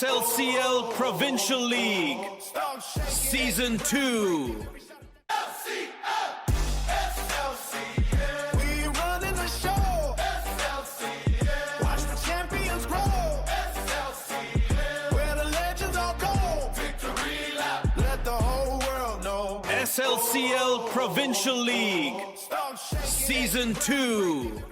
SLCL Provincial League Season 2. SLCL Provincial League Season 2.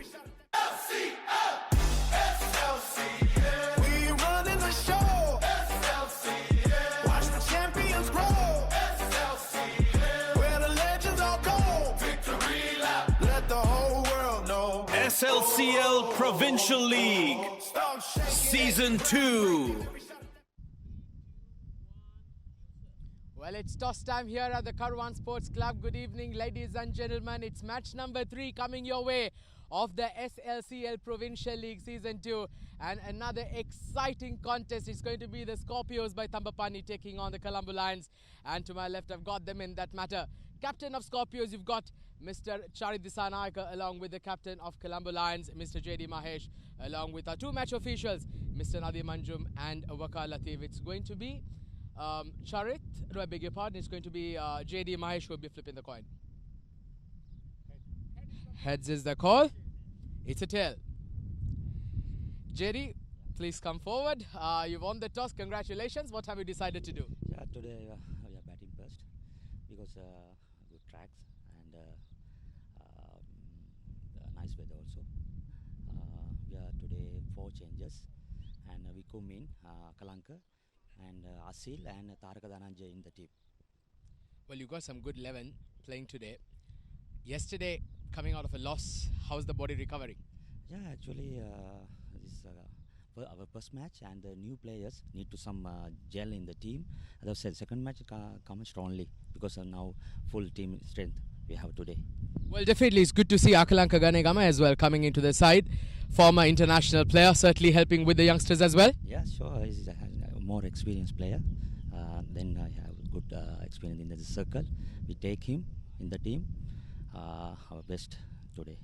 SLCL Provincial League Season 2. Well, it's toss time here at the Karwan Sports Club. Good evening, ladies and gentlemen. It's match number 3 coming your way of the SLCL Provincial League Season 2. And another exciting contest. It's going to be the Scorpios by THAMBAPANNI taking on the Colombo Lions. And to my left, I've got them in that matter. Captain of Scorpios, you've got Mr. Charit Dissanayake, along with the captain of Colombo Lions, Mr. JD Mahesh, along with our 2 match officials, Mr. Nadim Anjum and Waqar Latif. It's going to be Charit, I beg your pardon, it's going to be JD Mahesh who will be flipping the coin. Heads is the call. It's a tail. JD, please come forward. You won the toss. Congratulations. What have you decided to do? Yeah, today we are batting first because good tracks and nice weather also. We are today 4 changes and we come in Kalanka and Asil and Taraka Dhananjay in the team. Well, you got some good 11 playing today. Yesterday, coming out of a loss, how's the body recovering? Yeah, actually, this is our first match, and the new players need to some gel in the team. As I said, second match comes strongly because of now full team strength we have today. Well, definitely, it's good to see Akalanka Ganegama as well coming into the side. Former international player, certainly helping with the youngsters as well. Yeah, sure. He's a more experienced player. Then I have good experience in the circle. We take him in the team. Our best today.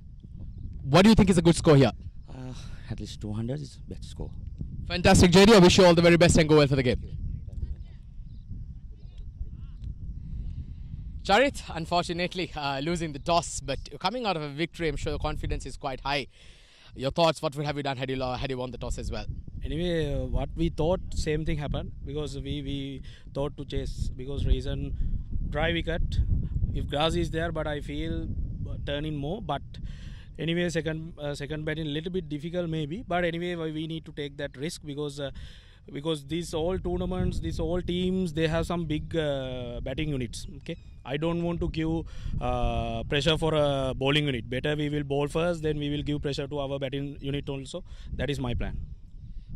What do you think is a good score here? At least 200 is best score. Fantastic, JD. I wish you all the very best and go well for the game. Charit, unfortunately, losing the toss, but coming out of a victory, I'm sure the confidence is quite high. Your thoughts, what would have you done had you won the toss as well? Anyway, what we thought, same thing happened because we thought to chase because reason dry wicket. If grass is there, but I feel turning more. But anyway, second batting a little bit difficult maybe. But anyway, we need to take that risk because these all tournaments, these all teams, they have some big batting units. Okay, I don't want to give pressure for a bowling unit. Better we will bowl first, then we will give pressure to our batting unit also. That is my plan.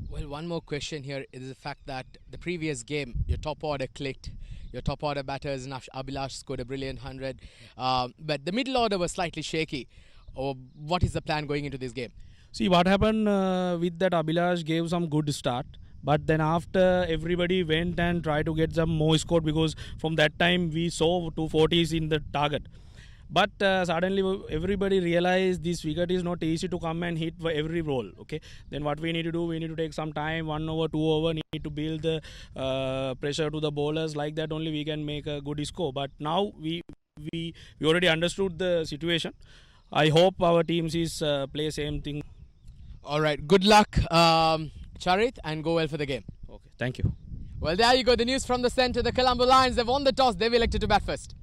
Well, one more question here is the fact that the previous game, your top order clicked. Your top order batters, Abhilash scored a brilliant 100. But the middle order was slightly shaky. What is the plan going into this game? See, what happened with that Abhilash gave some good start. But then after everybody went and tried to get some more score because from that time we saw 240s in the target. But suddenly everybody realized this wicket is not easy to come and hit every ball. Okay, then what we need to do, we need to take some time, 1 over, 2 over, need to build the pressure to the bowlers. Like that only we can make a good score. But now we already understood the situation. I hope our teams is play same thing. All right, good luck, Charit, and go well for the game. Okay, thank you. Well, there you go. The news from the centre. The Colombo Lions, they've won the toss. They've elected to bat first.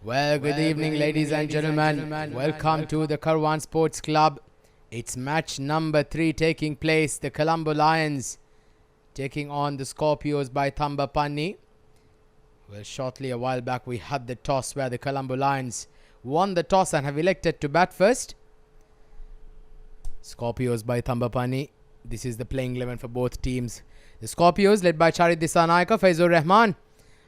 Well, good evening, ladies and gentlemen. Welcome to the Karwan Sports Club. It's match number 3 taking place. The Colombo Lions taking on the Scorpios by THAMBAPANNI. Well, shortly a while back we had the toss where the Colombo Lions won the toss and have elected to bat first. Scorpios by THAMBAPANNI. This is the playing 11 for both teams. The Scorpios led by Charit Dissanayaka, Faizur Rahman,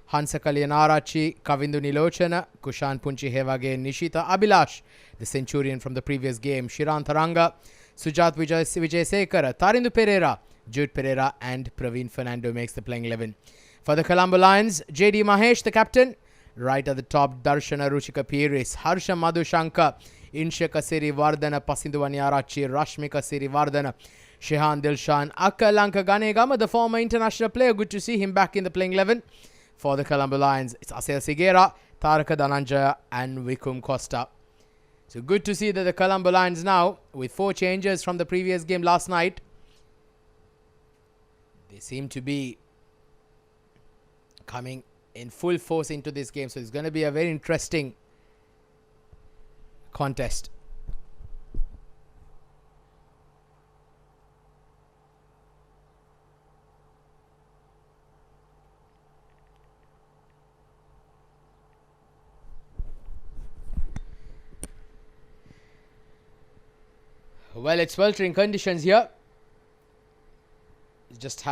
Hansa Kalyanarachi, Kavindu Nilochana, Kushan Punchi Hevage, Nishita Abhilash, the Centurion from the previous game, Shiran Tharanga, Sujat Vijay Sekara, Tarindu Pereira, Jude Pereira and Praveen Fernando makes the playing 11. For the Colombo Lions, JD Mahesh, the captain. Right at the top, Darshana Ruchika Piris, Harsha Madhushankar, Inshaka Siri Vardana, Pasindu Vanyarachi, Rashmika Siri Vardana, Shehan Dilshan, Akalanka Ganegama, the former international player. Good to see him back in the playing 11. For the Colombo Lions, it's Asel Sigera, Taraka Dhananjaya and Vikum Costa. So good to see that the Colombo Lions now, with 4 changes from the previous game last night, they seem to be coming in full force into this game. So it's going to be a very interesting contest. Well, it's sweltering conditions here. Just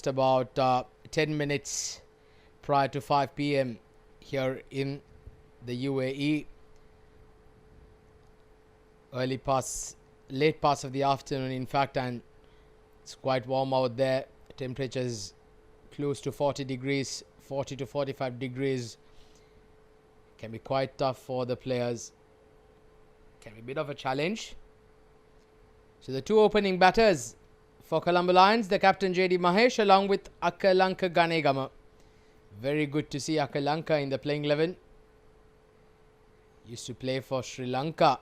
about 10 minutes prior to 5 p.m. here in the UAE. Late parts of the afternoon, in fact, and it's quite warm out there. Temperatures close to 40 degrees, 40 to 45 degrees. Can be quite tough for the players. Can be a bit of a challenge. So the 2 opening batters for Colombo Lions, the captain JD Mahesh along with Akalanka Ganegama. Very good to see Akalanka in the playing 11. Used to play for Sri Lanka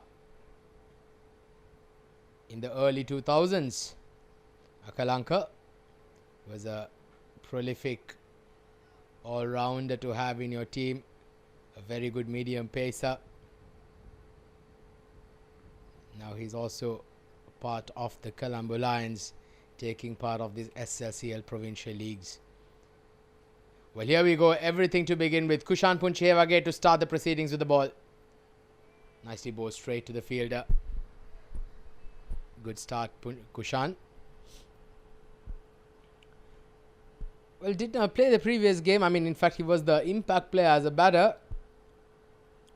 in the early 2000s. Akalanka was a prolific all-rounder to have in your team. A very good medium pacer. Now he's also part of the Colombo Lions, taking part of these SLCL provincial leagues. Well, here we go. Everything to begin with. Kushan Punchevage to start the proceedings with the ball. Nicely bowled straight to the fielder. Good start, Kushan. Well, did not play the previous game. I mean, in fact, he was the impact player as a batter.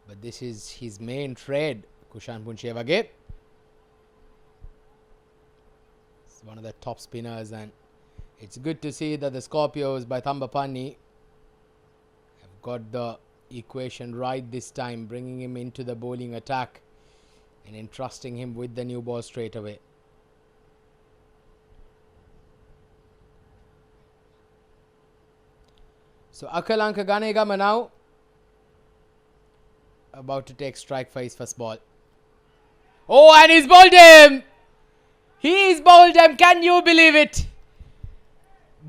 But this is his main trade, Kushan Punchevage. One of the top spinners, and it's good to see that the Scorpios by THAMBAPANNI have got the equation right this time, bringing him into the bowling attack and entrusting him with the new ball straight away. So Akalanka Ganegama now about to take strike for his first ball. Oh, and he's bowled him! He's bowled him. Can you believe it?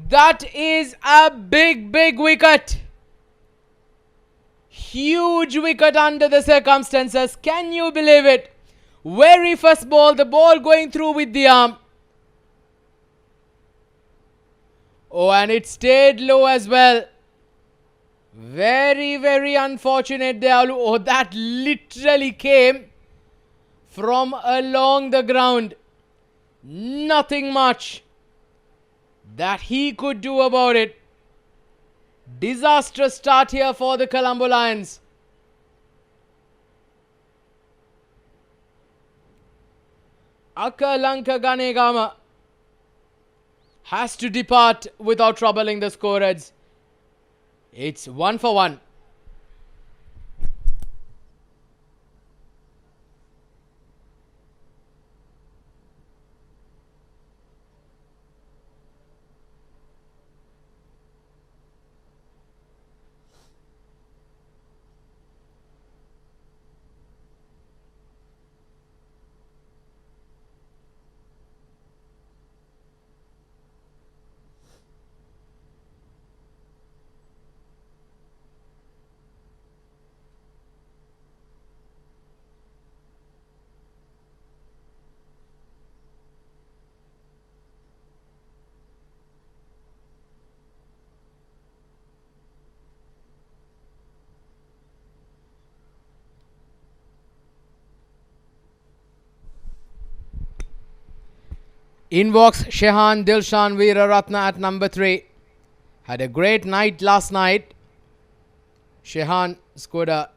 That is a big wicket. Huge wicket under the circumstances. Can you believe it? Very first ball. The ball going through with the arm. Oh, and it stayed low as well. Very unfortunate there. Oh, that literally came from along the ground. Nothing much that he could do about it. Disastrous start here for the Colombo Lions. Akalanka Ganegama has to depart without troubling the scorers. It's 1 for 1. In walks Shehan Dilshan Veeraratna at number 3. Had a great night last night. Shehan scored a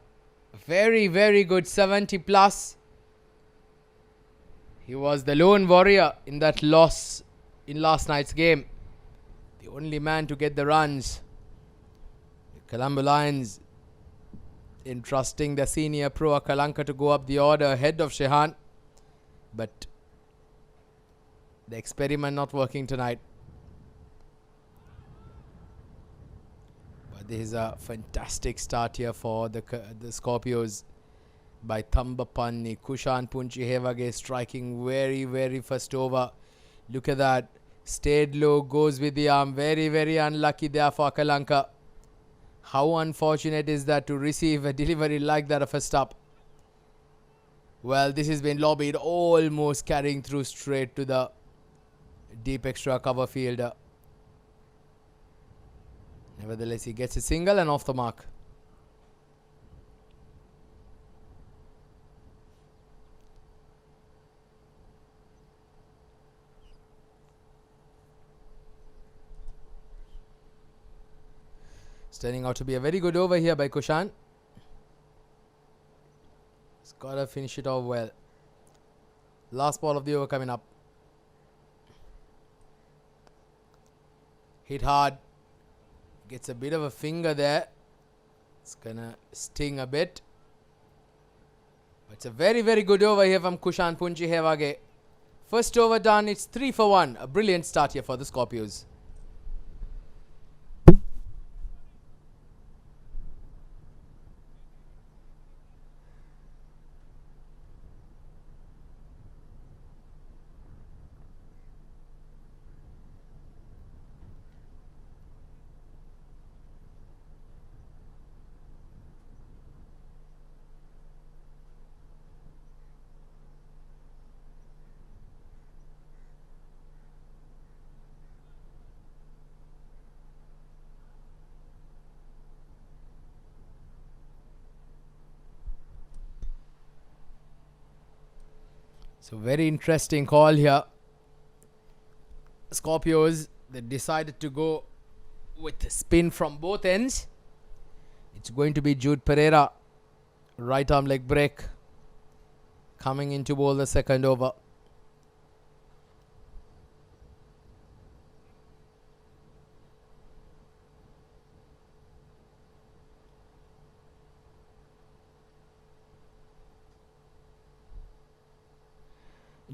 very, very good 70 plus. He was the lone warrior in that loss in last night's game. The only man to get the runs. The Colombo Lions entrusting the senior pro Akalanka to go up the order ahead of Shehan. But the experiment not working tonight. But this is a fantastic start here for the Scorpios by THAMBAPANNI. Kushan Punchihevage striking very, very first over. Look at that. Stayed low, goes with the arm. Very, very unlucky there for Akalanka. How unfortunate is that to receive a delivery like that of a stop. Well, this has been lobbied, almost carrying through straight to the deep extra cover fielder. Nevertheless, he gets a single and off the mark. It's turning out to be a very good over here by Kushan. He's got to finish it off well. Last ball of the over coming up. Hit hard. Gets a bit of a finger there. It's gonna sting a bit. But it's a very, very good over here from Kushan Punchihevage. First over done. It's 3 for 1. A brilliant start here for the Scorpios. So very interesting call here. Scorpios, they decided to go with spin from both ends. It's going to be Jude Pereira, right arm leg break, coming into bowl the second over.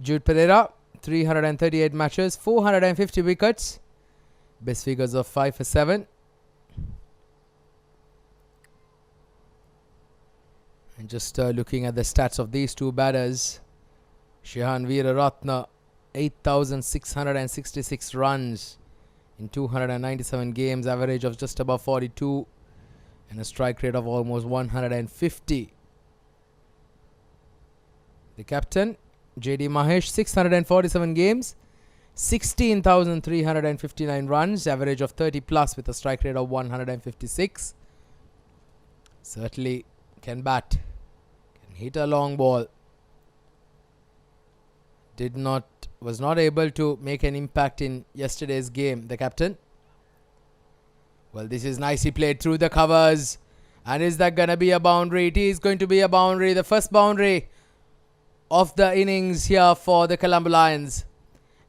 Jude Pereira, 338 matches, 450 wickets. Best figures of 5 for 7. And just looking at the stats of these two batters. Shehan Veeraratna, 8,666 runs in 297 games, average of just above 42. And a strike rate of almost 150. The captain, JD Mahesh, 647 games, 16,359 runs, average of 30 plus with a strike rate of 156. Certainly can bat, can hit a long ball. Was not able to make an impact in yesterday's game, the captain. Well, this is nicely played through the covers. And is that going to be a boundary? It is going to be a boundary, the first boundary of the innings here for the Colombo Lions.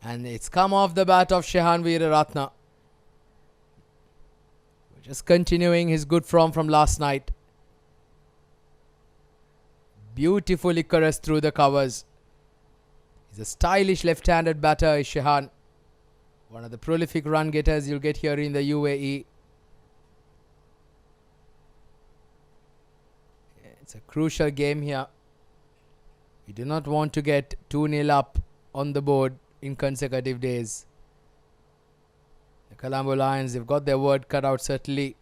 And it's come off the bat of Shehan Veeraratna. Just continuing his good form from last night. Beautifully caressed through the covers. He's a stylish left-handed batter, is Shehan. One of the prolific run getters you'll get here in the UAE. It's a crucial game here. We do not want to get 2-0 up on the board in consecutive days. The Colombo Lions, they've got their word cut out, certainly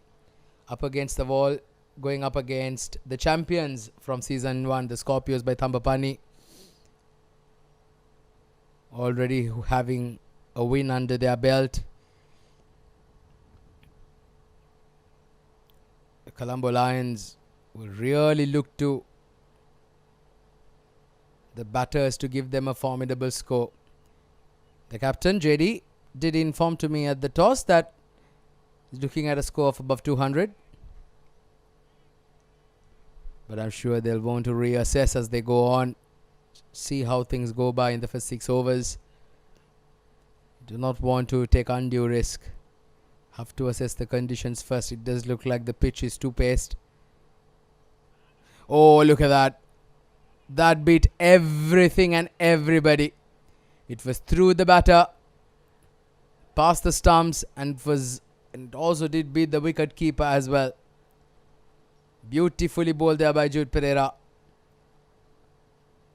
up against the wall, going up against the champions from season 1, the Scorpios by THAMBAPANNI. Already having a win under their belt. The Colombo Lions will really look to the batters to give them a formidable score. The captain, JD, did inform to me at the toss that he's looking at a score of above 200. But I'm sure they'll want to reassess as they go on. See how things go by in the first 6 overs. Do not want to take undue risk. Have to assess the conditions first. It does look like the pitch is too paced. Oh, look at that. That beat everything and everybody. It was through the batter, past the stumps, and it also did beat the wicket keeper as well. Beautifully bowled there by Jude Pereira.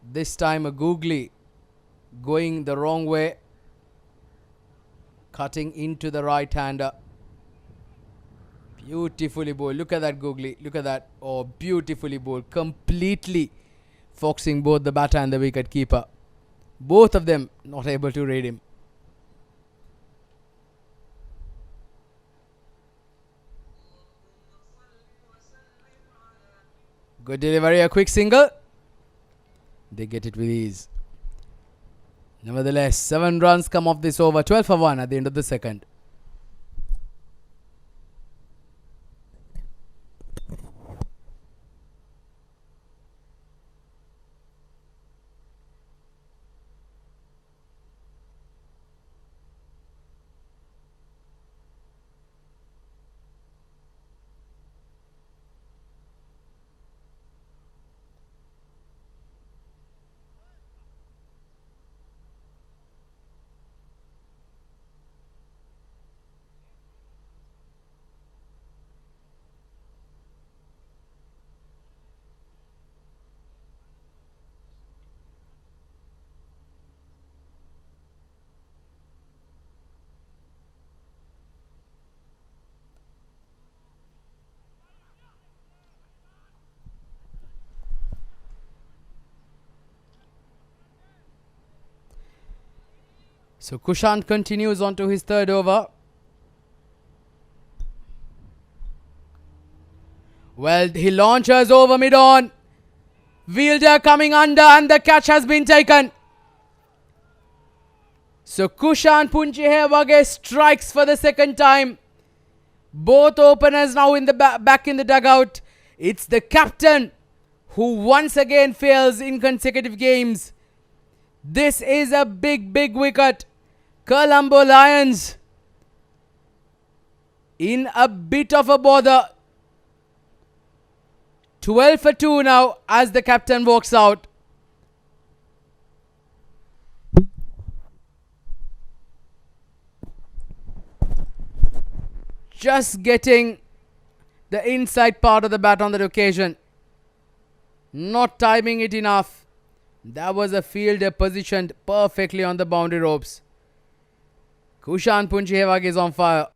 This time a googly going the wrong way, cutting into the right-hander. Beautifully bowled. Look at that googly. Look at that. Oh, beautifully bowled. Completely foxing both the batter and the wicket keeper. Both of them not able to read him. Good delivery, a quick single. They get it with ease. Nevertheless, 7 runs come off this over. 12 for 1 at the end of the second. So Kushant continues on to his third over. Well, he launches over mid-on. Wielder coming under and the catch has been taken. So Kushant Punchihewage strikes for the second time. Both openers now in the back in the dugout. It's the captain who once again fails in consecutive games. This is a big, big wicket. Colombo Lions in a bit of a bother. 12 for 2 now as the captain walks out. Just getting the inside part of the bat on that occasion. Not timing it enough. That was a fielder positioned perfectly on the boundary ropes. Kushant Punchihewage is on fire.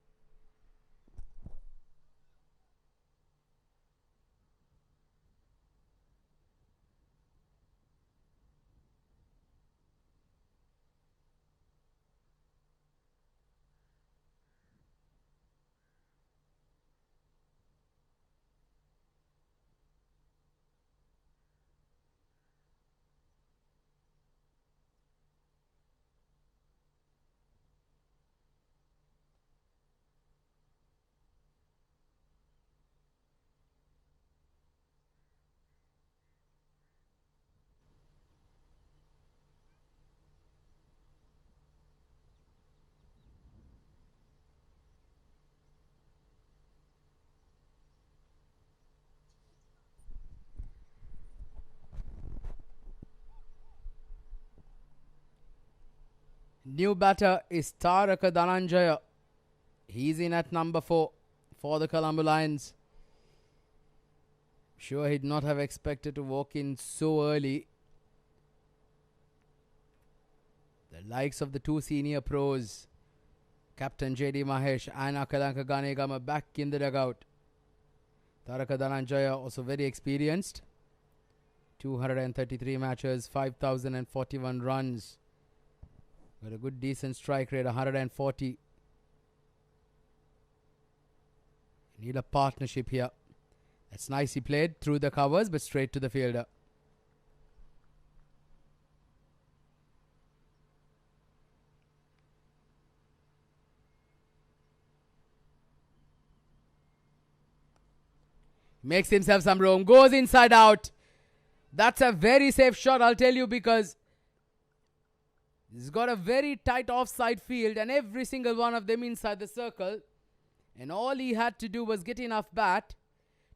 New batter is Taraka Dhananjaya. He's in at number 4 for the Colombo Lions. Sure, he'd not have expected to walk in so early. The likes of the 2 senior pros, Captain JD Mahesh and Akalanka Ganegam, are back in the dugout. Taraka Dhananjaya also very experienced. 233 matches, 5,041 runs. Got a good decent strike rate, 140. Need a partnership here. That's nicely played through the covers but straight to the fielder. Makes himself some room. Goes inside out. That's a very safe shot, I'll tell you, because he's got a very tight offside field and every single one of them inside the circle. And all he had to do was get enough bat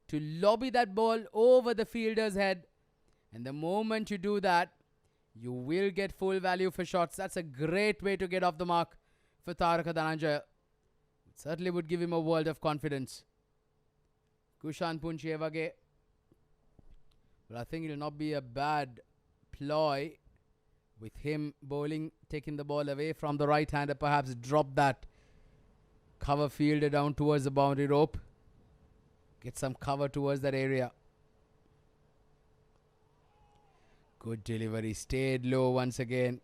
to lobby that ball over the fielder's head. And the moment you do that, you will get full value for shots. That's a great way to get off the mark for Taraka Dhananjaya. It certainly would give him a world of confidence. Kushan Punchevage. But I think it will not be a bad ploy with him bowling, taking the ball away from the right-hander, perhaps drop that cover fielder down towards the boundary rope. Get some cover towards that area. Good delivery. Stayed low once again.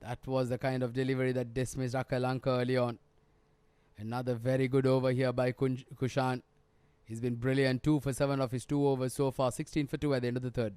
That was the kind of delivery that dismissed Akalanka early on. Another very good over here by Kushan. He's been brilliant. 2 for 7 of his 2 overs so far. 16 for 2 at the end of the third.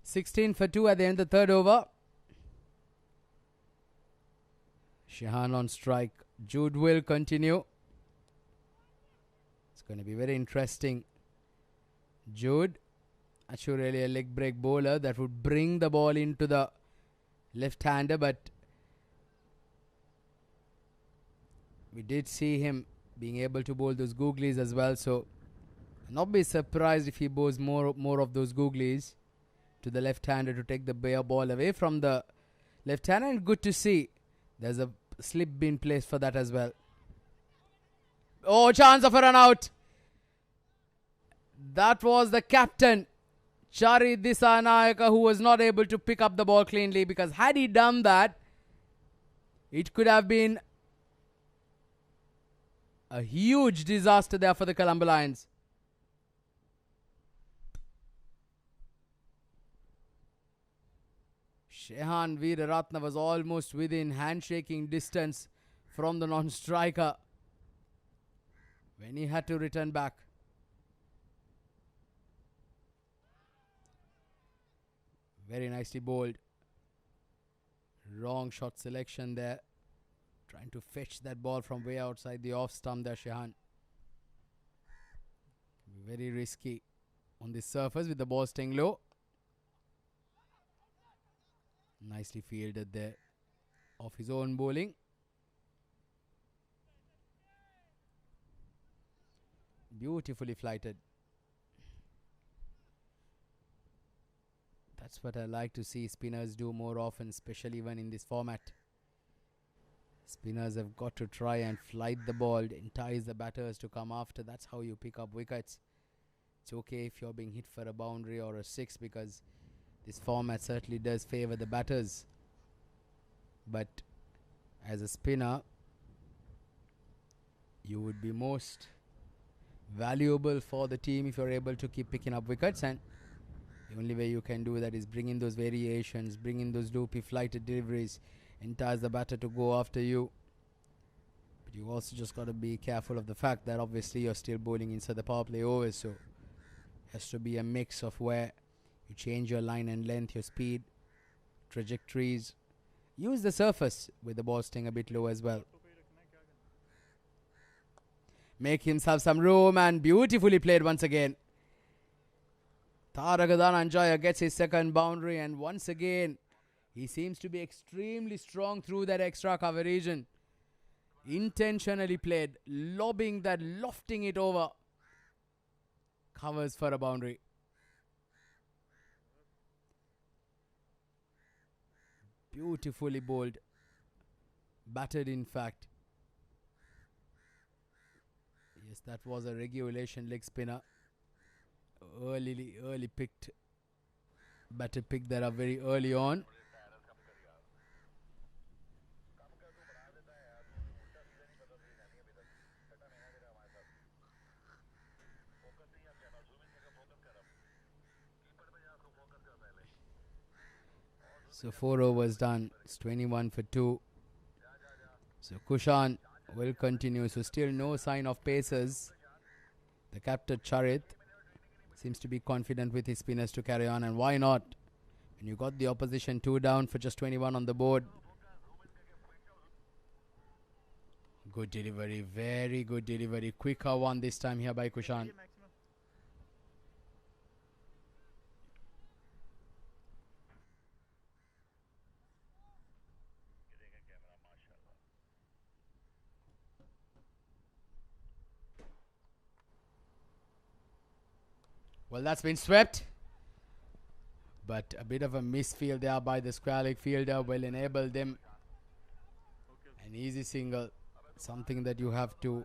$16 for 2 at the end of the third over. Shehan on strike. Jude will continue. It's going to be very interesting. Jude, actually really a leg break bowler that would bring the ball into the left-hander, but we did see him being able to bowl those googlies as well, so I'll not be surprised if he bowls more of those googlies to the left-hander to take the ball away from the left-hander. And good to see there's a slip being placed for that as well. Oh, chance of a run out. That was the captain, Chari Disanayaka, who was not able to pick up the ball cleanly, because had he done that, it could have been a huge disaster there for the Colombo Lions. Shehan Veeraratne was almost within handshaking distance from the non-striker when he had to return back. Very nicely bowled. Wrong shot selection there. Trying to fetch that ball from way outside the off stump there, Shehan. Very risky on the surface with the ball staying low. Nicely fielded there off his own bowling. Beautifully flighted. That's what I like to see spinners do more often, especially when in this format. Spinners have got to try and flight the ball, entice the batters to come after. That's how you pick up wickets. It's okay if you're being hit for a boundary or a 6, because this format certainly does favour the batters. But as a spinner, you would be most valuable for the team if you're able to keep picking up wickets, and the only way you can do that is bring in those variations, bring in those loopy flighted deliveries, entice the batter to go after you. But you also just got to be careful of the fact that obviously you're still bowling inside the power play overs, so it has to be a mix of where you change your line and length, your speed, trajectories. Use the surface with the ball staying a bit low as well. Make himself some room, and beautifully played once again. Taraka Dhananjaya gets his second boundary, and once again he seems to be extremely strong through that extra cover region. Intentionally played, lobbing that, lofting it over. Covers for a boundary. Beautifully bowled. Batted, in fact. Yes, that was a regulation leg spinner. Early picked. Batted pick that up very early on. So 4 overs done. It's 21 for 2. So Kushan will continue. So still no sign of pacers. The captain Charit seems to be confident with his spinners to carry on. And why not? When you got the opposition 2 down for just 21 on the board. Good delivery. Very good delivery. Quicker one this time here by Kushan. Well, that's been swept. But a bit of a misfield there by the square leg fielder will enable them an easy single. Something that you have to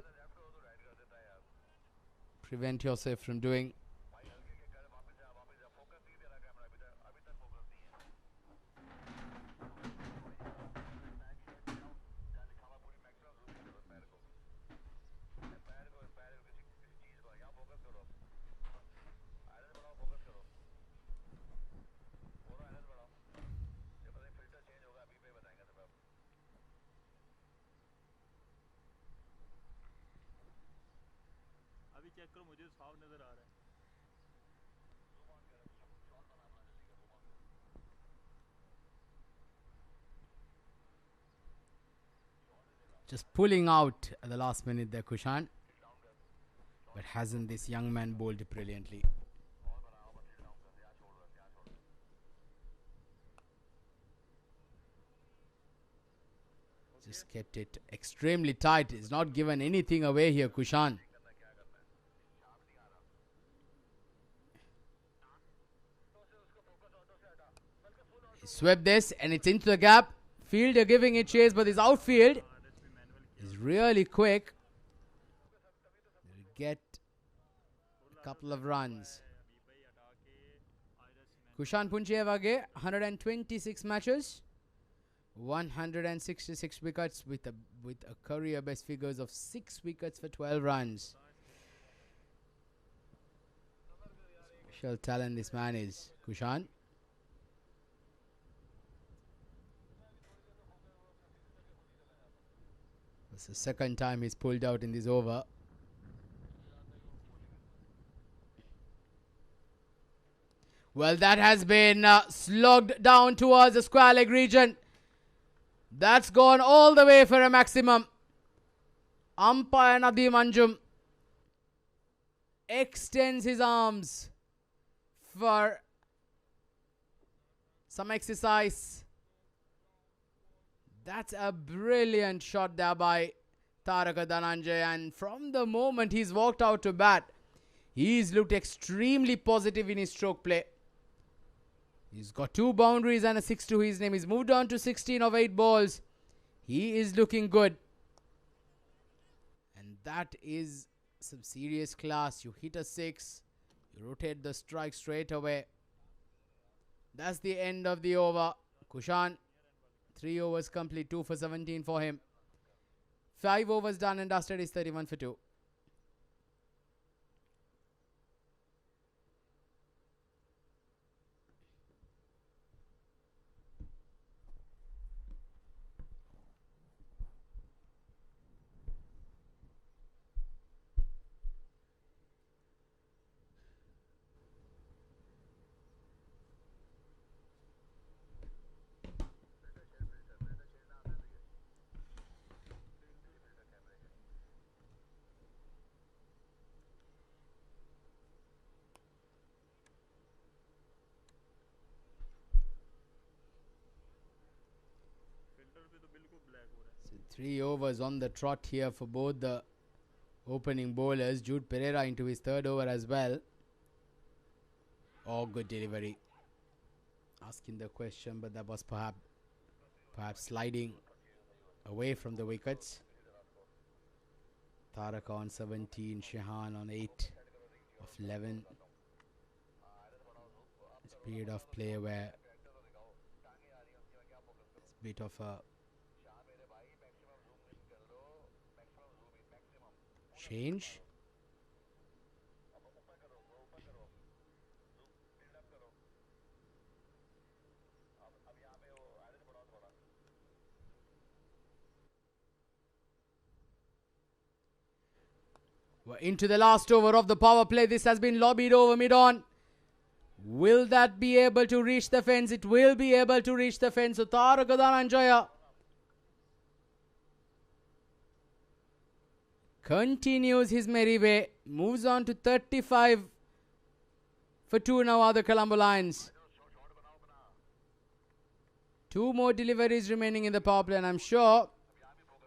prevent yourself from doing. Check करो मुझे साफ नजर आ रहा है Just pulling out at the last minute there, Kushan. But hasn't this young man bowled brilliantly? Just kept it extremely tight. He's not given anything away here, Kushan. He swept this and it's into the gap. Fielder giving it chase, but his outfield is really quick. They'll get a couple of runs. Kushan Punchevage, 126 matches, 166 wickets with a career best figures of 6 wickets for 12 runs. Special talent this man is, Kushan. It's the second time he's pulled out in this over. Well, that has been slogged down towards the square leg region. That's gone all the way for a maximum. Umpire Nadeem Anjum extends his arms for some exercise. That's a brilliant shot there by Taraka Dhananjay, and from the moment he's walked out to bat, he's looked extremely positive in his stroke play. He's got 2 boundaries and a 6 to his name. He's moved on to 16 of 8 balls. He is looking good. And that is some serious class. You hit a 6, you rotate the strike straight away. That's the end of the over. Kushan, 3 overs complete, 2 for 17 for him. 5 overs done and dusted is 31 for 2. So 3 overs on the trot here for both the opening bowlers. Jude Pereira into his 3rd over as well. Oh, good delivery. Asking the question, but that was perhaps perhaps sliding away from the wickets. Tarak on 17, Shehan on 8 of 11. It's a period of play where it's a bit of a change. We're into the last over of the power play. This has been lobbied over mid-on. Will that be able to reach the fence? It will be able to reach the fence. So Tarak Dhananjaya continues his merry way. Moves on to 35 for 2 now are the Colombo Lions. 2 more deliveries remaining in the power play, and I'm sure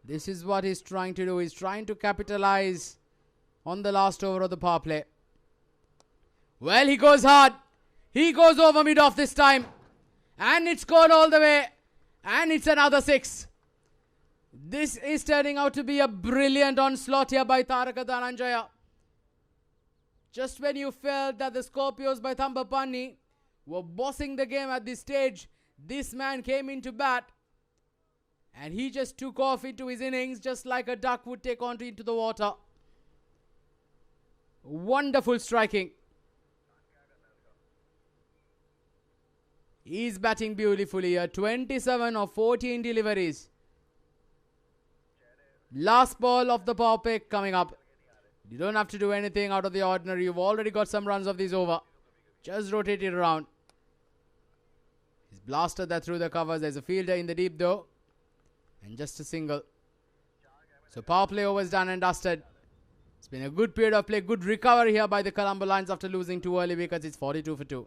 this is what he's trying to do. He's trying to capitalize on the last over of the power play. Well, he goes hard. He goes over mid-off this time. And it's gone all the way. And it's another 6. This is turning out to be a brilliant onslaught here by Tarak Dhananjaya. Just when you felt that the Scorpios by THAMBAPANNI were bossing the game at this stage, this man came into bat. And he just took off into his innings just like a duck would take on into the water. Wonderful striking. He's batting beautifully here. 27 of 14 deliveries. Last ball of the power play coming up. You don't have to do anything out of the ordinary. You've already got some runs of these over. Just rotate it around. He's blasted that through the covers. There's a fielder in the deep though. And just a single. So power play over is done and dusted. It's been a good period of play. Good recovery here by the Colombo Lions after losing 2 early wickets. It's 42 for 2.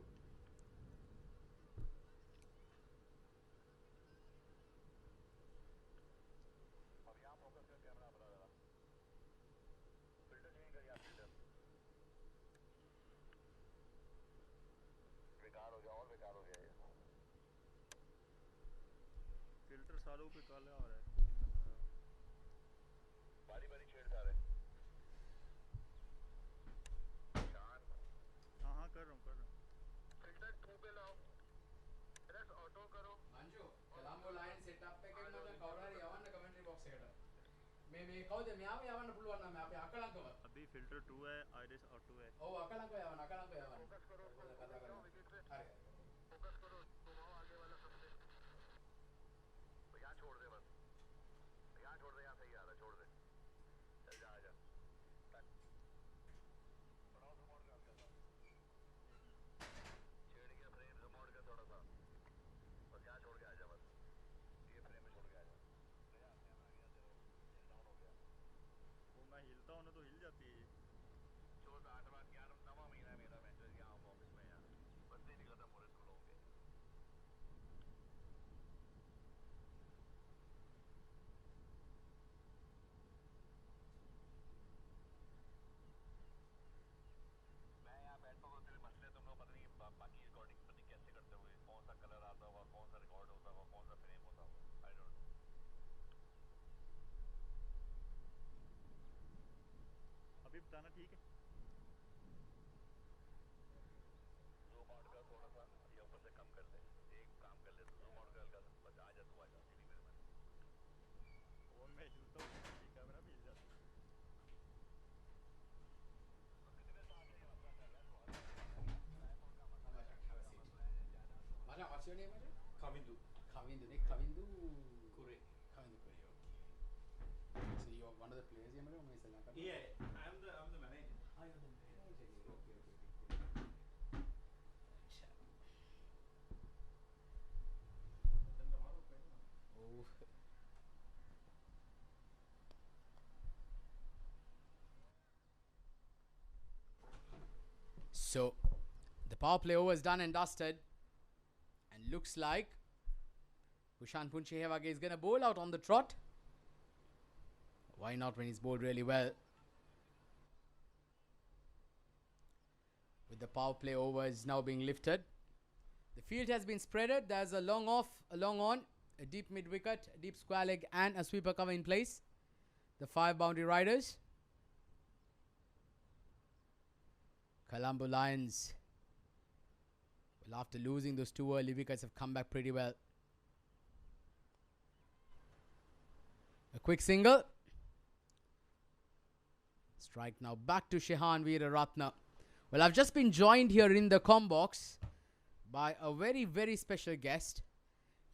Filter सालों पे काला आ रहा है बारी बारी छेड़ता रहे हाँ हाँ कर रहा हूँ फिल्टर 2 पे लाओ प्रेस ऑटो करो Manju, Colombo Lions setup पे के मतलब कवरारी यावन कमेंट्री बॉक्स है मैं कहूँ दे मैं आप यावन पुल वाला मैं आप अकलंक को अभी फिल्टर 2 है आइरिस ऑटो है ओ अकलंक को यावन फोकस करो अरे फोकस करो घुमाओ आगे वाला सबसे तो यहाँ छोड़ दे बस यहाँ छोड़ दे यहाँ सही आ रहा छोड़ दे चल जा आजा बढ़ाओ रिमोट का हल्का सा छेड़ के फ्रेम रिमोट का थोड़ा सा बस यहाँ छोड़ के आजा बस ये फ्रेम में छोड़ के आजा डाउन हो गया वो मैं हिलता हूँ ना तो हिल जाती है 8वां 9वां महीना है मेरा मैच यहाँ ऑफिस में यहाँ बंदे नहीं खत्म हो रहे स्कूलों के मैं यहाँ बैठता हूँ तेरे मसले तुम लोग पता नहीं बाकी रिकॉर्डिंग पता नहीं कैसे करते हुए कौन सा कलर आता होगा कौन सा रिकॉर्ड होता होगा कौन सा फ्रेम होता होगा आई डोंट अभी बताना ठीक है ज़ूम आउट का थोड़ा सा ये ऊपर से कम कर दे एक काम कर ले तो ज़ूम आउट का हल्का सा बस आ जा तू आ जा सीधी मेरे में वो मैं हिलता हूँ कैमरा भी हिल जाता है Maja, what's your name, Maja? Kavindu. Kavindu. Nick Kavindu. Kure. Kavindu Kure. Okay. So you're one of the players here, Maja? Or Sri Lanka? Yeah, I'm the manager. Ah, you're the manager. Okay, okay, okay. Oh. So the power play over is done and dusted. And looks like Kushan Punchehewage is going to bowl out on the trot. Why not when he's bowled really well? With the power play over is now being lifted. The field has been spreaded. There's a long off, a long on. a deep mid wicket, a deep square leg and a sweeper cover in place. The 5 boundary riders. Colombo Lions, well, after losing those 2 early wickets, have come back pretty well. A quick single. Strike now back to Shehan Veeraratne. Well, I've just been joined here in the box by a very, very special guest,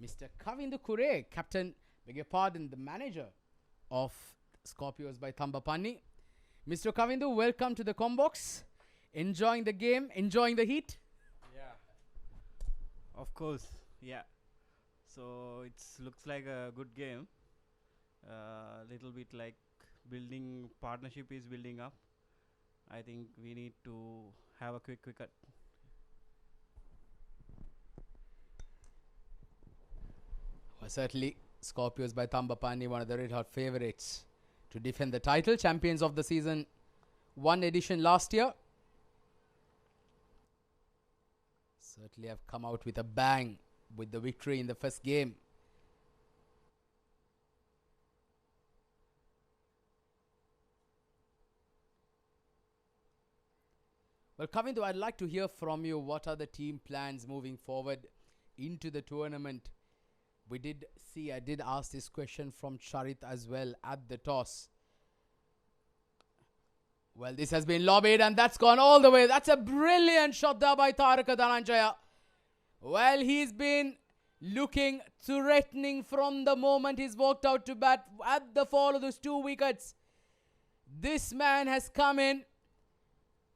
Mr. Kavindu Kure, captain, beg your pardon, the manager of Scorpios by THAMBAPANNI. Mr. Kavindu, welcome to the box. Enjoying the game, enjoying the heat? Yeah. Of course. Yeah. So it looks like a good game. Little bit like partnership is building up. I think we need to have a quick wicket. Well, certainly, Scorpios by THAMBAPANNI, one of the red hot favourites to defend the title. Champions of the season 1 edition last year. Certainly have come out with a bang with the victory in the first game. Well, Kavindu, I'd like to hear from you. What are the team plans moving forward into the tournament? I did ask this question from Charit as well at the toss. Well, this has been lobbied and that's gone all the way. That's a brilliant shot there by Taraka Dhananjaya. Well, he's been looking threatening from the moment he's walked out to bat at the fall of those 2 wickets. This man has come in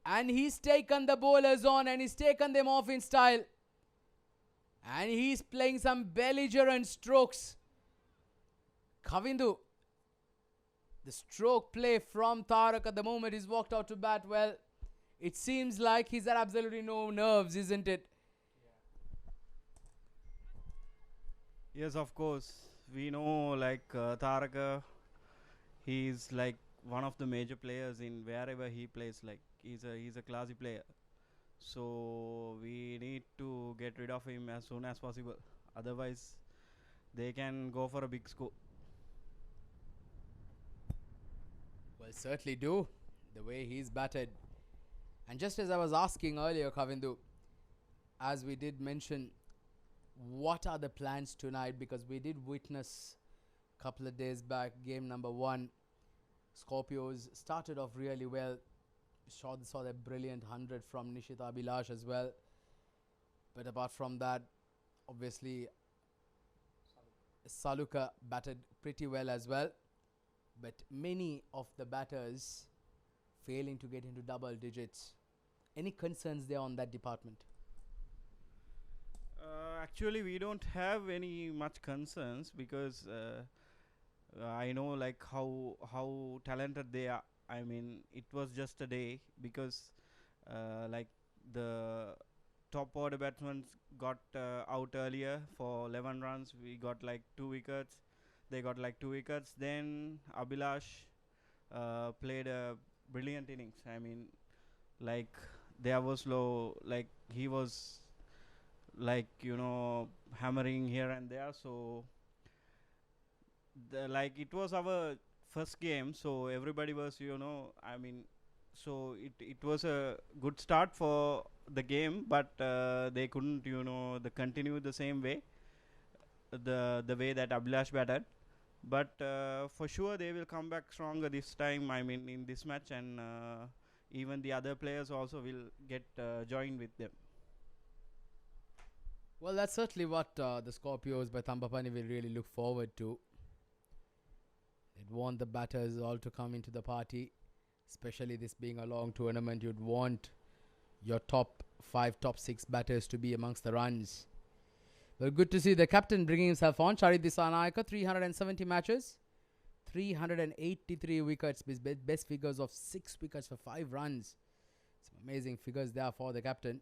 and he's taken the bowlers on and he's taken them off in style. And he's playing some belligerent strokes. Kavindu, the stroke play from Tarak at the moment he's walked out to bat, well, it seems like he's had absolutely no nerves, isn't it? Yes, of course. We know like Taraka, he's like one of the major players in wherever he plays. Like he's a classy player. So we need to get rid of him as soon as possible. Otherwise, they can go for a big score. Well, certainly do. The way he's batted. And just as I was asking earlier, Kavindu, as we did mention, what are the plans tonight? Because we did witness a couple of days back, game number 1. Scorpios started off really well. Saw that brilliant 100 from Nishita Abhilash as well. But apart from that, obviously, Saluka batted pretty well as well. But many of the batters failing to get into double digits. Any concerns there on that department? Actually, we don't have any much concerns because I know like how talented they are. I mean, it was just a day because like the top order batsmen got out earlier for 11 runs. We got like 2 wickets. They got like 2 wickets. Then Abhilash played a brilliant innings. I mean, like there was he was like, you know, hammering here and there. So it was our first game, so everybody was, you know, I mean, so it was a good start for the game, but they couldn't, you know, continue the same way, the way that Abhilash batted. But for sure they will come back stronger this time, I mean, in this match, and even the other players also will get joined with them. Well, that's certainly what the Scorpios by THAMBAPANNI will really look forward to. They'd want the batters all to come into the party, especially this being a long tournament. You'd want your top 5, top 6 batters to be amongst the runs. Well, good to see the captain bringing himself on. Charit Dissanayake, 370 matches, 383 wickets, best figures of 6 wickets for 5 runs. Some amazing figures there for the captain.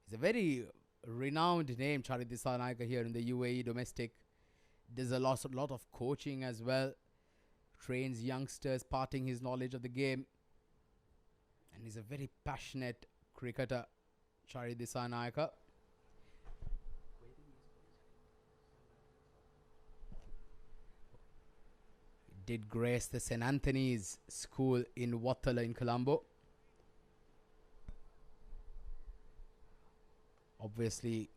He's a very renowned name, Charit Dissanayake, here in the UAE domestic. There's a lot of coaching as well. Trains youngsters, parting his knowledge of the game. And he's a very passionate cricketer, Charit Dissanayake. did grace the St. Anthony's School in Wattala in Colombo. Obviously,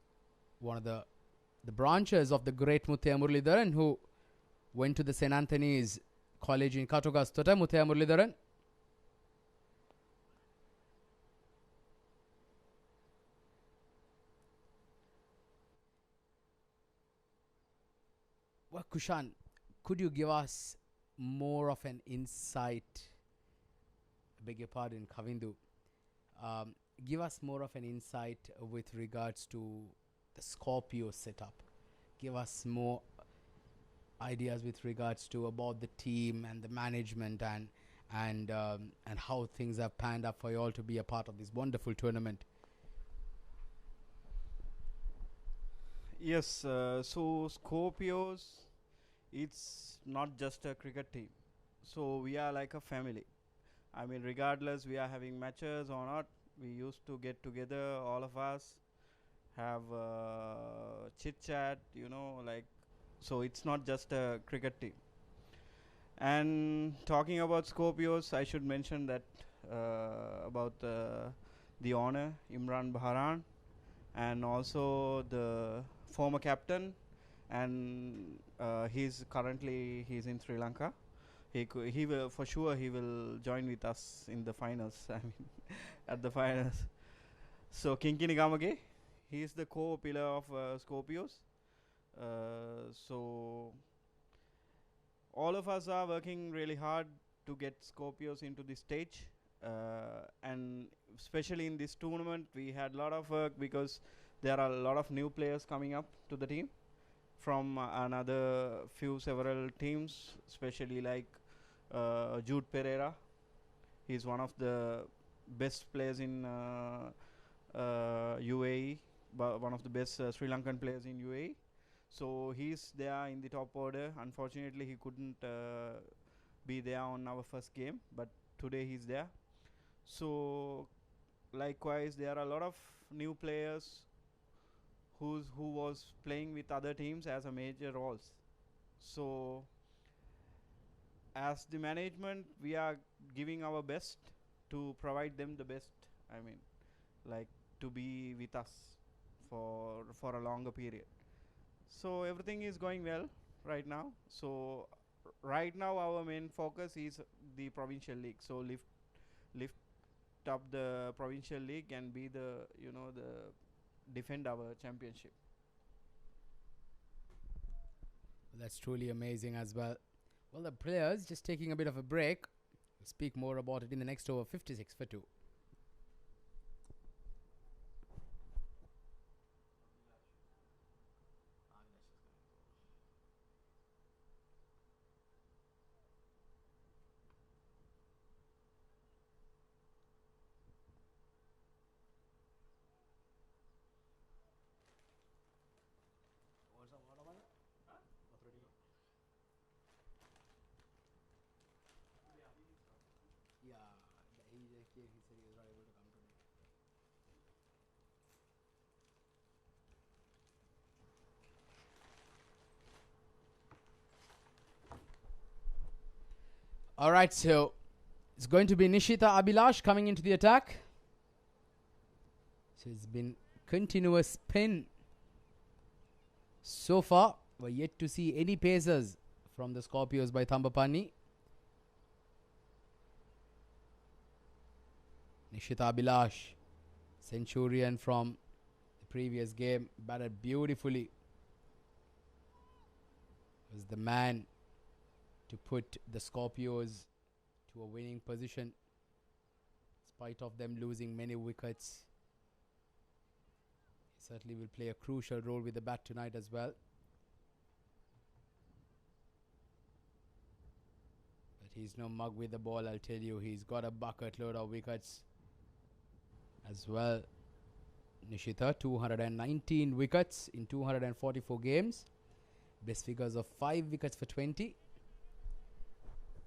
one of the branches of the great Muthaiya Muralidharan, who went to the St. Anthony's College in Katogastota. Muthaiya Muralidharan. Well, Kushan, could you give us more of an insight? I beg your pardon, Kavindu. Give us more of an insight with regards to the Scorpio setup. Give us more ideas with regards to about the team and the management and how things have panned up for you all to be a part of this wonderful tournament. Yes, so Scorpios, it's not just a cricket team. So we are like a family. I mean, regardless we are having matches or not, we used to get together, all of us, have chit chat, like, so it's not just a cricket team. And talking about Scorpios, I should mention that about the owner, Imran Baharan, and also the former captain, and he's in Sri Lanka. He will for sure he will join with us in the finals. I mean, at the finals. So Kinkini Gamage, he is the core pillar of Scorpios. So all of us are working really hard to get Scorpios into this stage, and especially in this tournament we had a lot of work because there are a lot of new players coming up to the team from several teams, especially like Jude Pereira. He's one of the best players in UAE, one of the best Sri Lankan players in UAE. So he's there in the top order. Unfortunately, he couldn't be there on our first game, but today he's there. So likewise, there are a lot of new players who was playing with other teams as a major roles. So as the management, we are giving our best to provide them the best. I mean, like, to be with us for a longer period. So everything is going well right now. So right now our main focus is the provincial league. So lift up the provincial league and be the defend our championship. That's truly amazing as well. Well, the players just taking a bit of a break. We'll speak more about it in the next over. 56 for 2. All right, so it's going to be Nishita Abhilash coming into the attack. So it's been continuous spin so far. We're yet to see any pacers from the Scorpios by THAMBAPANNI. Nishita Abhilash, Centurion from the previous game, batted beautifully. Was the man to put the Scorpios to a winning position, in spite of them losing many wickets. He certainly will play a crucial role with the bat tonight as well. But he's no mug with the ball, I'll tell you. He's got a bucket load of wickets as well. Nishita, 219 wickets in 244 games. Best figures of 5 wickets for 20.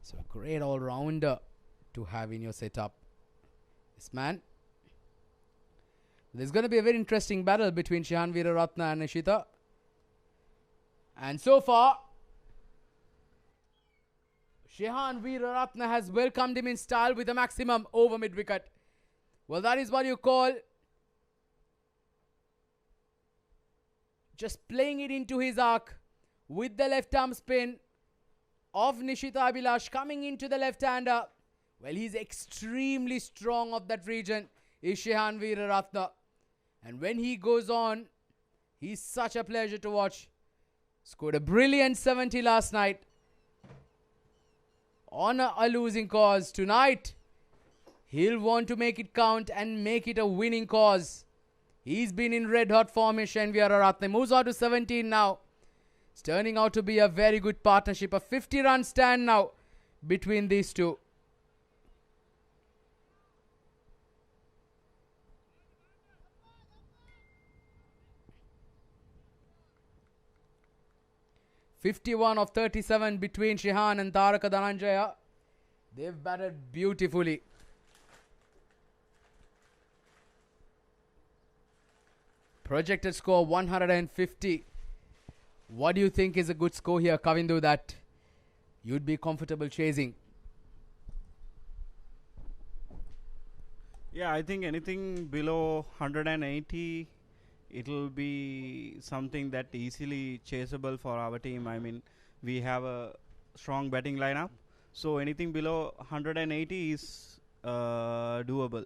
So a great all-rounder to have in your setup. This man. There's going to be a very interesting battle between Shihan Veeraratna and Nishita. And so far, Shehan Veeraratne has welcomed him in style with a maximum over mid-wicket. Well, that is what you call just playing it into his arc with the left arm spin of Nishita Abhilash coming into the left-hander. Well, he's extremely strong of that region, is Shehan Veeraratne. And when he goes on, he's such a pleasure to watch. Scored a brilliant 70 last night on a losing cause. Tonight, he'll want to make it count and make it a winning cause. He's been in red-hot formation. Veeraratne moves on to 17 now. It's turning out to be a very good partnership. A 50-run stand now between these two. (51 of 37) between Shehan and Taraka Dhananjaya. They've batted beautifully. Projected score 150. What do you think is a good score here, Kavindu, that you'd be comfortable chasing? Yeah, I think anything below 180, it'll be something that easily chaseable for our team. I mean, we have a strong batting lineup, so anything below 180 is doable.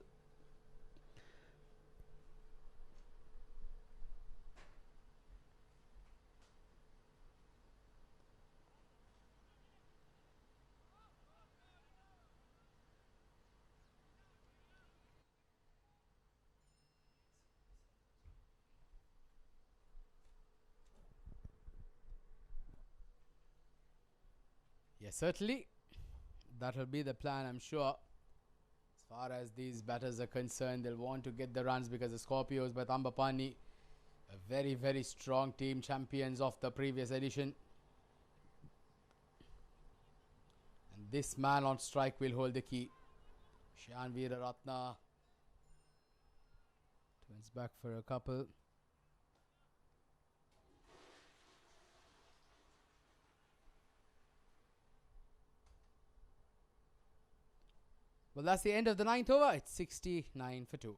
Yes, certainly. That will be the plan, I'm sure. As far as these batters are concerned, they'll want to get the runs because the Scorpios by THAMBAPANNI, a very, very strong team, champions of the previous edition. And this man on strike will hold the key. Shehan Veeraratne turns back for a couple. Well, that's the end of the 9th over. It's 69 for 2.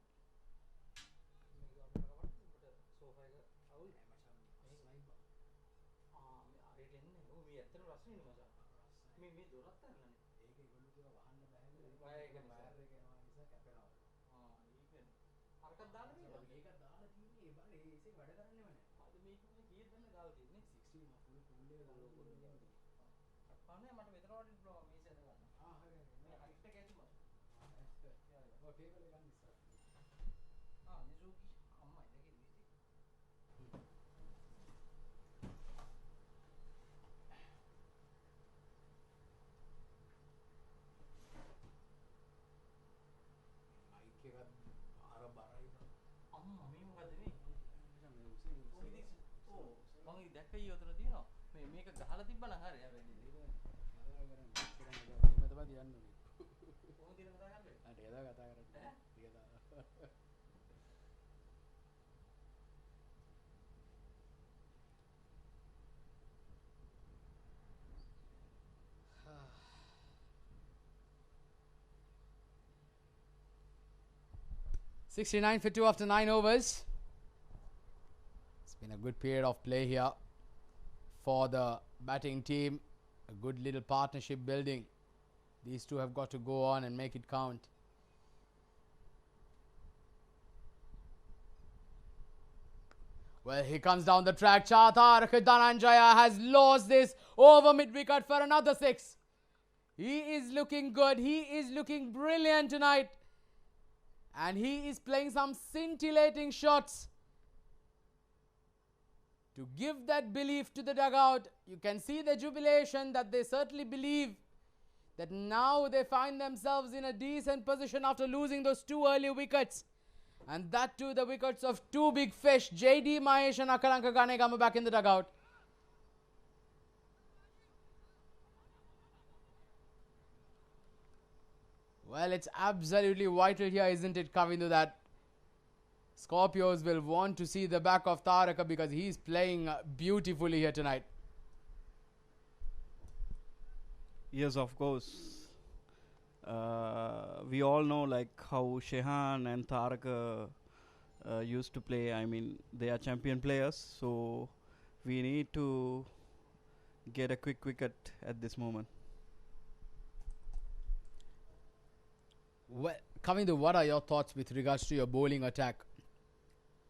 (69 for 2) after 9 overs. It's been a good period of play here for the batting team. A good little partnership building. These two have got to go on and make it count. Well, he comes down the track. Taraka Dhananjaya has lost this over mid-wicket for another 6. He is looking good. He is looking brilliant tonight. And he is playing some scintillating shots to give that belief to the dugout. You can see the jubilation that they certainly believe that now they find themselves in a decent position after losing those 2 early wickets. And that too, the wickets of 2 big fish, JD Mahesh and Akaranka Ganegama back in the dugout. Well, it's absolutely vital here, isn't it, Kavindu, that Scorpios will want to see the back of Taraka because he's playing beautifully here tonight. Yes, of course. We all know like how Shehan and Tarak used to play. I mean, they are champion players, so we need to get a quick wicket at this moment. Well, Kavindu, what are your thoughts with regards to your bowling attack?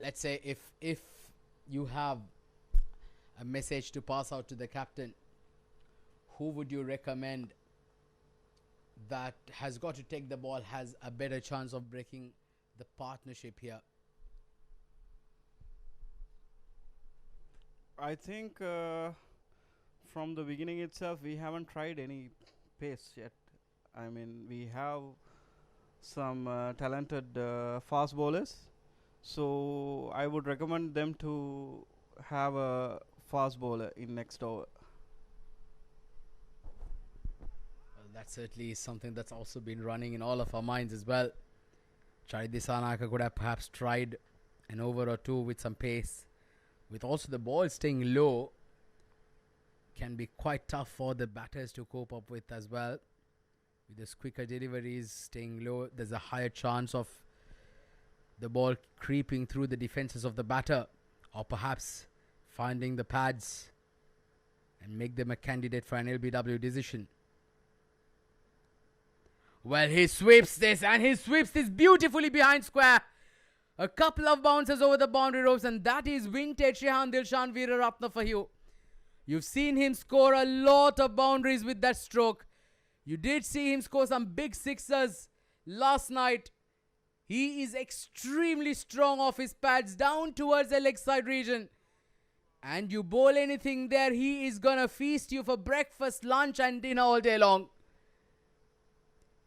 Let's say if you have a message to pass out to the captain, who would you recommend that has got to take the ball, has a better chance of breaking the partnership here? I think from the beginning itself, we haven't tried any pace yet. I mean, we have some talented fast bowlers, so I would recommend them to have a fast bowler in next over. Well, that certainly is something that's also been running in all of our minds as well. Charit Disanaka could have perhaps tried an over or two with some pace. With also the ball staying low, can be quite tough for the batters to cope up with as well. With those quicker deliveries staying low, there's a higher chance of the ball creeping through the defenses of the batter, or perhaps finding the pads and make them a candidate for an LBW decision. Well, he sweeps this, and he sweeps this beautifully behind square. A couple of bounces over the boundary ropes, and that is vintage Shehan Dilshan Veeraratne for you. You've seen him score a lot of boundaries with that stroke. You did see him score some big sixers last night. He is extremely strong off his pads down towards the leg side region. And you bowl anything there, he is gonna feast you for breakfast, lunch and dinner all day long.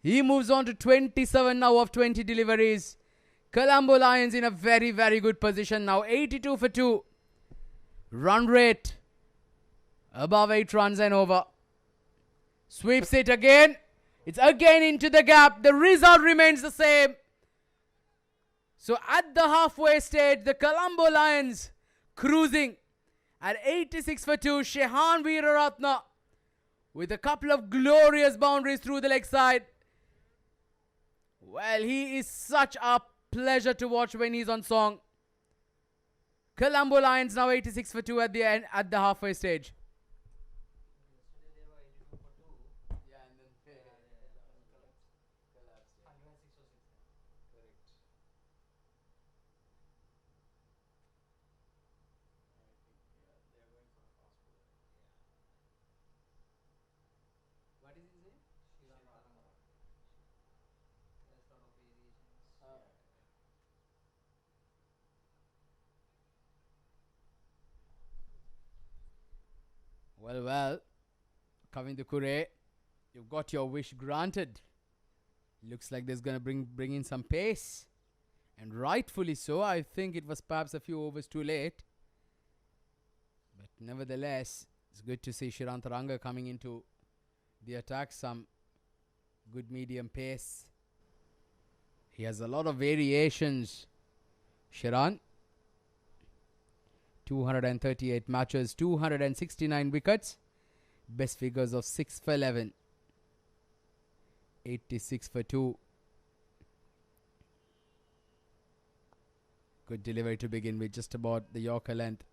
He moves on to 27 now of 20 deliveries. Colombo Lions in a very, very good position now. 82 for 2. Run rate above 8 runs and over. Sweeps it again. It's again into the gap. The result remains the same. So at the halfway stage, the Colombo Lions cruising at 86 for 2. Shehan Veeraratne with a couple of glorious boundaries through the leg side. Well, he is such a pleasure to watch when he's on song. Colombo Lions now 86 for 2 at the end, at the halfway stage. Well, Kavindu Kure, you've got your wish granted. Looks like there's going to bring in some pace. And rightfully so. I think it was perhaps a few overs too late. But nevertheless, it's good to see Shirantaranga coming into the attack. Some good medium pace. He has a lot of variations. Shiran. 238 matches, 269 wickets. Best figures of 6 for 11. 86 for 2. Good delivery to begin with, just about the Yorker length.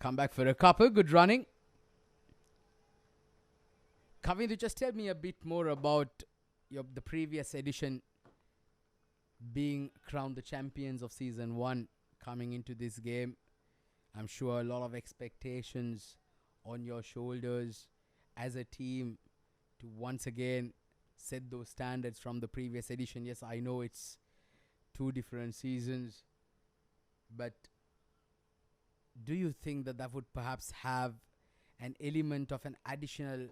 Come back for a couple, good running. Kavindu, just tell me a bit more about the previous edition being crowned the champions of season 1 coming into this game. I'm sure a lot of expectations on your shoulders as a team to once again set those standards from the previous edition. Yes, I know it's 2 different seasons, but do you think that would perhaps have an element of an additional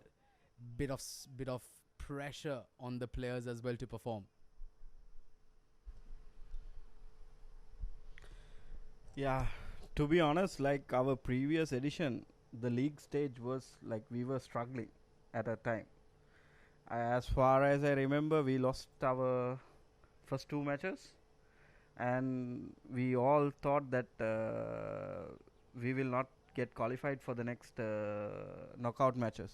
bit of pressure on the players as well to perform? Yeah, to be honest, like our previous edition, the league stage was like we were struggling at a time. As far as I remember, we lost our first 2 matches, and we all thought that we will not get qualified for the next knockout matches.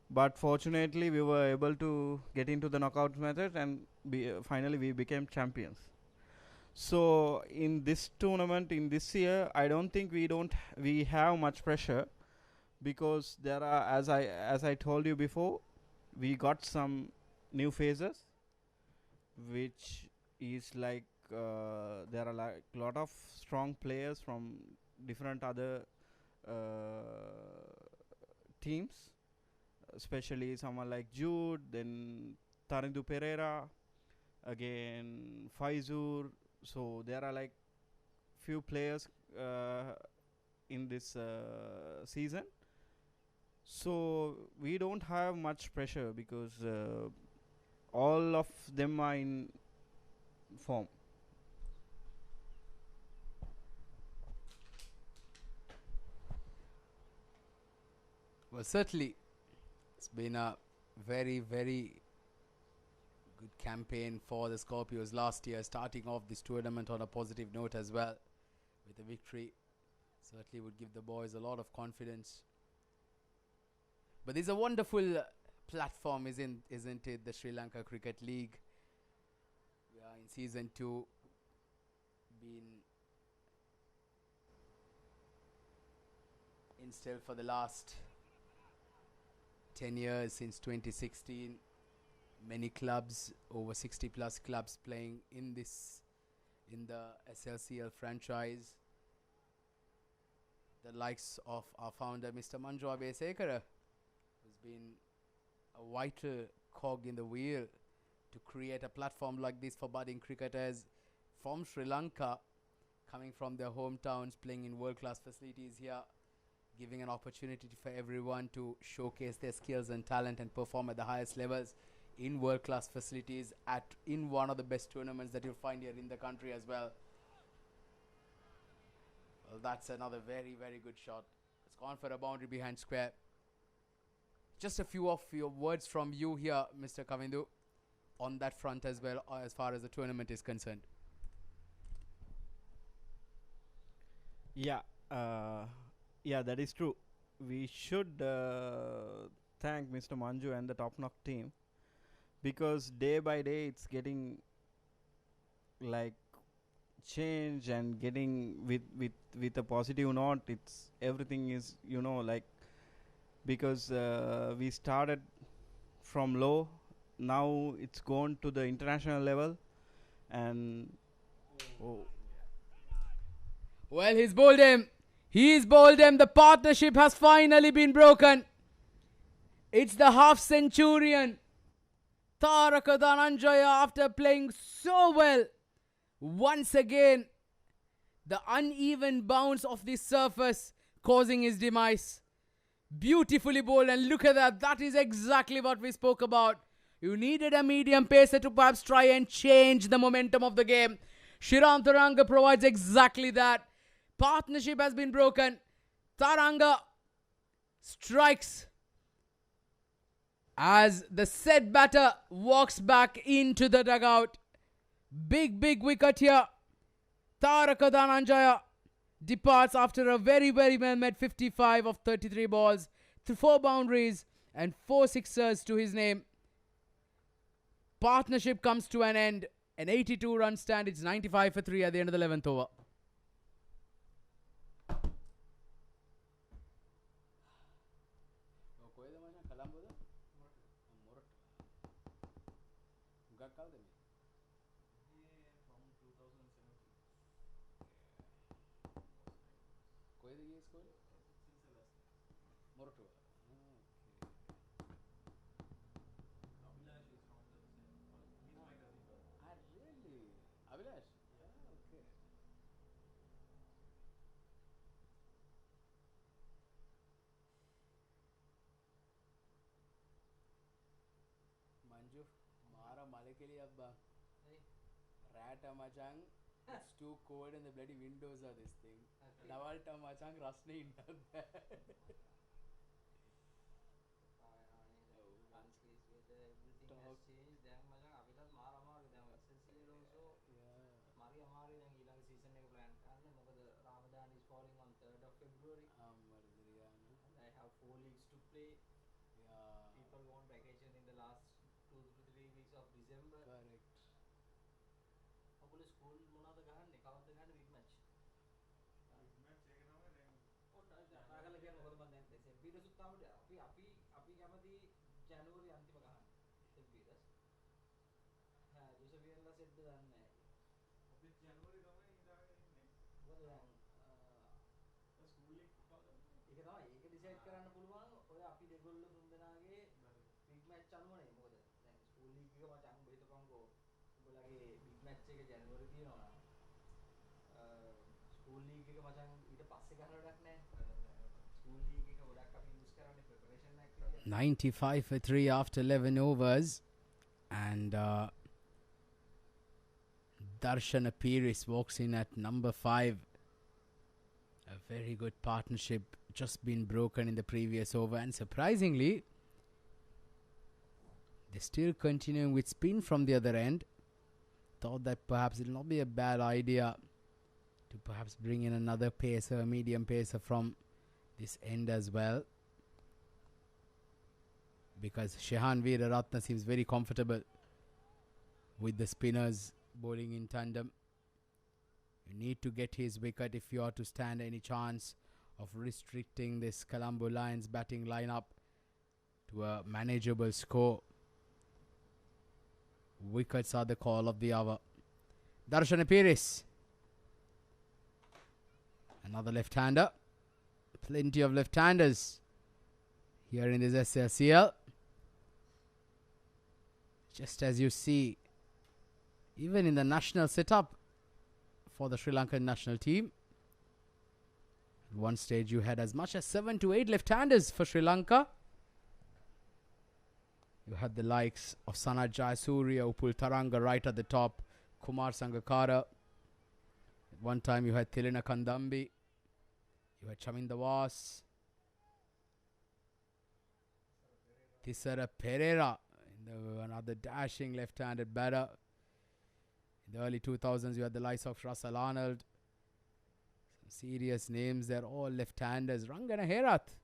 but fortunately we were able to get into the knockout method and finally we became champions. So in this tournament in this year, I don't think we have much pressure, because there are, as I told you before, we got some new phases, which is like there are like lot of strong players from different other teams, especially someone like Jude, then Tarindu Pereira, again Faizur. So there are like few players in this season. So we don't have much pressure because all of them are in form. Well, certainly, it's been a very, very good campaign for the Scorpios last year, starting off this tournament on a positive note as well with a victory. Certainly would give the boys a lot of confidence. But there's a wonderful platform, isn't it? The Sri Lanka Cricket League. We are in season 2, been instilled for the last 10 years, since 2016. Many clubs, over 60 plus clubs playing in the SLCL franchise. The likes of our founder, Mr. Manju Abesekara, who's been a vital cog in the wheel to create a platform like this for budding cricketers from Sri Lanka, coming from their hometowns, playing in world-class facilities here, giving an opportunity for everyone to showcase their skills and talent and perform at the highest levels in world-class facilities in one of the best tournaments that you'll find here in the country as well. Well, that's another very, very good shot. It's gone for a boundary behind square. Just a few of your words from you here, Mr. Kavindu, on that front as well, as far as the tournament is concerned. Yeah, that is true. We should thank Mr. Manju and the Top Knock team, because day by day it's getting like change and getting with a positive note. It's everything is like, because we started from low, now it's gone to the international level, and Well, he's bowled him. He's bowled him. The partnership has finally been broken. It's the half centurion Taraka Dhananjaya, after playing so well. Once again, the uneven bounce of this surface causing his demise. Beautifully bowled, and look at that. That is exactly what we spoke about. You needed a medium pacer to perhaps try and change the momentum of the game. Shiram Taranga provides exactly that. Partnership has been broken. Taranga strikes as the set batter walks back into the dugout. Big wicket here. Taraka Dhananjaya departs after a very, very well made 55 of 33 balls, 4 boundaries and 4 sixers to his name. Partnership comes to an end. An 82-run stand. It's 95 for 3 at the end of the 11th over. Manju, Mara Malekeli Abba. Rata Machang. It's too cold and the bloody windows are this thing. Navalta Machang Rasni in there. Everything has changed. Then මචං අපිටත් මාර අමාරුයි දැන් SLCL also මරි අමාරුයි දැන් ඊළඟ season එක plan කරන්න. මොකද Ramadan is falling on 3rd of February. And I have 4 leagues to play. of December. Correct. අපේ ස්කූල් මොනවද ගහන්නේ? කවද්ද ගහන්නේ big match? ඔන්න රාගල කියන්නේ මොකද මම දැන් සෙන් පීටර්ස් උත් තාම අපි කැමති ජනවාරි අන්තිම ගහන්න. Saint Peter's. හා ජෝසෙෆියන්ලා සෙට් දන්නේ නැහැ. අපි ජනවාරි තමයි ඉඳාගෙන ඉන්නේ. මොකද දැන් ස්කූල් එක කවදද? ඒක තමයි. ඒක ඩිසයිඩ් කරන්න පුළුවන් ඔය අපි දෙගොල්ලෝ තුන්දෙනාගේ big match අනුවනේ. මොකද දැන් ස්කූල් ලීග් එක මචං බෙහෙතපන්කෝ. උඹලගේ big match එක ජනවාරි තියෙනවා නම් ස්කූල් ලීග් එක මචං ඊට පස්සේ ගන්න වැඩක් නැහැ. ස්කූල් ලීග් එක ගොඩක් අපි යූස් කරන්නේ ප්‍රෙපරේෂන් එකක් විදියට. 95 for 3 after 11 overs. And Darshana Piris walks in at number 5. A very good partnership just been broken in the previous over. And surprisingly, they're still continuing with spin from the other end. Thought that perhaps it will not be a bad idea to perhaps bring in another pacer, a medium pacer from this end as well. Because Shehan Veeraratne seems very comfortable with the spinners bowling in tandem. You need to get his wicket if you are to stand any chance of restricting this Colombo Lions batting lineup to a manageable score. Wickets are the call of the hour. Darshana Piris. Another left-hander. Plenty of left-handers here in this SLCL. Just as you see, even in the national setup for the Sri Lankan national team, at one stage you had as much as 7 to 8 left-handers for Sri Lanka. You had the likes of Sanat Jayasuriya, Upul Taranga right at the top, Kumar Sangakkara. At one time you had Thilina Kandambi, you had Chaminda Was, Thisara Pereira, another dashing left-handed batter. In the early 2000s you had the likes of Russell Arnold. Some serious names, they're all left-handers. Rangana Herath,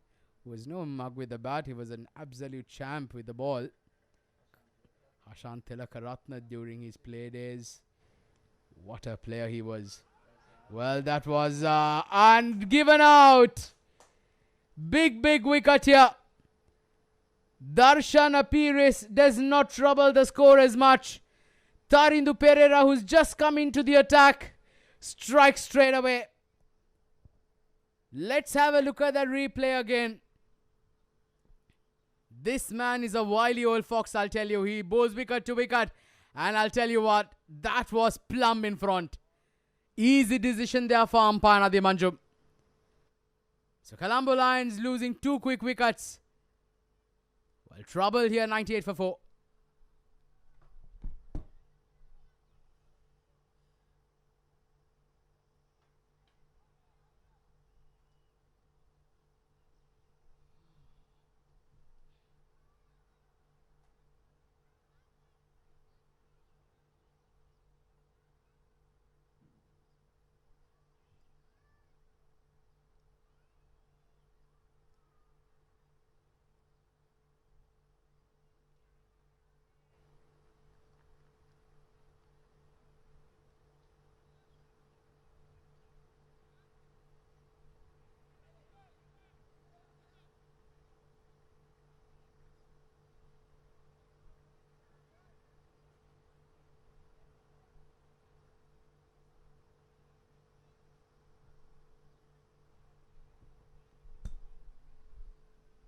who was no mug with the bat, he was an absolute champ with the ball. Ashant Tilakaratne during his play days, what a player he was. Well, that was and given out. Big wicket here. Darshana Piris does not trouble the score as much. Tarindu Pereira, who's just come into the attack, strikes straight away. Let's have a look at that replay again. This man is a wily old fox, I'll tell you. He bowls wicket to wicket. And I'll tell you what, that was plumb in front. Easy decision there for umpire Nadir Manjum. So Colombo Lions losing 2 quick wickets. Well, trouble here, 98 for 4.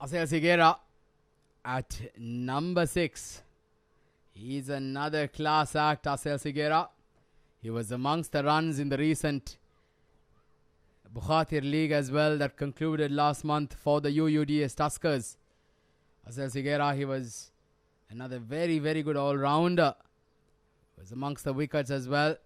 Asaya Sigera at number 6. He's another class act, Asaya Sigera. He was amongst the runs in the recent Bukhatir League as well that concluded last month for the UUDS Tuskers. Asaya Sigera, he was another very good all-rounder. He was amongst the wickets as well.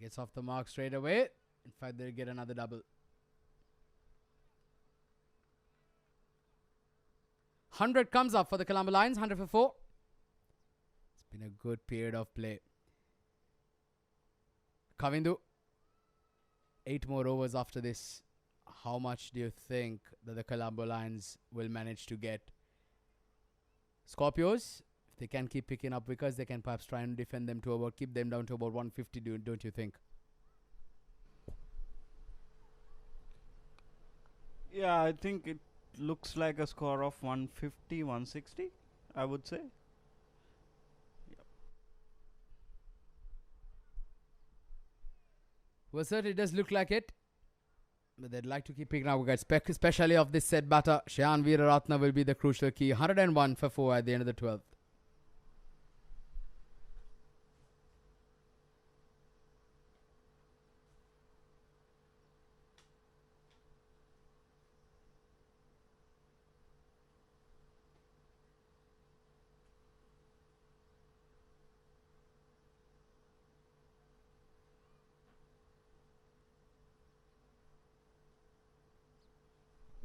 Gets off the mark straight away. In fact, they'll get another double. 100 comes up for the Colombo Lions, 100 for 4. It's been a good period of play. Kavindu, 8 more overs after this. How much do you think that the Colombo Lions will manage to get? Scorpios, if they can keep picking up wickets, they can perhaps try and defend them to about, keep them down to about 150, don't you think? Yeah, I think it looks like a score of 150, 160, I would say. Well, sir, it does look like it. But they'd like to keep picking up wickets, especially of this set batter. Shayan Veeraratne will be the crucial key. 101 for 4 at the end of the 12th.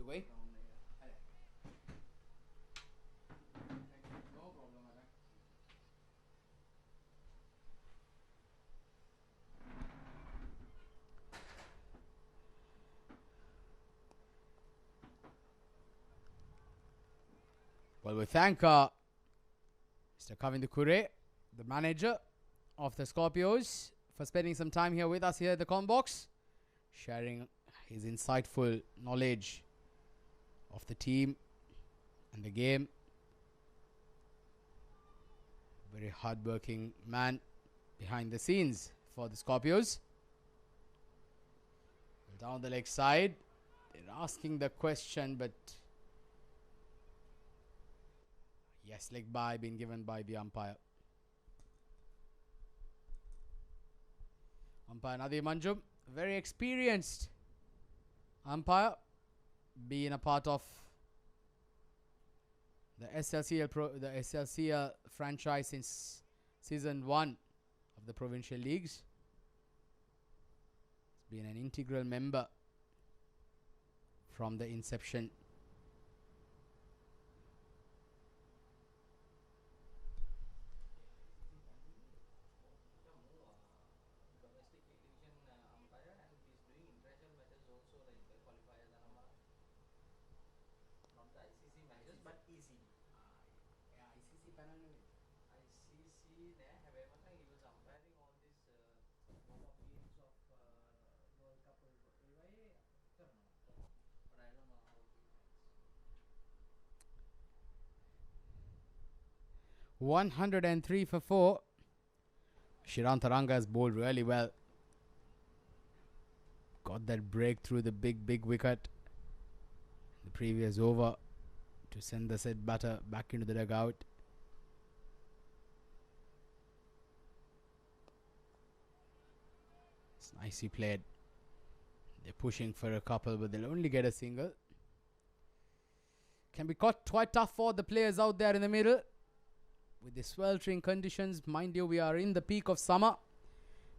Wait. Well, we thank Mr. Kavindu Kure, the manager of the Scorpios, for spending some time here with us here at the Combox, sharing his insightful knowledge of the team and the game. Very hard-working man behind the scenes for the Scorpios. Down the leg side, they're asking the question, but yes, leg bye being given by the umpire. Umpire Nadeem Manjum, very experienced umpire, being a part of the SLCL franchise since season 1 of the provincial leagues. He's been an integral member from the inception. $103 for 4. Shirantaranga has bowled really well. Got that break through the big wicket the previous over to send the set batter back into the dugout. It's nicely played. They're pushing for a couple, but they'll only get a single. Can be quite tough for the players out there in the middle. With the sweltering conditions, mind you, we are in the peak of summer.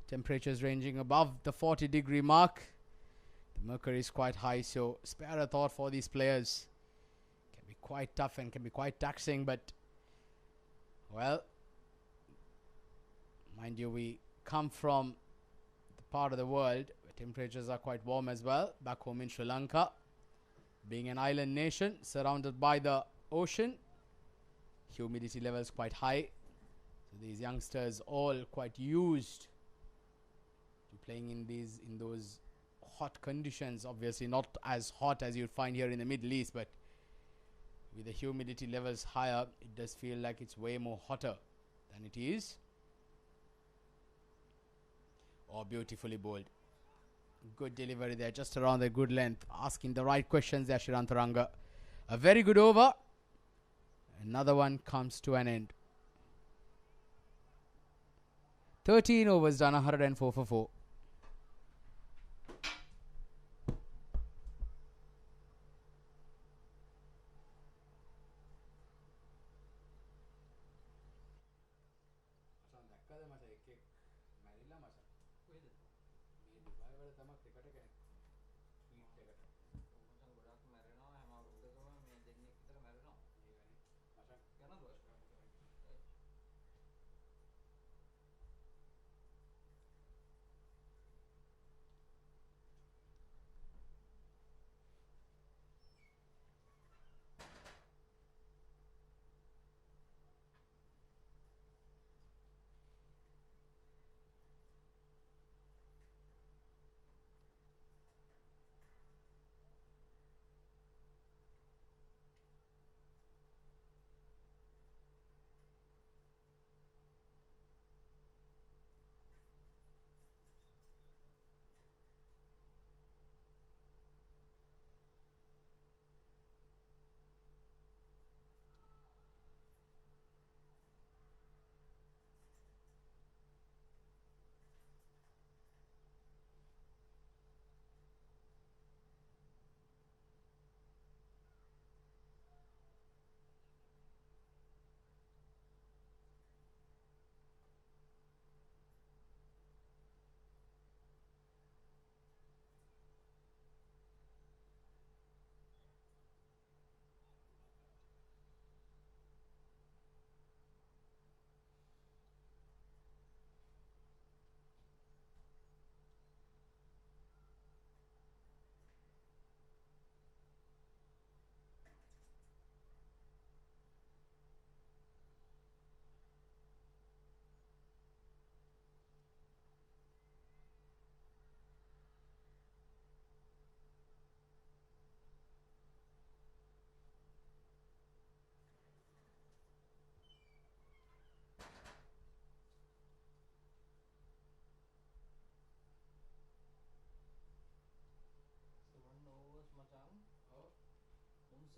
Temperatures ranging above the 40-degree mark. The mercury is quite high, so spare a thought for these players. Can be quite tough and can be quite taxing, but well, mind you, we come from the part of the world where temperatures are quite warm as well. Back home in Sri Lanka, being an island nation surrounded by the ocean, humidity levels quite high, so these youngsters all quite used to playing in those hot conditions. Obviously not as hot as you'd find here in the Middle East, but with the humidity levels higher, it does feel like it's way more hotter than it is. Oh, beautifully bowled. Good delivery there, just around the good length, asking the right questions there, Shirantaranga. A very good over. Another one comes to an end. 13 overs done, 104 for 4.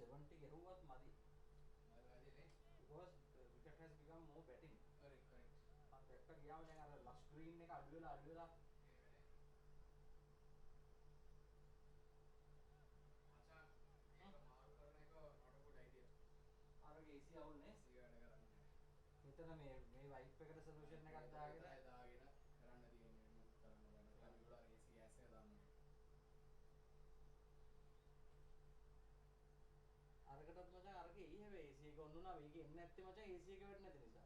70 ගෙහුවත් මදි. Because wicket has become more betting. correct. මම දැක්ක ගියාම දැන් අර ලෂ් green එක අඩු වෙලා අරගේ AC අවුල්නේ. මෙතන මේ වයිප් එකට සොලියුෂන් එකක් දාගෙන අරකටත් මචං අරගේ ඊ හැබැයි AC එක ඔන්න උනා මේකේ එන්නේ නැත්තේ මචං AC එක වෙන්නේ නැති නිසා.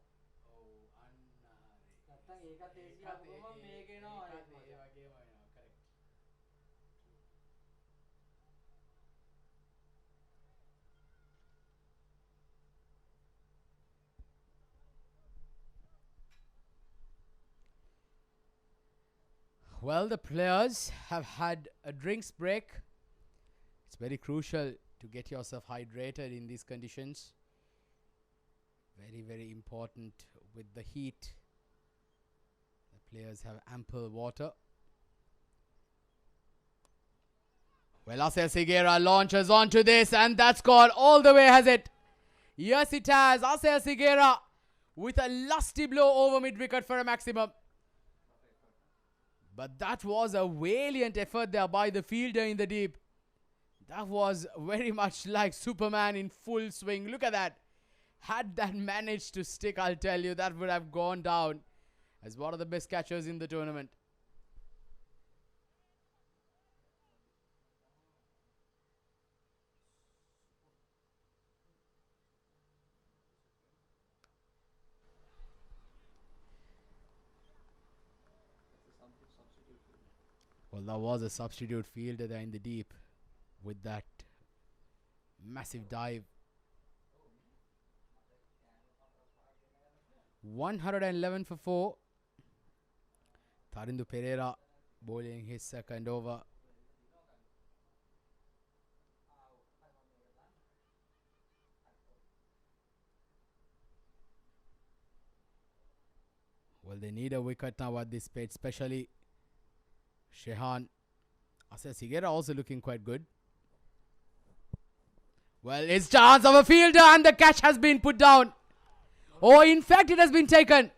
ඔව් අන්න හරි. නැත්තම් ඒකත් AC ආපු ගමන් මේක එනවා ආයෙත් ඒ මචං. වගේම එනවා. correct. Well, the players have had a drinks break. It's very crucial to get yourself hydrated in these conditions. Very, very important with the heat. The players have ample water. Well, Asel Sigera launches onto this, and that's gone all the way, has it? Yes, it has. Asel Sigera with a lusty blow over mid-wicket for a maximum. But that was a valiant effort there by the fielder in the deep. That was very much like Superman in full swing. Look at that. Had that managed to stick, I'll tell you, that would have gone down as one of the best catchers in the tournament. Well, that was a substitute fielder there in the deep with that massive dive. 111 for 4. Tarindu Pereira bowling his second over. Well, they need a wicket now at this stage, especially Shehan. Asel Sigera also looking quite good. Well, it's chance of a fielder and the catch has been put down. Oh, in fact, it has been taken.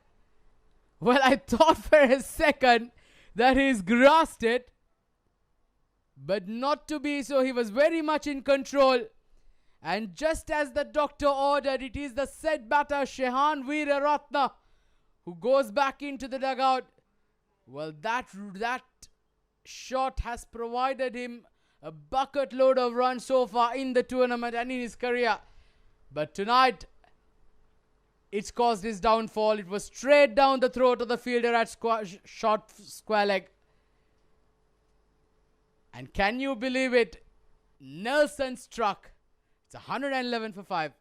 Well, I thought for a second that he's grasped it, but not to be so. He was very much in control. And just as the doctor ordered, it is the said batter Shehan Veeraratne who goes back into the dugout. Well, that shot has provided him a bucket load of runs so far in the tournament and in his career. But tonight, it's caused his downfall. It was straight down the throat of the fielder at short square leg. And can you believe it? Nelson struck. It's 111 for 5.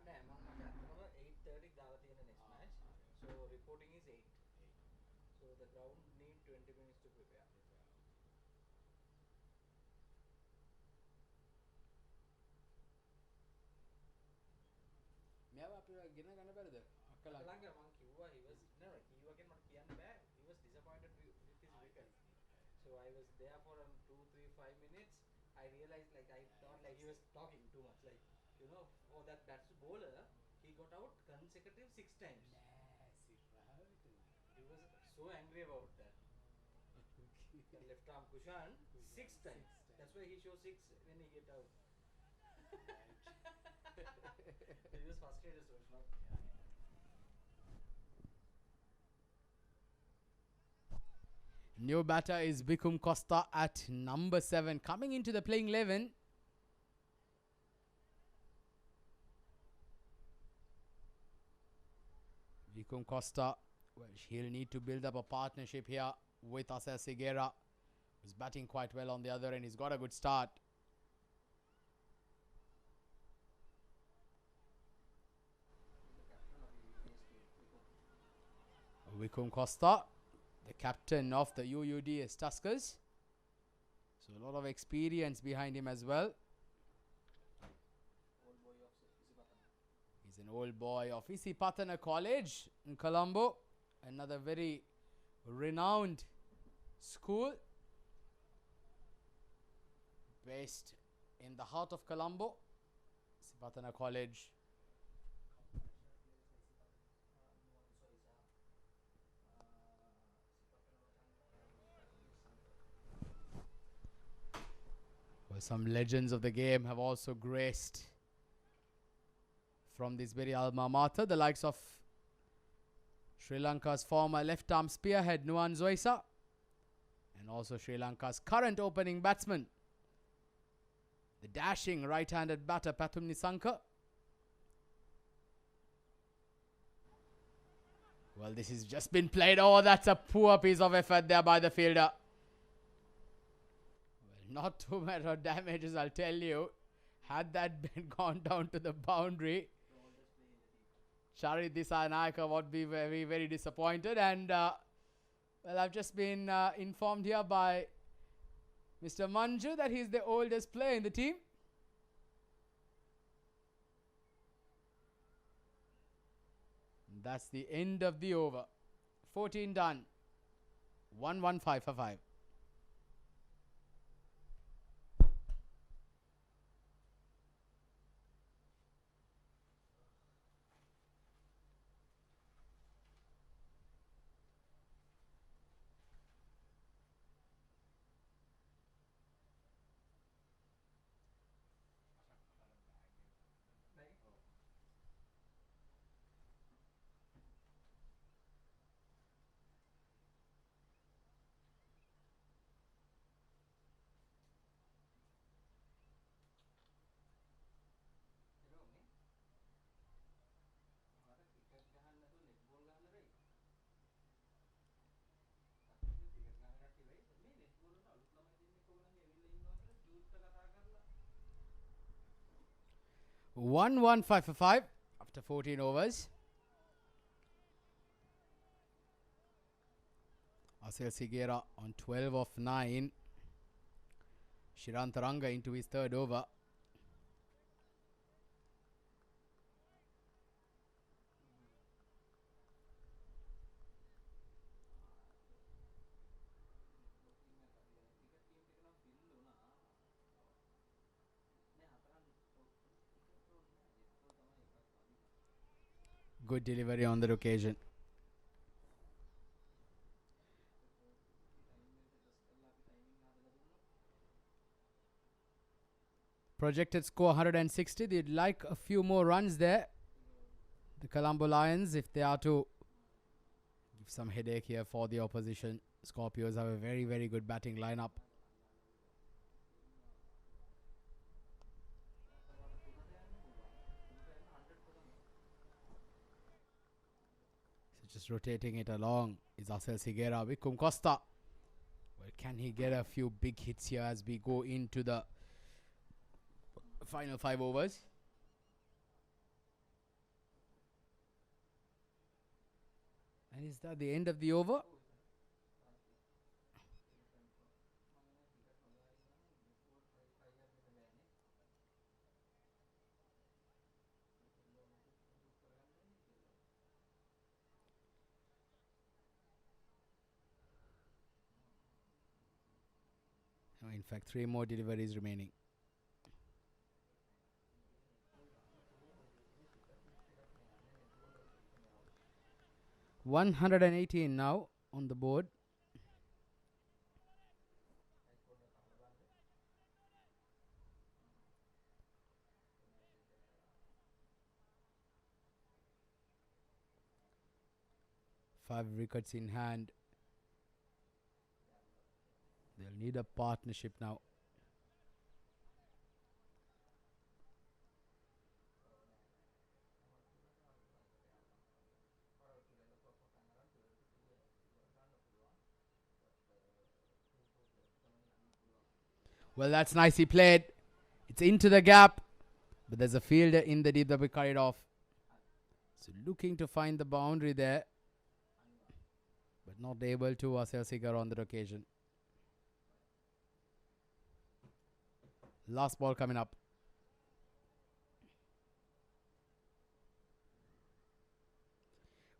නෑ මම ඇත්තටම 8:30 දාලා තියෙන next match. So reporting is 8. So the ground need 20 minutes to prepare. මෙයාව අපි ගෙන ගන්න බැරිද? අකලංග මම කිව්වා he was no කිව්වා කියන මට කියන්න බෑ. He was disappointed with his wicket. So I was there for 2 3 5 minutes. I realized like I thought like he was talking too much, like you know, for that bowler he got out consecutive 6 times. He was so angry about that. The left arm cushion 6 times. That's why he shows 6 when he get out. He was frustrated, so it's not. New batter is Bikum Costa at number 7, coming into the playing 11. Bikum Costa, well, he'll need to build up a partnership here with Asel Sigera, who's batting quite well on the other end. He's got a good start. Bikum Costa, the captain of the UUDS Tuskers. So a lot of experience behind him as well. He's an old boy of Isipatana College in Colombo. Another very renowned school based in the heart of Colombo. Isipatana College. Well, some legends of the game have also graced from this very alma mater, the likes of Sri Lanka's former left-arm spearhead Nuwan Zoisa, and also Sri Lanka's current opening batsman, the dashing right-handed batter Pathum Nisanka. Well, this has just been played. Oh, that's a poor piece of effort there by the fielder. Well, not too much of damages, I'll tell you. Had that been gone down to the boundary, Charit Dissanayaka would be very, very disappointed. And, well, I've just been informed here by Mr. Manju that he's the oldest player in the team. That's the end of the over. 14 done. 1-1-5 for 5. One 5 for 5 after 14 overs. Asel Sigera on 12 of 9. Shirantaranga into his third over. Good delivery on that occasion. Projected score 160. They'd like a few more runs there, the Colombo Lions, if they are to give some headache here for the opposition. Scorpios have a very, very good batting lineup. Just rotating it along is Asel Sigera. Vikum Costa. Well, can he get a few big hits here as we go into the final 5 overs? And is that the end of the over? No, in fact, 3 more deliveries remaining. $118 now on the board. Five wickets in hand. They'll need a partnership now. Well, that's nicely played. It's into the gap, but there's a fielder in the deep that we carried off. So looking to find the boundary there. but not able to SLCL on that occasion. Last ball coming up.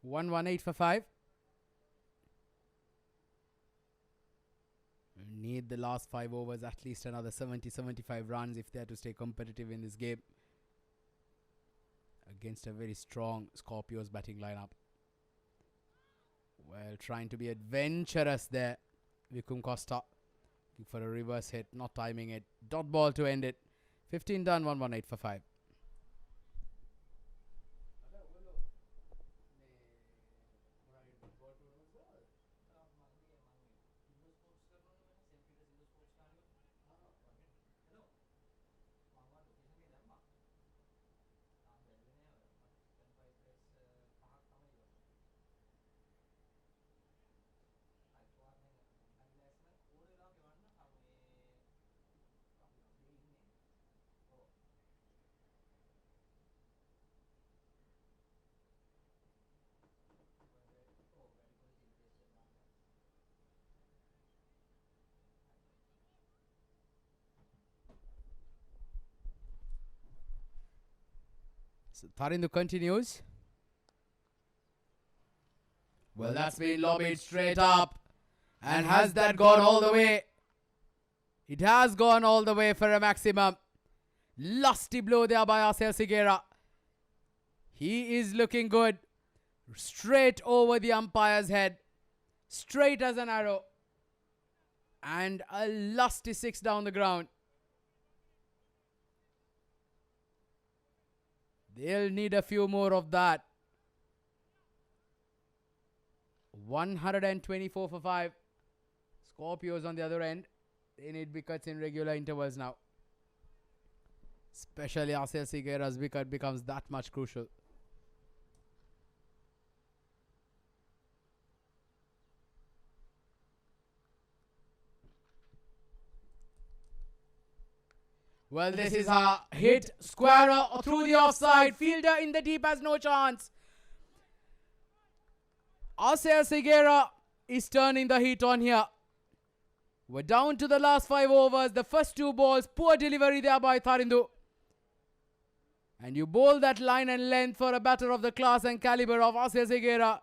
One 8 for 5. Need the last 5 overs, at least another 70-75 runs if they are to stay competitive in this game against a very strong Scorpios batting lineup. Well, trying to be adventurous there. Vikum Costa looking for a reverse hit, not timing it. Dot ball to end it. 15 done, 1 8 for 5. So Tharindu continues. Well, that's been lobbied straight up. And has that gone all the way? It has gone all the way for a maximum. Lusty blow there by SLCL. He is looking good. Straight over the umpire's head. Straight as an arrow. And a lusty 6 down the ground. They'll need a few more of that. 124 for 5. Scorpios on the other end. They need wickets in regular intervals now. Especially SLCL's wicket becomes that much crucial. Well, this is a hit. Squarer through the offside. Fielder in the deep has no chance. SLCL is turning the heat on here. We're down to the last 5 overs. The first 2 balls. Poor delivery there by Tharindu. And you bowl that line and length for a batter of the class and caliber of SLCL.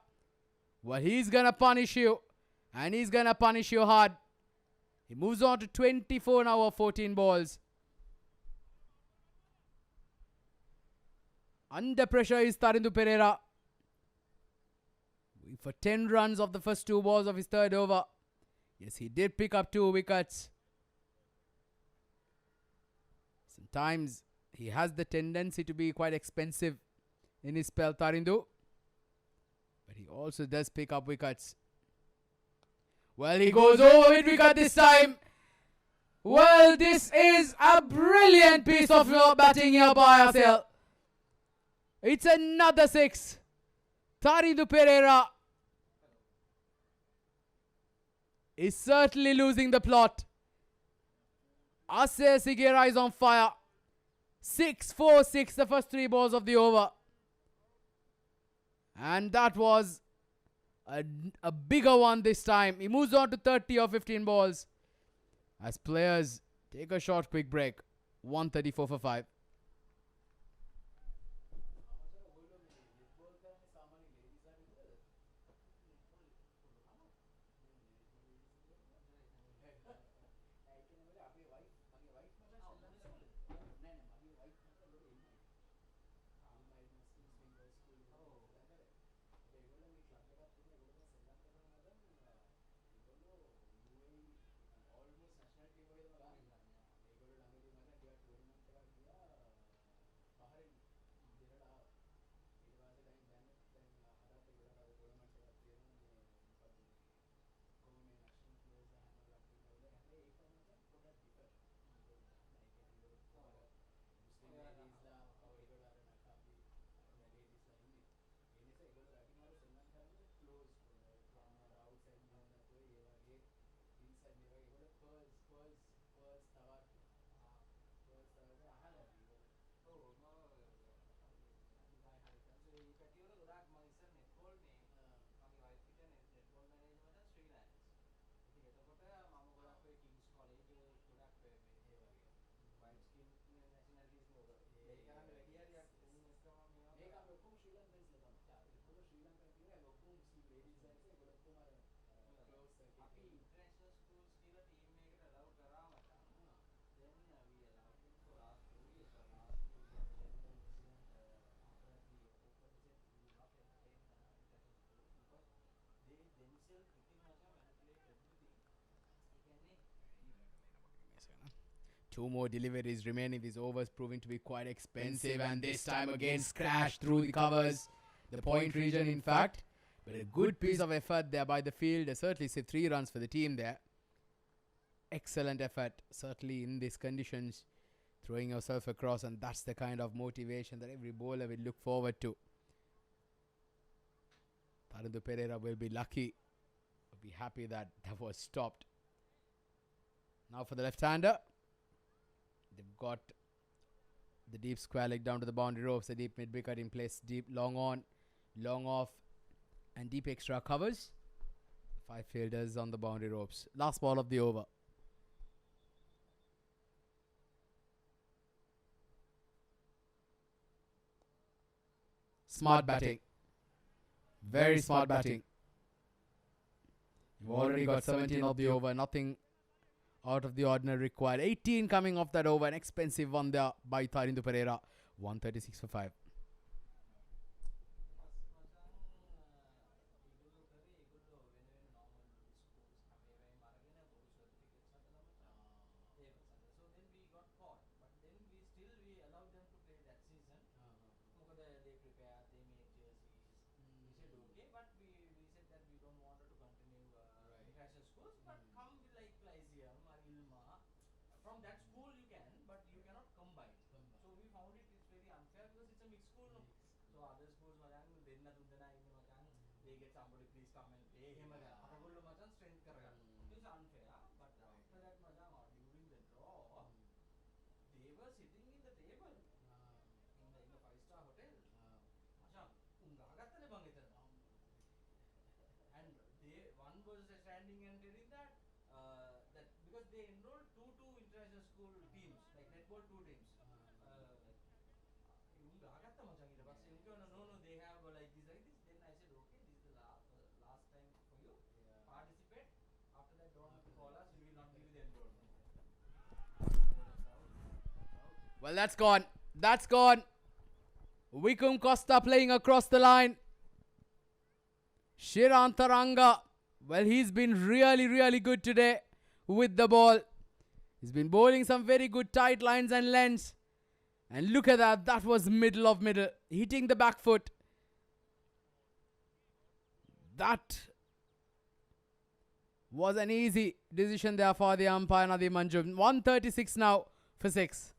Well, he's going to punish you. And he's going to punish you hard. He moves on to 24 now of 14 balls. Under pressure is Tharindu Pereira. For 10 runs of the first 2 balls of his third over. Yes, he did pick up 2 wickets. Sometimes he has the tendency to be quite expensive in his spell, Tharindu. But he also does pick up wickets. Well, he goes over with wicket this time. Well, this is a brilliant piece of batting here by SL. It's another 6. Tharindu Pereira is certainly losing the plot. SLCL is on fire. 6-4-6 the first 3 balls of the over. And that was a bigger one this time. He moves on to 30 or 15 balls. As players take a short quick break. 134 for 5. අපි international schools කියලා team එකකට allow කරා මචං. Then we allowed them for last 4 years. So last year we had a general incident after that we opened said we will not entertain international schools because they themselves within මචං manipulate everything. ඒ කියන්නේ Two more deliveries remaining. These overs proving to be quite expensive, and this time again crashed through the covers, the point region, in fact. But a good piece of effort there by the field. Certainly, say 3 runs for the team there. Excellent effort, certainly in these conditions, throwing yourself across, and that's the kind of motivation that every bowler will look forward to. Tharindu Pereira will be lucky, will be happy that that was stopped. Now for the left-hander. They've got the deep square leg down to the boundary ropes, the deep mid-wicket in place, deep long on, long off, and deep extra covers. 5 fielders on the boundary ropes. Last ball of the over. Smart batting. Very smart batting. You've already got 17 of the over, nothing out of the ordinary required. 18 coming off that over. An expensive one there by Tharindu Pereira. 136 for 5. So then we got caught, but then we allowed them to play that season. They prepared, they made jerseys. We said okay, but we said that we don't want to continue international schools, but come with like Lyceum or Ilma. From that school you can, but you cannot combine. So we found it's very unfair because it's a mixed school. No? So other schools macam denna tundana inne macam they get somebody please come and play him again. Apagullo macam strength karga. It's unfair, but after that macam during the draw they were sitting in the table in the 5-star hotel. Macam ungagattane bang etan. And one was standing and telling that that because they enrolled two international school teams, like netball 2 teams. No, they have like this. Then I said, okay, this is the last time for you. Participate. After that, don't call us. We will not give you the enrollment. Well, that's gone. That's gone. Wikum Costa playing across the line. Shirantaranga. Well, he's been really, really good today with the ball. He's been bowling some very good tight lines and lengths. And look at that. That was middle of middle. Hitting the back foot. That was an easy decision there for the umpire, Nadeem Manjum. 136 now for 6.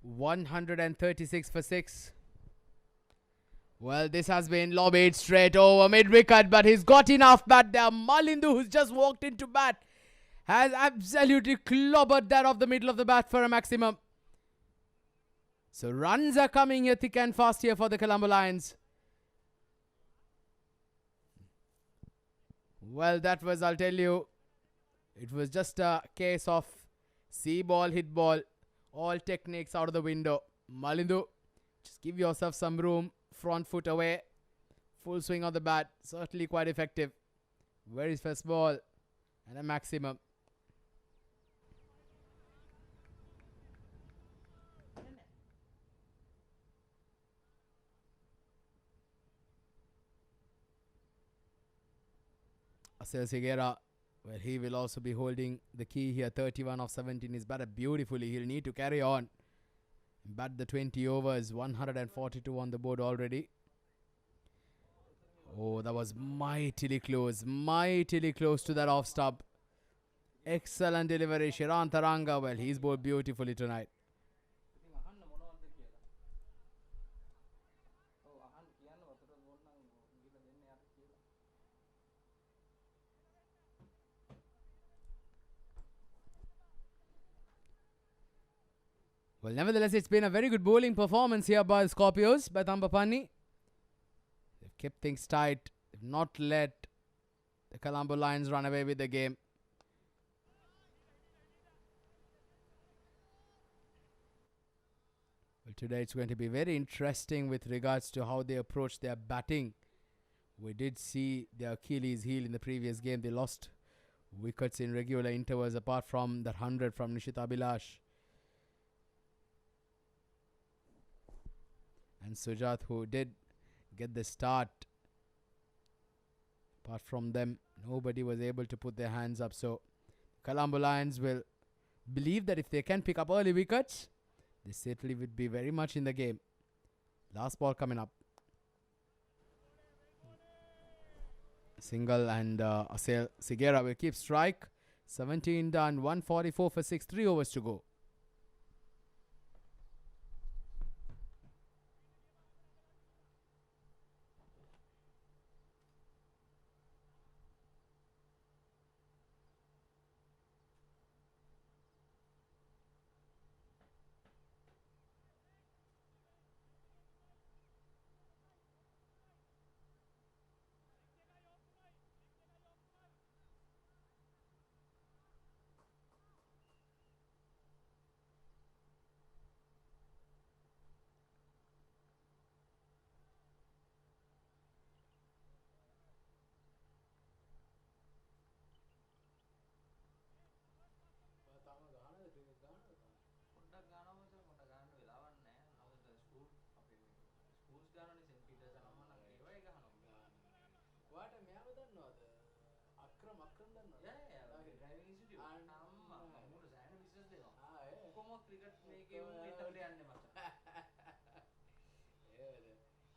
136 for 6. Well, this has been lobbied straight over mid-wicket, but he's got enough bat there. Malindu, who's just walked into bat, has absolutely clobbered that off the middle of the bat for a maximum. So runs are coming here thick and fast here for the Colombo Lions. Well, that was, I'll tell you, it was just a case of see ball, hit ball, all techniques out of the window. Malindu, just give yourself some room, front foot away, full swing on the bat, certainly quite effective. Very first ball and a maximum. SLCL, well, he will also be holding the key here. 31 of 17 is batted beautifully. He'll need to carry on. Bat the 20 overs. 142 on the board already. Oh, that was mightily close. Mightily close to that off stump. Excellent delivery. Shiran Taranga, well, he's bowled beautifully tonight. Well, nevertheless, it's been a very good bowling performance here by the Scorpios, by THAMBAPANNI. They've kept things tight. They've not let the Colombo Lions run away with the game. Well, today it's going to be very interesting with regards to how they approach their batting. We did see their Achilles heel in the previous game. They lost wickets in regular intervals apart from that 100 from Nishita Abhilash. And Sujat, who did get the start. Apart from them, nobody was able to put their hands up. So, Colombo Lions will believe that if they can pick up early wickets, they certainly would be very much in the game. Last ball coming up. Single and SLCL will keep strike. 17 done, 144 for 6, 3 overs to go.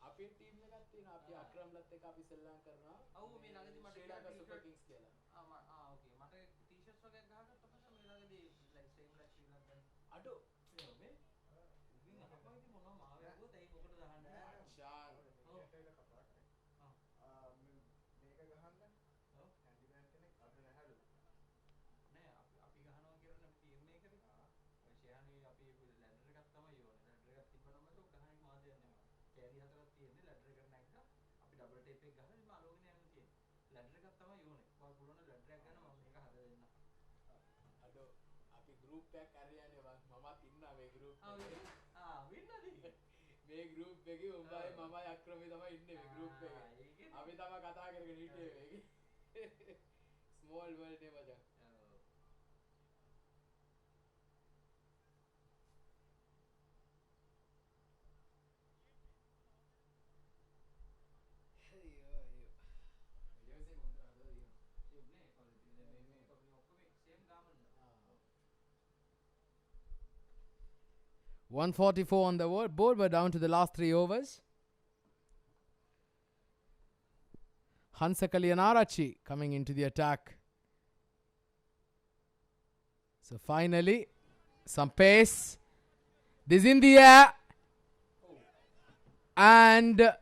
අපේ team එකක් තියෙනවා අපි අක්‍රම්ලත් එක්ක අපි සෙල්ලම් කරනවා ඔව් මේ ළඟදී මට ශ්‍රී ලංකා සුපර් කිංග්ස් කියලා ඕකේ මට ටී-ෂර්ට්ස් වගේ ගහගත්ත පස්සේ මේ ළඟදී like same like ශ්‍රී ලංකන් අඩෝ මේ උගින් අහපන් ඉතින් මොනවා මාව ඇහුවොත් ඇයි මොකටද අහන්නේ අච්චාන් මේක කපාට මේක ගහන්න ඔව් හැන්ඩිමෑන් කෙනෙක් අපිට නැහැලු නෑ අපි ගහනවා කියලා නම් ටීම් එකේ ඔය ෂයානි අපි ලැඩර් එකක් තමයි යෝනේ ලැඩර් එකක් තිබ්බනම් මට ගහන්නේ මාද යන්නේ මම කෑලි හතරක් තියෙන්නේ ලැඩර් එකට නැග්ගා අපි ඩබල් ටේප් එක ගහලා ඉතින් අලෝගෙන යන්න තියෙන්නේ ලැඩර් එකක් තමයි යෝනේ ඔයාලා පුළුවන් ලැඩර් එකක් ගන්න මම මේක හදලා දෙන්න අඩෝ අපි ගෲප් එකක් අරයන්නේ මමත් ඉන්නවා මේ ගෲප් එකේ වෙන්නද මේ ගෲප් එකේ උඹයි මමයි අක්‍රමේ තමයි ඉන්නේ මේ ගෲප් එකේ අපි තමයි කතා කරගෙන හිටියේ මේකේ ස්මෝල් වර්ල්ඩ් නේ මචං .144 on the board. We're down to the last 3 overs. Hansa Kalyanarachi coming into the attack. So finally, some pace. This in the air. And,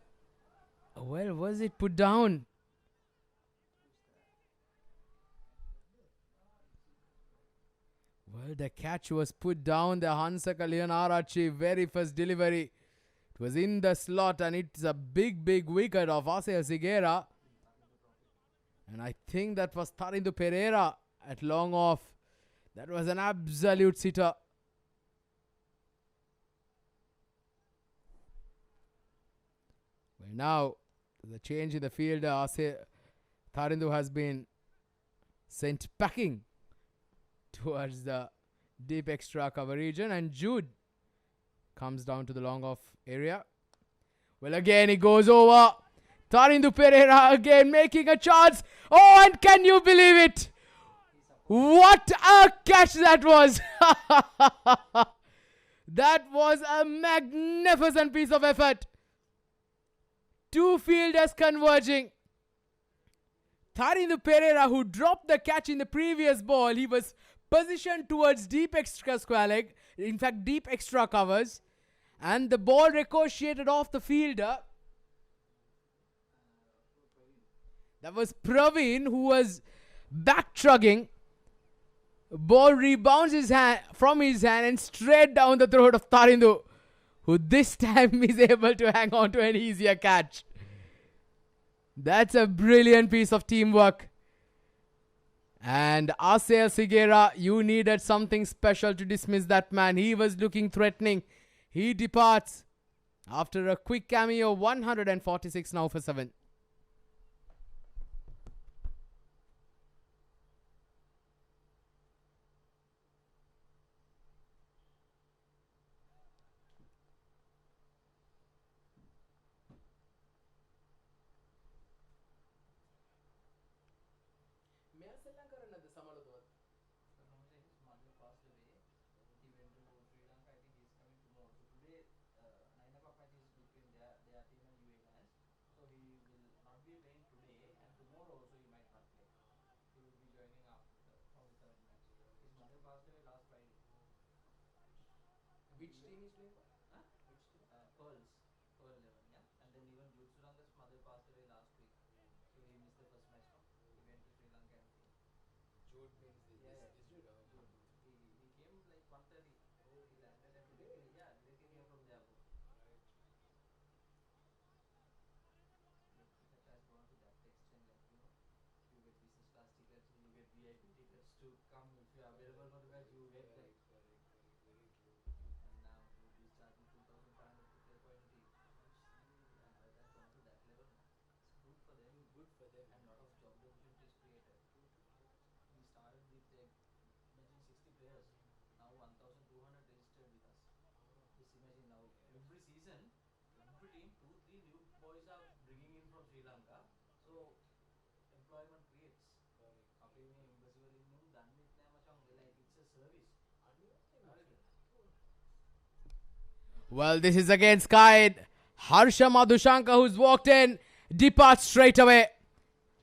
well, was it put down? Well, the catch was put down. The Hansaka Leonarachi very first delivery. It was in the slot and it's a big, big wicket of Asea Sigera. And I think that was Tarindu Pereira at long off. That was an absolute sitter. Well, now the change in the field, Tarindu has been sent packing towards the deep extra cover region, and Jude comes down to the long off area. Well, again he goes over. Tarindu Pereira again making a chance. Oh, and can you believe it? What a catch that was! That was a magnificent piece of effort. Two fielders converging. Tarindu Pereira, who dropped the catch in the previous ball, he was positioned towards deep extra square leg, in fact deep extra covers, and the ball ricocheted off the fielder. That was Praveen, who was backtracking. Ball rebounds from his hand and straight down the throat of Tarindu, who this time is able to hang on to an easier catch. That's a brilliant piece of teamwork. And Asel Sigera, you needed something special to dismiss that man. He was looking threatening. He departs after a quick cameo. 146 now for 7. His mother passed away. He went to Sri Lanka. I think he's coming tomorrow. So today, 9 o'clock match is between their team and UAE Lions. So he will not be playing today, and tomorrow also he might not play. He will be joining after from the third match. His mother passed away last Friday. Which team is playing for? Huh? Which team? Pearl 11, yeah. And then even Jude Suranga's mother passed away last week. So he missed the first match now. He went to Sri Lanka and came. Jude means Yeah, this Jude. He came like 1:30. He landed and directly, yeah, directly came from the airport. That has gone to that extent, like, you get business class tickets, you get VIP tickets to come. If you are available for the match, you get them. And now Jude is charging 2,500 to play for any team. Yeah, it has gone to that level now. It's good for them. And lot of job opportunities created. We started with imagine 60 players. Now 1,200 registered with us. Just imagine now every season, every team 2-3 new boys are bringing in from Sri Lanka. So employment creates. අපි මේ embassy වලින් නුම් දන්නෙත් නෑ මචං, like it's a service. Well, this is again skied. Harsha Madhushanka, who's walked in, departs straight away.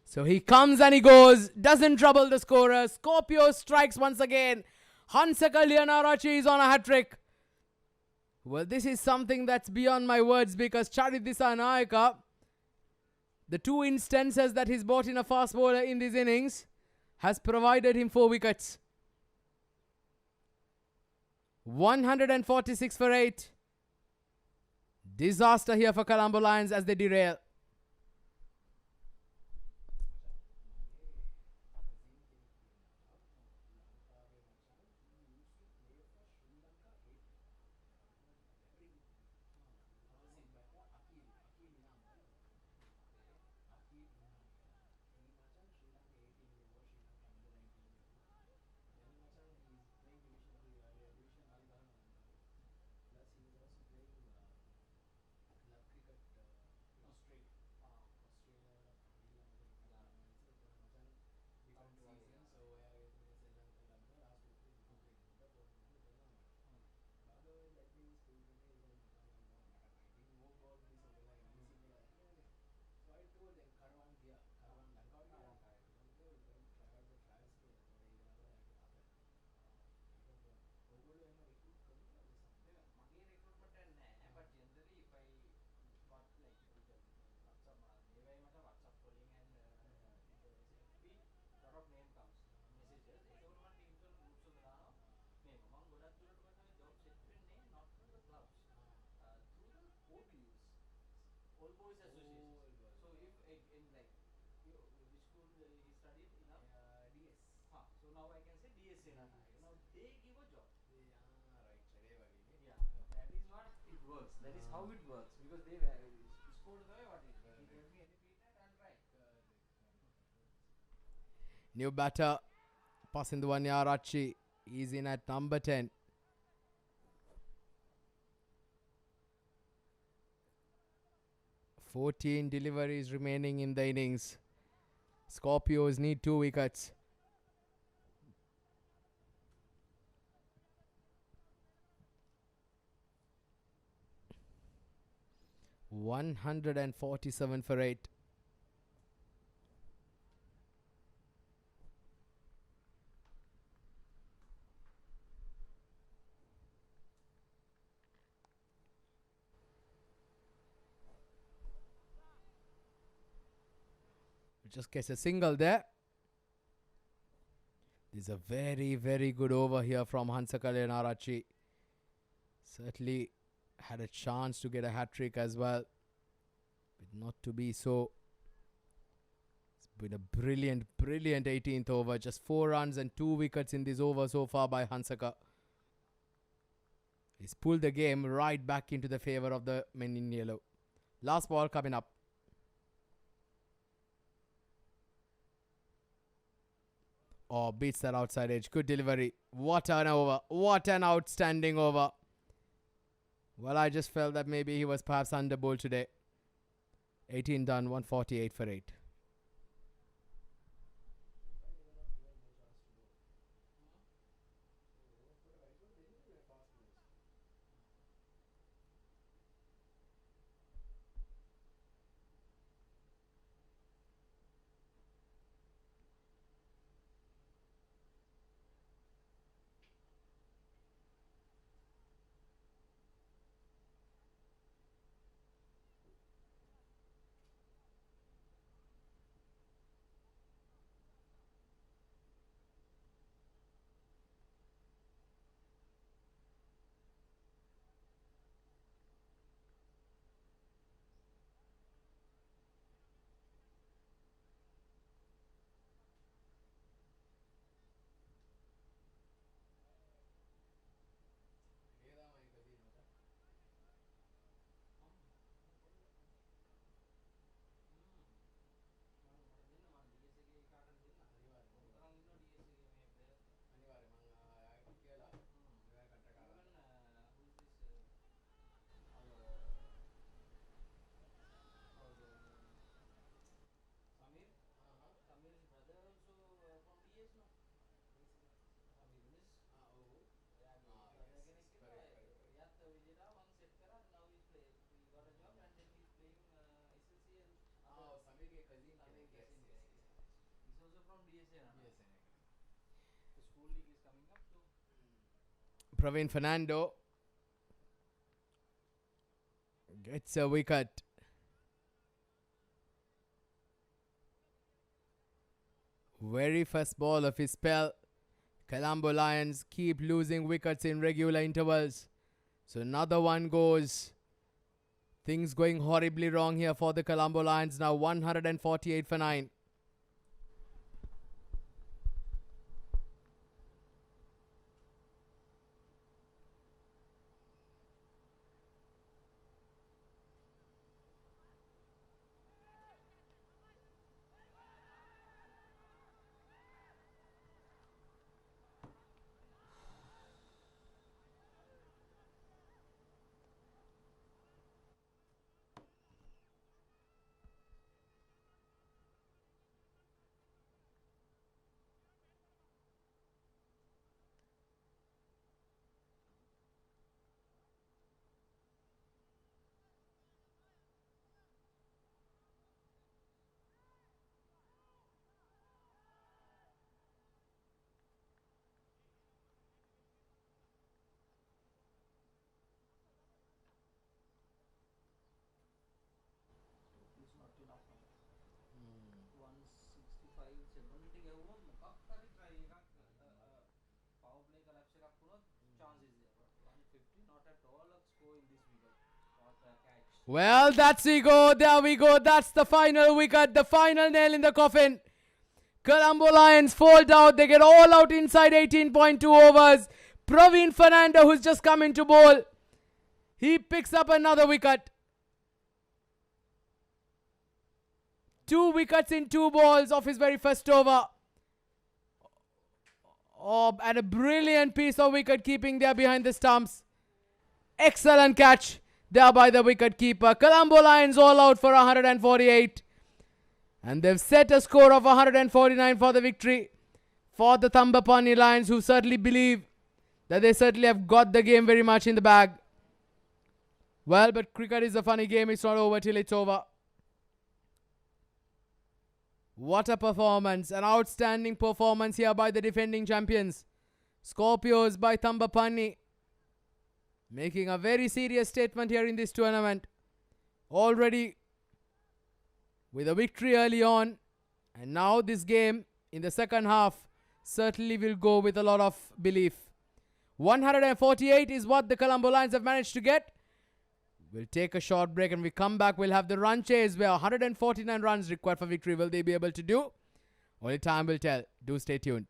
So he comes and he goes, doesn't trouble the scorer. Scorpio strikes once again. Hansaka Leonarachi is on a hat-trick. Well, this is something that's beyond my words, because Charit Dissanayaka, the 2 instances that he's brought in a fast bowler in these innings, has provided him 4 wickets. 146 for 8. Disaster here for Colombo Lions as they derail. boys association. So if in like which school he studied in a DS. So now I can say DS in now they give a job. Yeah, that is what it works. That is how it works because they scored the way what it. He gave me any feedback, I'll try. New batter, passing the one Arachi. He's in at number 10. "14 deliveries remaining in the innings. Scorpios need 2 wickets. "147 for 8. Just gets a single there. This is a very, very good over here from Hansakale and Arachi. Certainly had a chance to get a hat-trick as well, but not to be so. It's been a brilliant, brilliant 18th over. Just 4 runs and 2 wickets in this over so far by Hansaka. He's pulled the game right back into the favor of the men in yellow. Last ball coming up. Oh, beats that outside edge. Good delivery. What an over. What an outstanding over. Well, I just felt that maybe he was perhaps under bowled today. 18 done, 148 for 8. Samir's brother also from DS no? Samir means yatta Vijayra one set kara now he got a job and then he's playing SLCL. Samir ke cousin he's also from DSA na? The school league is coming up so Praveen Fernando gets a wicket. Very first ball of his spell. Colombo Lions keep losing wickets in regular intervals. So another one goes. Things going horribly wrong here for the Colombo Lions now. 148 for 9. it's not enough. 165 70 ಗೆ මොකක්hari try එකක් power play collapse එකක් වුණොත් chance is there but 150 not at all a score in this wicket not a catch Well, that's we go. There we go. That's the final wicket. The final nail in the coffin. Colombo Lions fold out. They get all out inside 18.2 overs. Praveen Fernando, who's just come into bowl, he picks up another wicket. 2 wickets in 2 balls off his very first over. Oh, and a brilliant piece of wicket keeping there behind the stumps. Excellent catch there by the wicket keeper. Colombo Lions all out for 148. And they've set a score of 149 for the victory for the THAMBAPANNI Lions, who certainly believe that they certainly have got the game very much in the bag. Well, but cricket is a funny game. It's not over till it's over. What a performance. An outstanding performance here by the defending champions. Scorpios by THAMBAPANNI, making a very serious statement here in this tournament. Already with a victory early on. And now this game in the second half certainly will go with a lot of belief. 148 is what the Colombo Lions have managed to get. We'll take a short break, and we come back. We'll have the run chase where 149 runs required for victory. Will they be able to do? Only time will tell. Do stay tuned.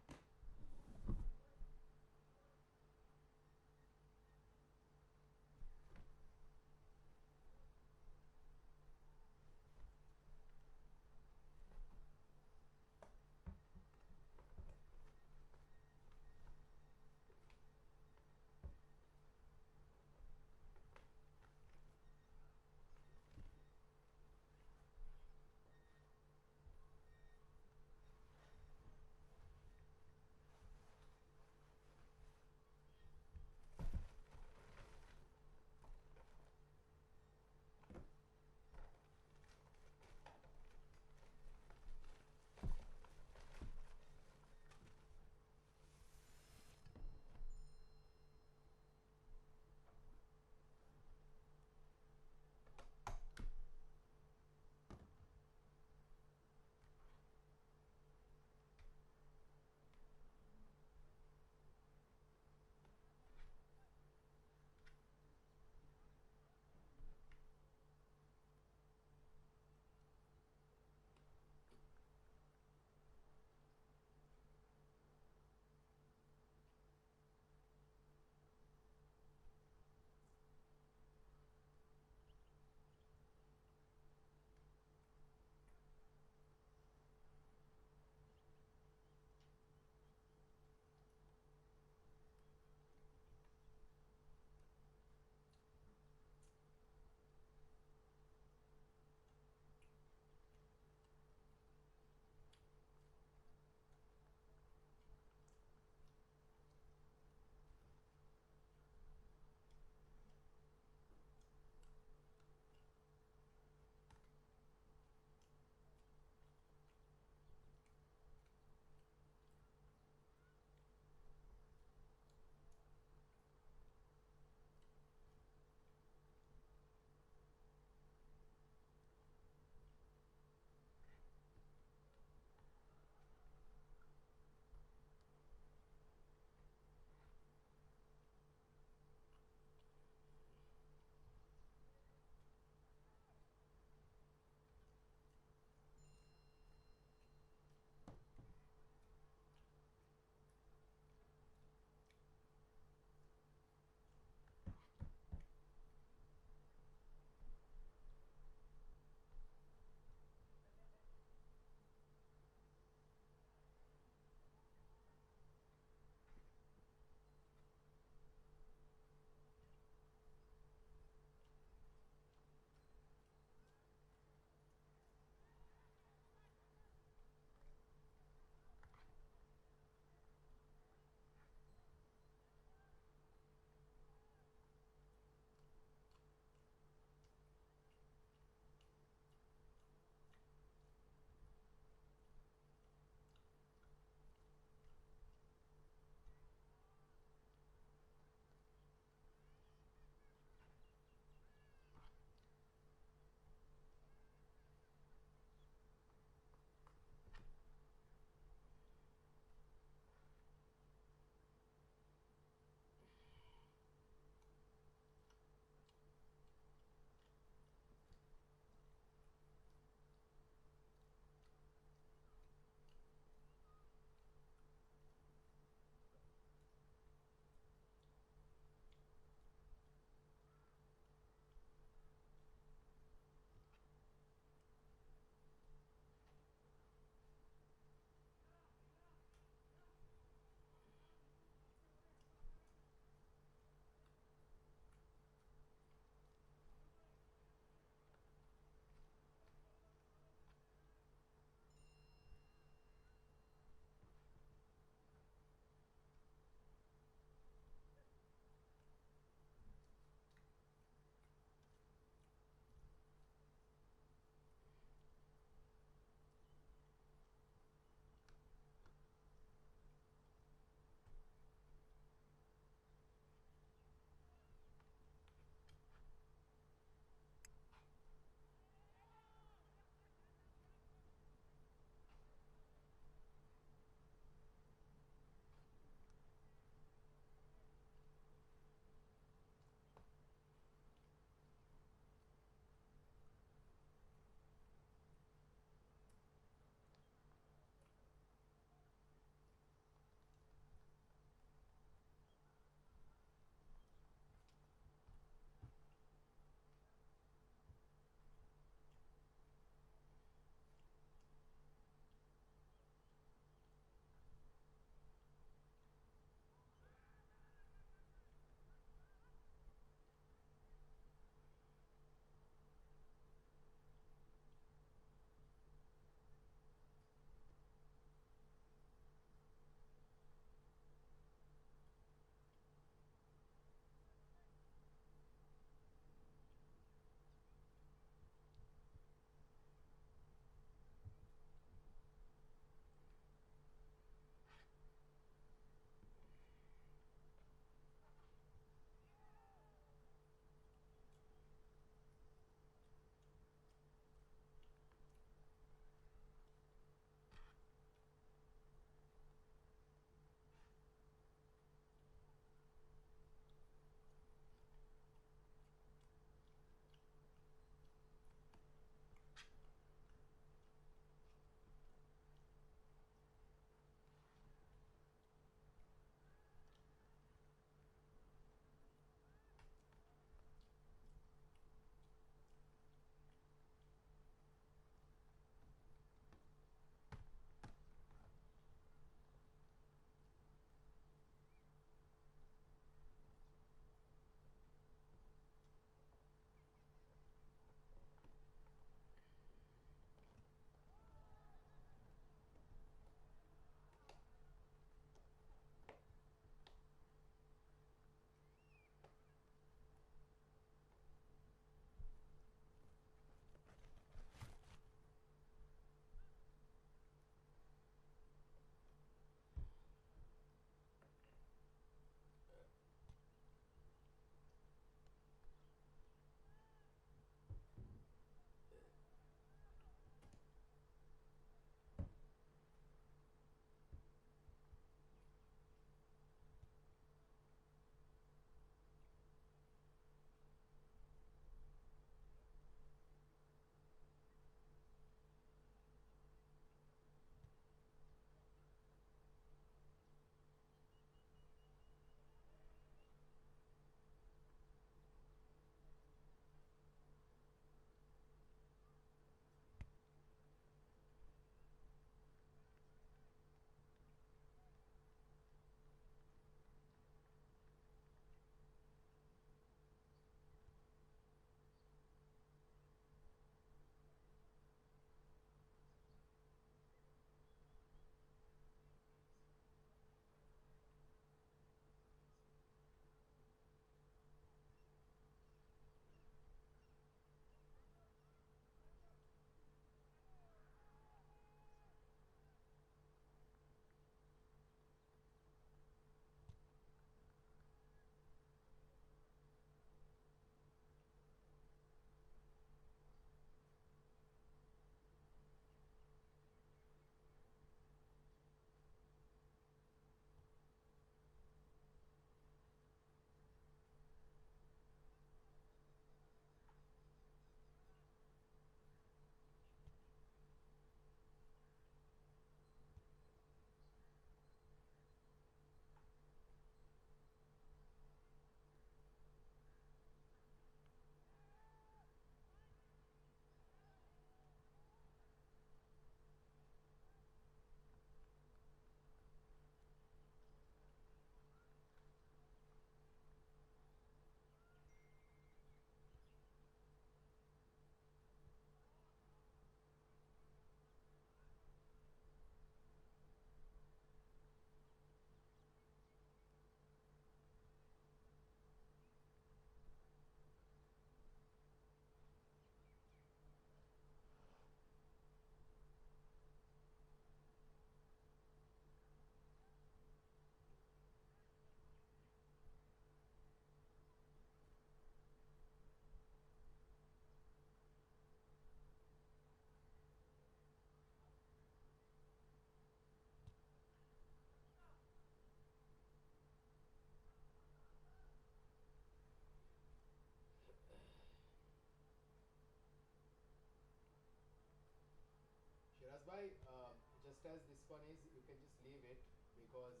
just as this one is, you can just leave it because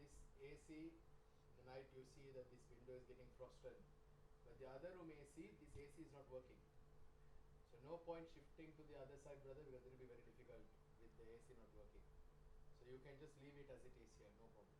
this AC, in the night you see that this window is getting frosted. But the other room AC, this AC is not working. So no point shifting to the other side, brother, because it will be very difficult with the AC not working. So you can just leave it as it is here, no problem.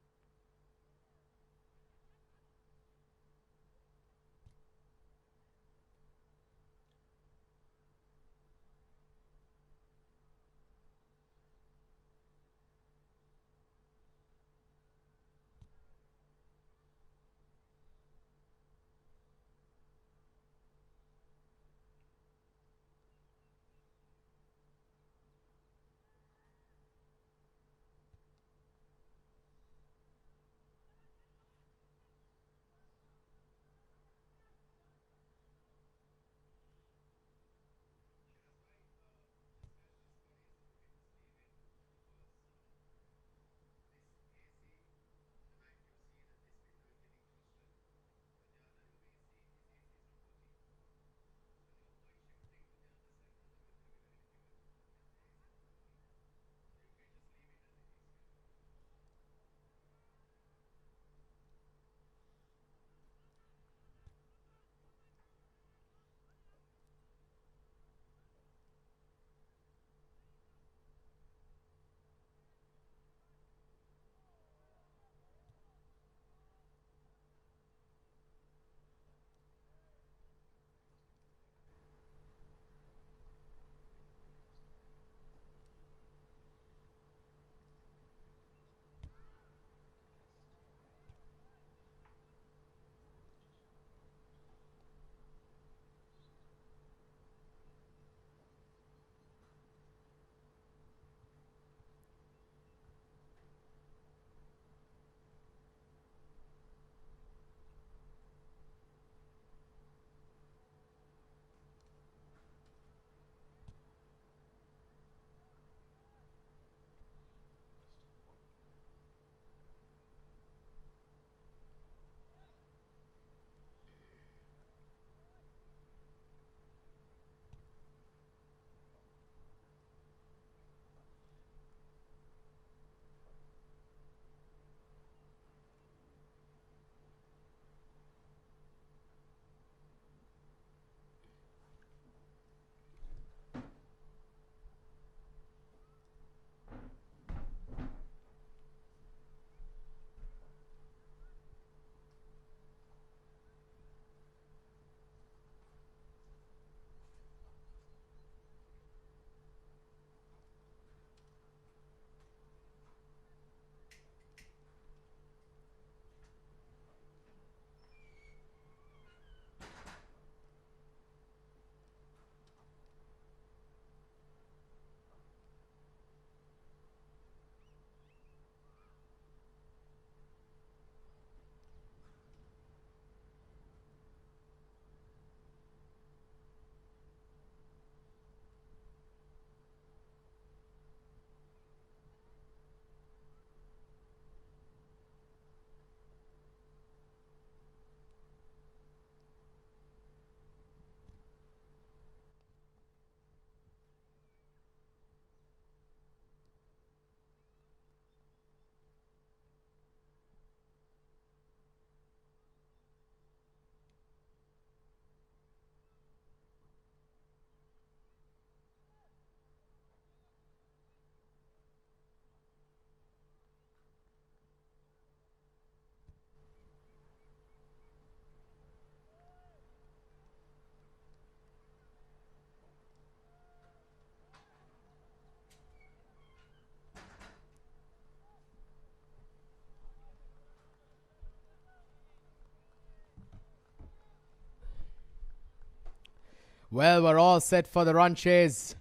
Well, we're all set for the run chase.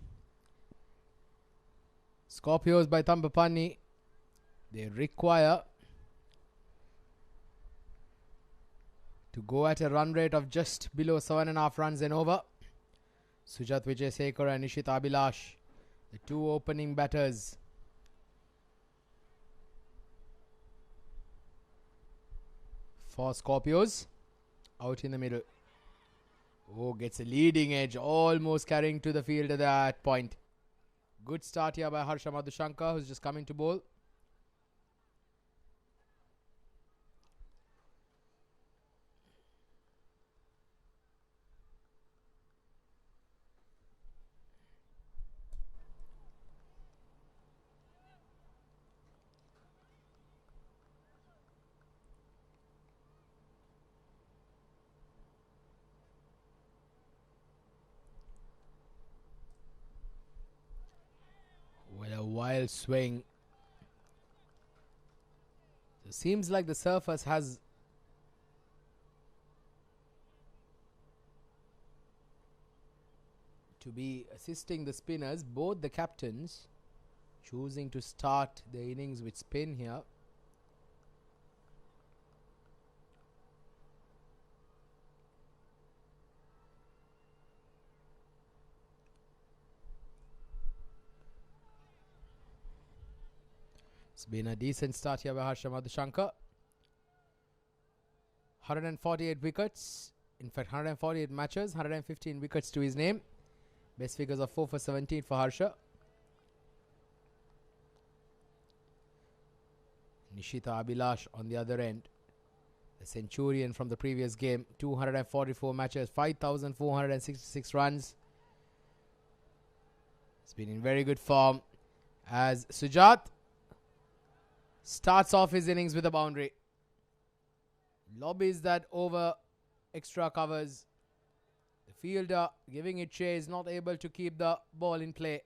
Scorpios by THAMBAPANNI. They require to go at a run rate of just below 7.5 runs and over. Sujat Wijayasekara and Nishit Abhilash, the two opening batters. For Scorpios, out in the middle. Oh, gets a leading edge, almost carrying to the field at that point. Good start here by Harsha Madhushankar, who's just coming to bowl. With a wild swing. It seems like the surface has to be assisting the spinners. Both the captains choosing to start the innings with spin here. It's been a decent start here by Harsha Madhushankar. 148 wickets. In fact, 148 matches, 115 wickets to his name. Best figures of 4 for 17 for Harsha. Nishita Abhilash on the other end. The centurion from the previous game. 244 matches, 5,466 runs. He's been in very good form. As Sujat starts off his innings with a boundary. Lobbies that over extra covers. The fielder giving it chase, not able to keep the ball in play.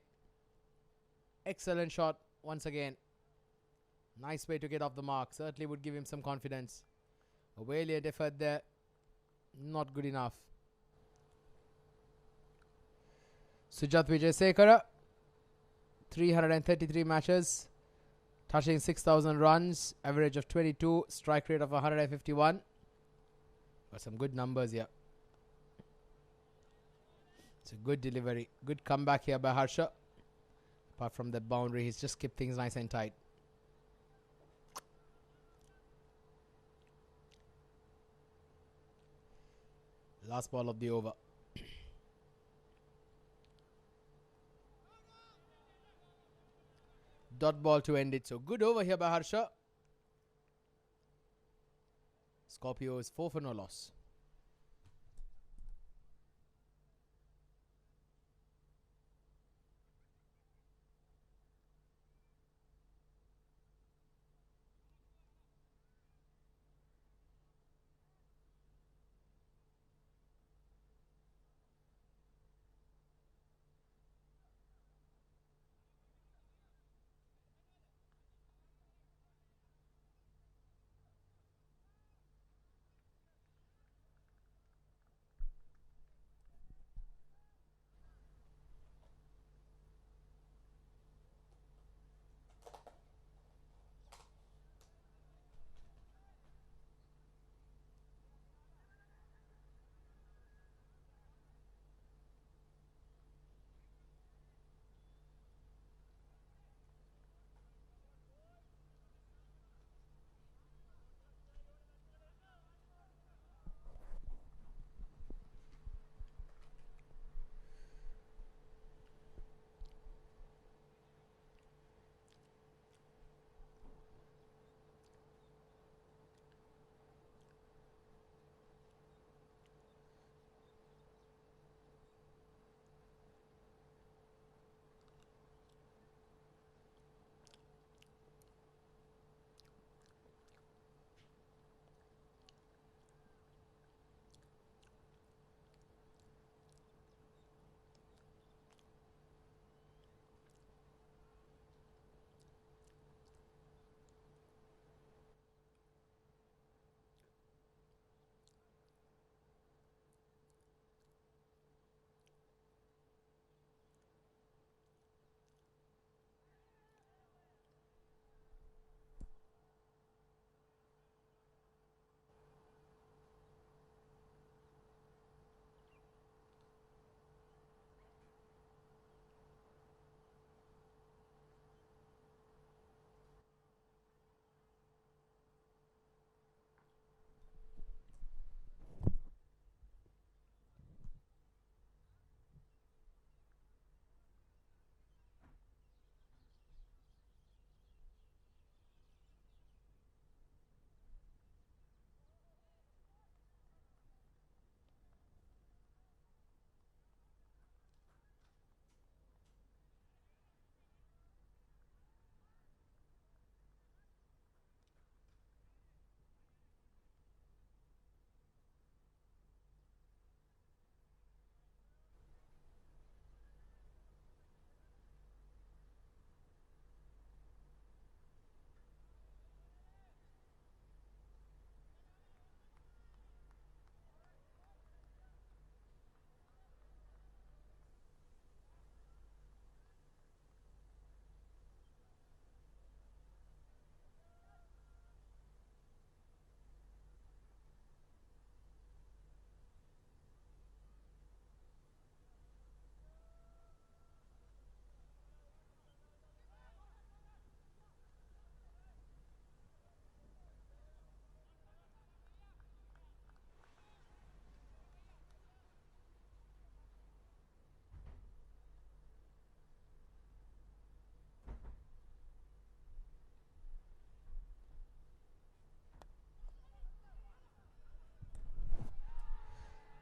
Excellent shot once again. Nice way to get off the mark. Certainly would give him some confidence. A valiant effort there. Not good enough. Sujat Wijayasekara. 333 matches. Touching 6,000 runs, average of 22, strike rate of 151. Got some good numbers here. It's a good delivery. Good comeback here by Harsha. Apart from that boundary, he's just kept things nice and tight. Last ball of the over. Dot ball to end it. So good over here by Harsha. Scorpios 4 for no loss.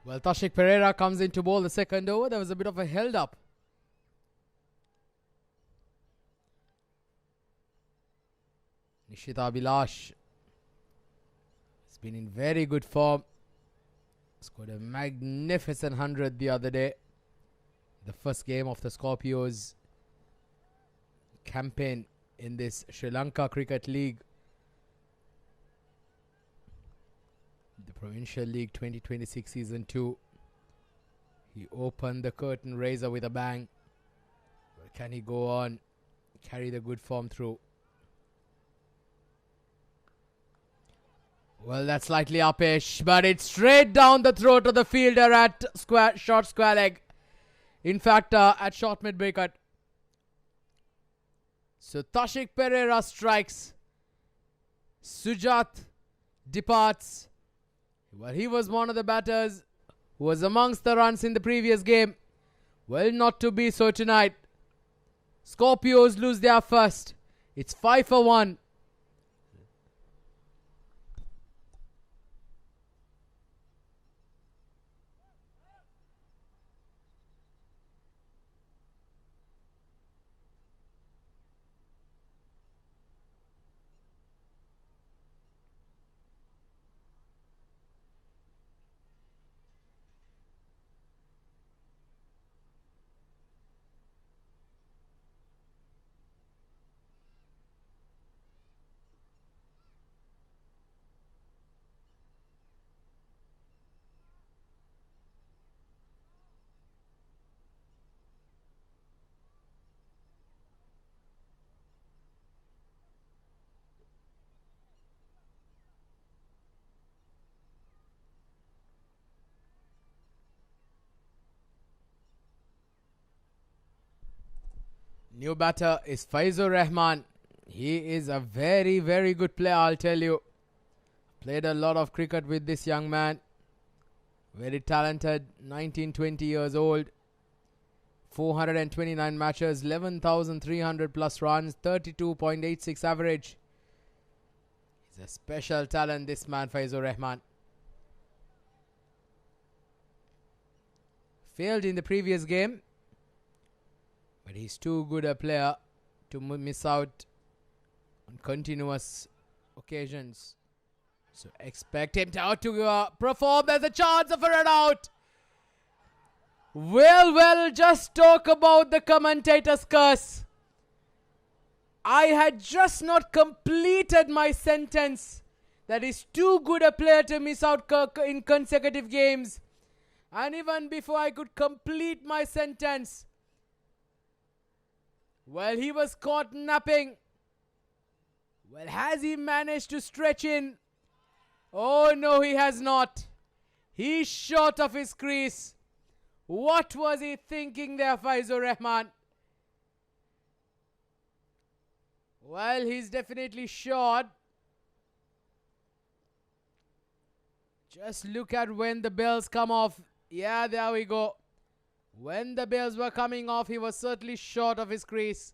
Well, Tashik Pereira comes in to bowl the second over. There was a bit of a held up. Nishita Abhilash has been in very good form. Scored a magnificent 100 the other day. The first game of the Scorpios campaign in this Sri Lanka Cricket League. The Provincial League 2026 Season 2. He opened the curtain raiser with a bang. Well, can he go on, carry the good form through? Well, that's slightly uppish, but it's straight down the throat of the fielder at short square leg. In fact, at short mid wicket. So Tashik Pereira strikes. Sujat departs. Well, he was one of the batters who was amongst the runs in the previous game. Well, not to be so tonight. Scorpios lose their first. It's 5 for 1. New batter is Faizur Rahman. He is a very, very good player, I'll tell you. Played a lot of cricket with this young man. Very talented, 19, 20 years old. 429 matches, 11,300 plus runs, 32.86 average. He's a special talent, this man, Faizur Rahman. Failed in the previous game. But he's too good a player to miss out on continuous occasions. So expect him to perform. There's a chance of a run out. Well, just talk about the commentator's curse. I had just not completed my sentence. That is too good a player to miss out in consecutive games. And even before I could complete my sentence, well, he was caught napping. Well, has he managed to stretch in? Oh, no, he has not. He's short of his crease. What was he thinking there, Faizur Rahman? Well, he's definitely short. Just look at when the bells come off. Yeah, there we go. When the bells were coming off, he was certainly short of his crease.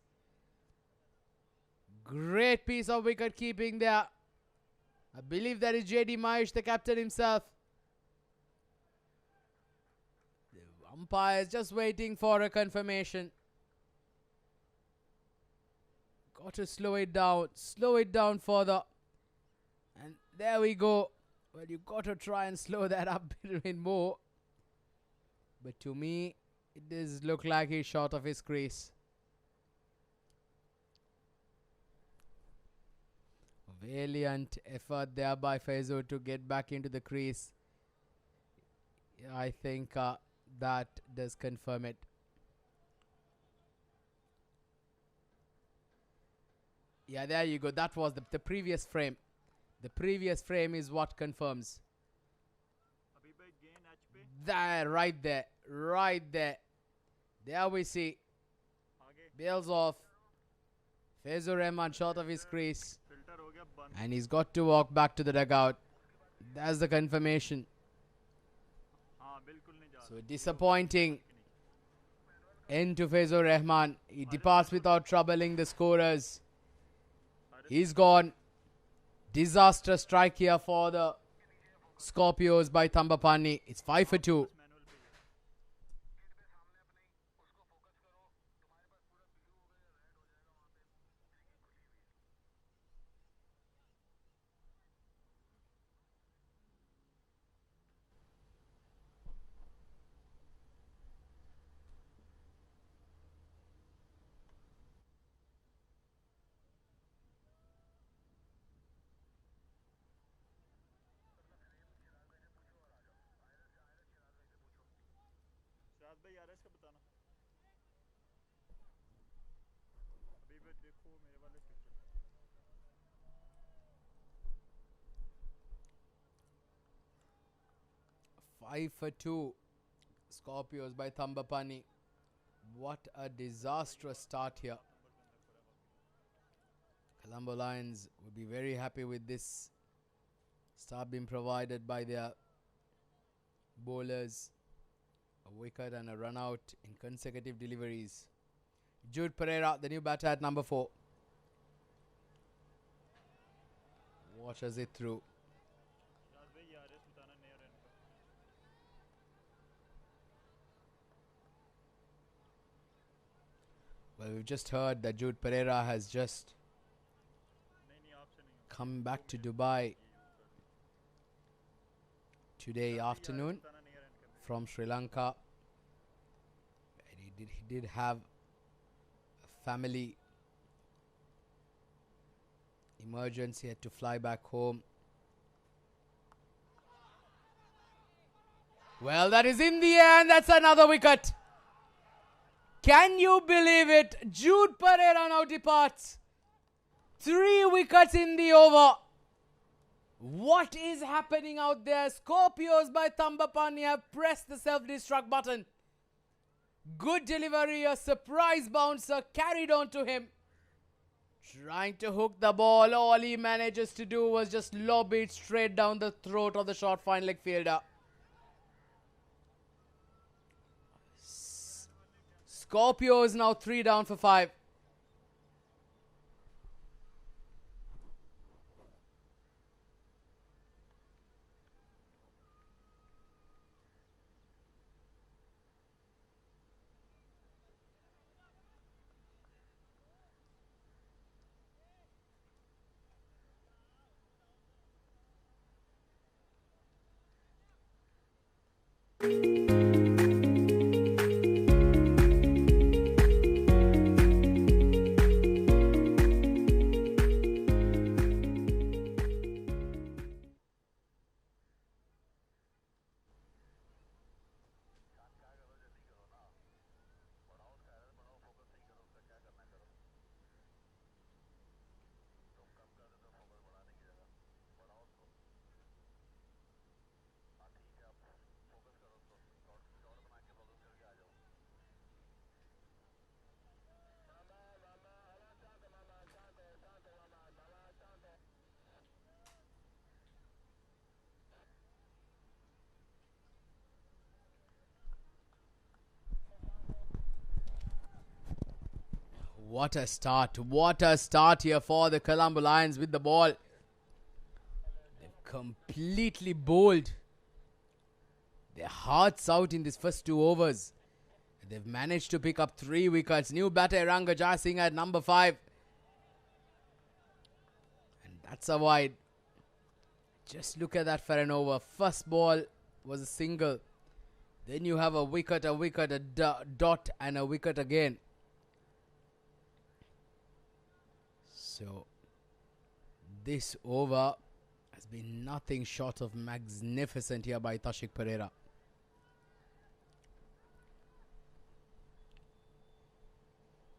Great piece of wicket keeping there. I believe that is J.D. Mahesh, the captain himself. The umpire is just waiting for a confirmation. Got to slow it down further. And there we go. Well, you got to try and slow that up a bit more. But to me, it does look like he's short of his crease. Valiant effort there by Faizur to get back into the crease. Yeah, I think that does confirm it. Yeah, there you go. That was the previous frame. The previous frame is what confirms. There, right there. Right there. There we see. Bails off. Faizur Rahman short of his crease. And he's got to walk back to the dugout. That's the confirmation. So disappointing end to Faizur Rahman. He departs without troubling the scorers. He's gone. Disaster strike here for the Scorpios by THAMBAPANNI. It's 5 for 2. Manual पे ही है 7 भाई आ रहा है इसका बताना अभी भी देखो मेरे वाले picture 5 for 2. Scorpios by THAMBAPANNI. What a disastrous start here. Colombo Lions would be very happy with this start being provided by their bowlers. A wicket and a run out in consecutive deliveries. Jude Pereira, the new batter at number 4. Watches it through. 7 भाई आ रहा है बताना नया run का Well, we've just heard that Jude Pereira has just नहीं आपसे नहीं come back to Dubai today afternoon बताना नया रन करना from Sri Lanka. And he did have a family emergency, had to fly back home. Well, that is in the air, and that's another wicket. Can you believe it? Jude Pereira now departs. 3 wickets in the over. What is happening out there? Scorpios by THAMBAPANNI have pressed the self-destruct button. Good delivery, a surprise bouncer carried on to him. Trying to hook the ball. All he manages to do was just lob it straight down the throat of the short fine leg fielder. Scorpios now 3 down for 5. What a start. What a start here for the Colombo Lions with the ball. They've completely bowled their hearts out in these first 2 overs. They've managed to pick up 3 wickets. New batter Ranga Singh at number 5. And that's a wide. Just look at that for an over. First ball was a single. Then you have a wicket, a dot, and a wicket again. So, this over has been nothing short of magnificent here by Tashik Pereira.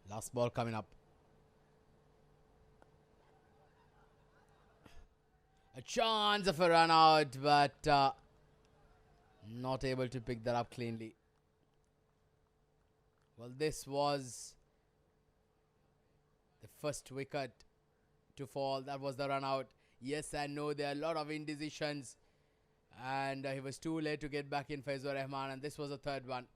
Last ball coming up. A chance of a run out, but not able to pick that up cleanly. Well, this was the first wicket to fall. That was the run out. Yes and no, there are a lot of indecisions, and he was too late to get back in Faizur Rahman, and this was the third one.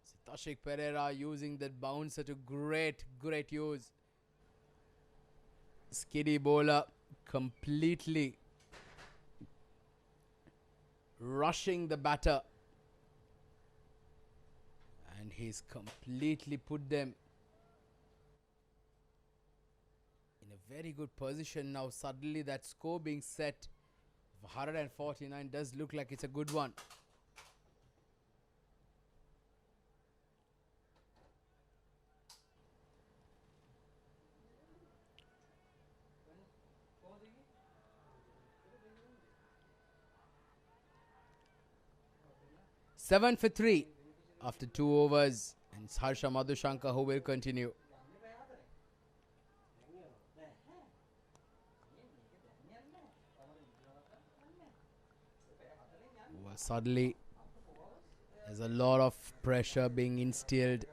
So Tashik Pereira using that bouncer to great use. Skiddy bowler completely rushing the batter. And he's completely put them in a very good position now. Suddenly that score being set of 149 does look like it's a good one. Seven for 3 after 2 overs, and it's Harsha Madhushankar who will continue. Well, suddenly there's a lot of pressure being instilled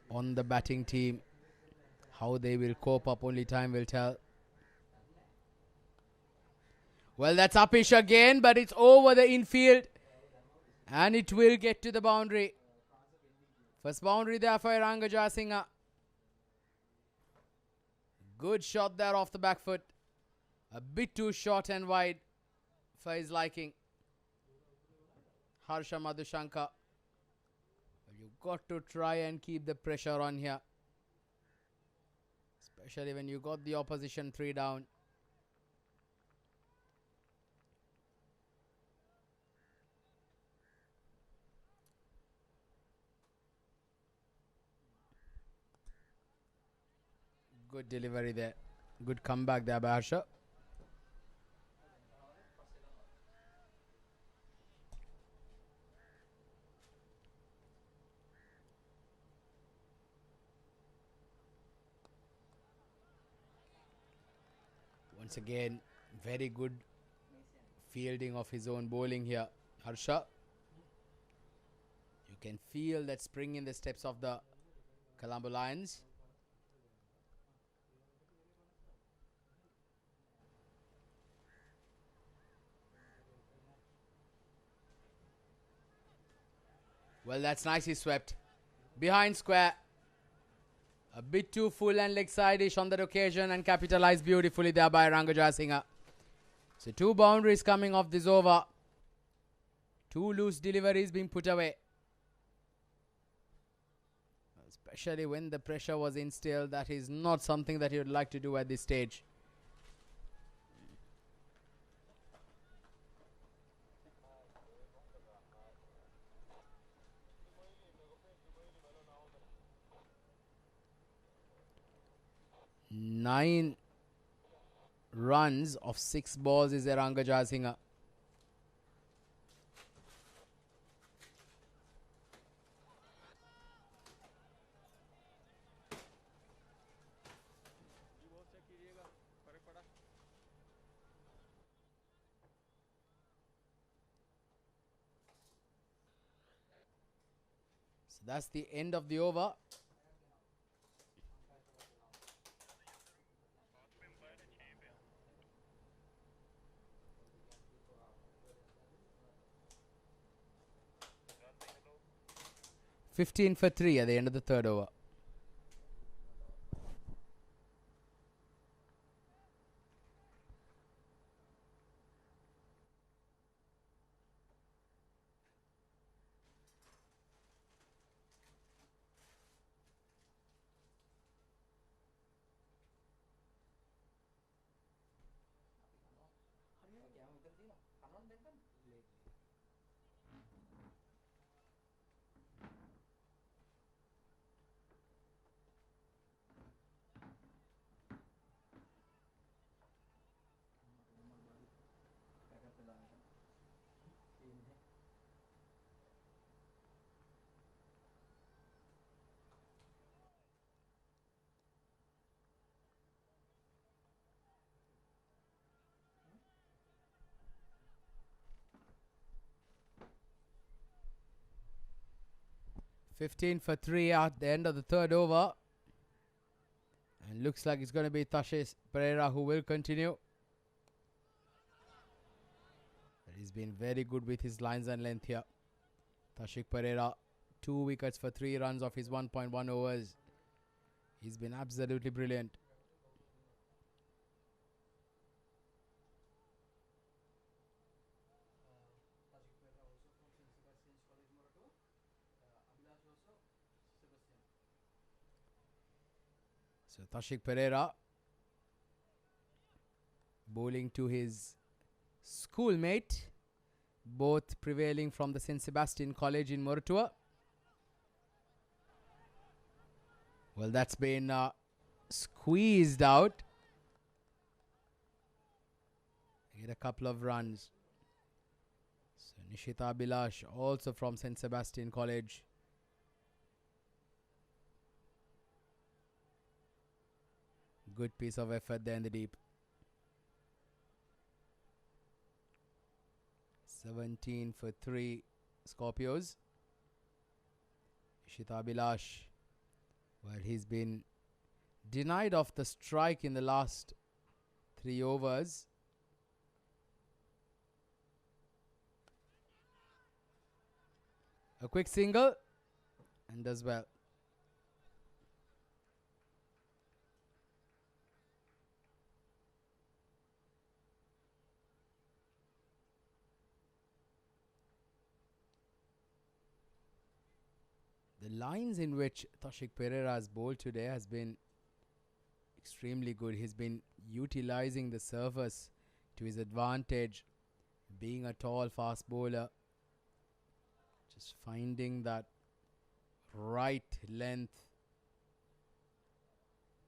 on the batting team. How they will cope up, only time will tell. Well, that's upish again, but it's over the infield. And it will get to the boundary. First boundary there for Iranga Jasinga. Good shot there off the back foot. A bit too short and wide for his liking. Harsha Madhushankar. You've got to try and keep the pressure on here. Especially when you got the opposition 3 down. Good delivery there. Good comeback there by Harsha. Once again, very good fielding of his own bowling here, Harsha. You can feel that spring in the steps of the Colombo Lions. Well, that's nicely swept. Behind square. A bit too full and leg side-ish on that occasion, and capitalized beautifully there by Iranga Jasinga. So 2 boundaries coming off this over. 2 loose deliveries being put away. Especially when the pressure was instilled, that is not something that you'd like to do at this stage. Nine runs of 6 balls is Iranga Jasinga. So that's the end of the over. $15 for 3 at the end of the 3rd over. $15 for 3 at the end of the 3rd over. And looks like it's going to be Tashish Pereira who will continue. He's been very good with his lines and length here. Tashish Pereira, 2 wickets for 3 runs off his 1.1 overs. He's been absolutely brilliant. So Tashik Pereira bowling to his schoolmate, both prevailing from the St. Sebastian College in Mortua. Well, that's been squeezed out. Get a couple of runs. So Nishita Bilash, also from St. Sebastian College. Good piece of effort there in the deep. 17 for 3 Scorpios. Nishita Bilash. Well, he's been denied of the strike in the last 3 overs. A quick single and does well. The lines in which Tashik Pereira has bowled today has been extremely good. He's been utilizing the surface to his advantage, being a tall fast bowler, just finding that right length.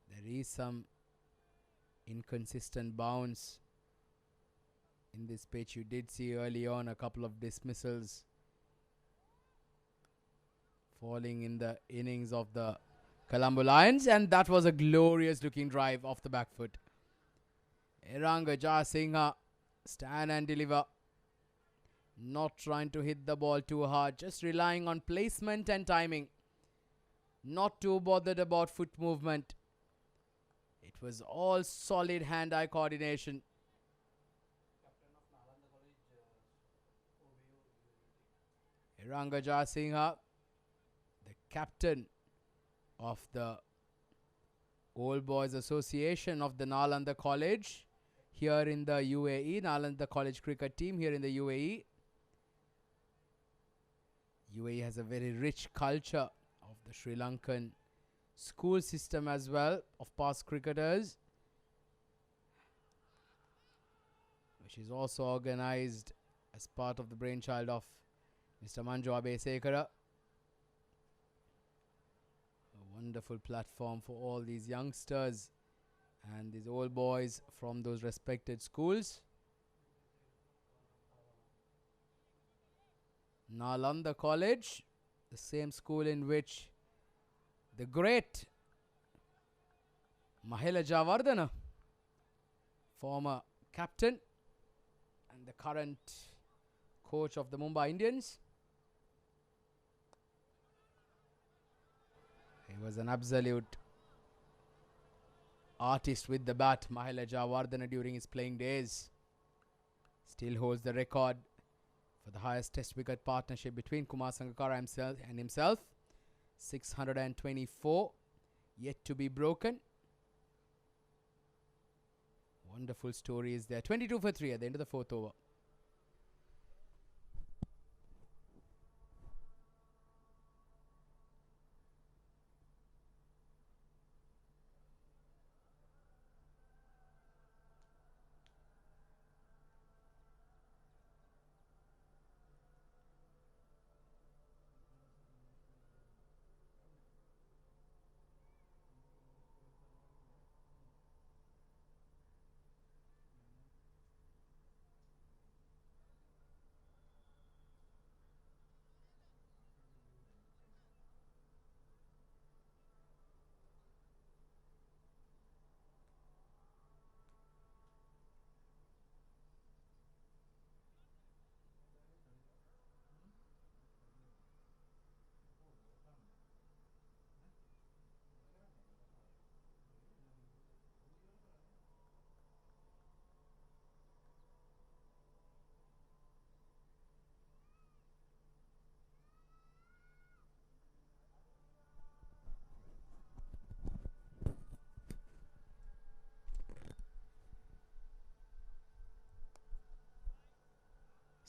There is some inconsistent bounce in this pitch. You did see early on a couple of dismissals falling in the innings of the Colombo Lions, and that was a glorious looking drive off the back foot. Eranga Jasingha, stand and deliver. Not trying to hit the ball too hard, just relying on placement and timing. Not too bothered about foot movement. It was all solid hand-eye coordination. Eranga Jasingha, the captain of the Old Boys Association of the Nalanda College here in the UAE, Nalanda College cricket team here in the UAE. UAE has a very rich culture of the Sri Lankan school system as well of past cricketers, which is also organized as part of the brainchild of Mr. Manju Abesekara. A wonderful platform for all these youngsters and these old boys from those respected schools. Nalanda College, the same school in which the great Mahela Javardhana, former captain and the current coach of the Mumbai Indians. He was an absolute artist with the bat, Mahela Javardhana, during his playing days. Still holds the record for the highest test wicket partnership between Kumar Sangakkara himself. 624, yet to be broken. Wonderful story is there. 22 for 3 at the end of the 4th over.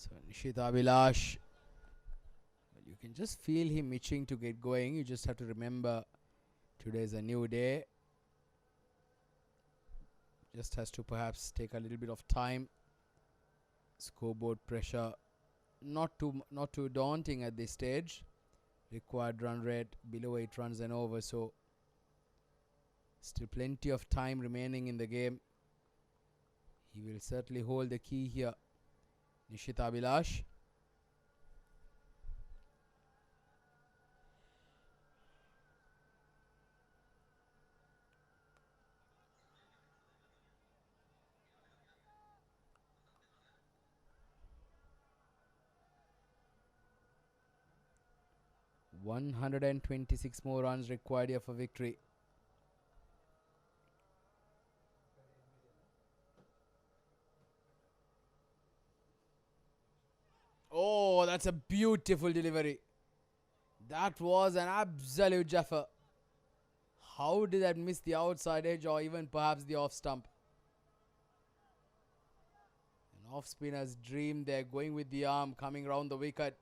So Nishita Vilash, well, you can just feel him itching to get going. You just have to remember today is a new day. Just has to perhaps take a little bit of time. Scoreboard pressure not too daunting at this stage. Required run rate below 8 runs and over, so still plenty of time remaining in the game. He will certainly hold the key here. Nishita Abhilash. $126 more runs required here for victory. Oh, that's a beautiful delivery. That was an absolute jaffer. How did that miss the outside edge or even perhaps the off stump? An off spinner's dream there, going with the arm, coming round the wicket.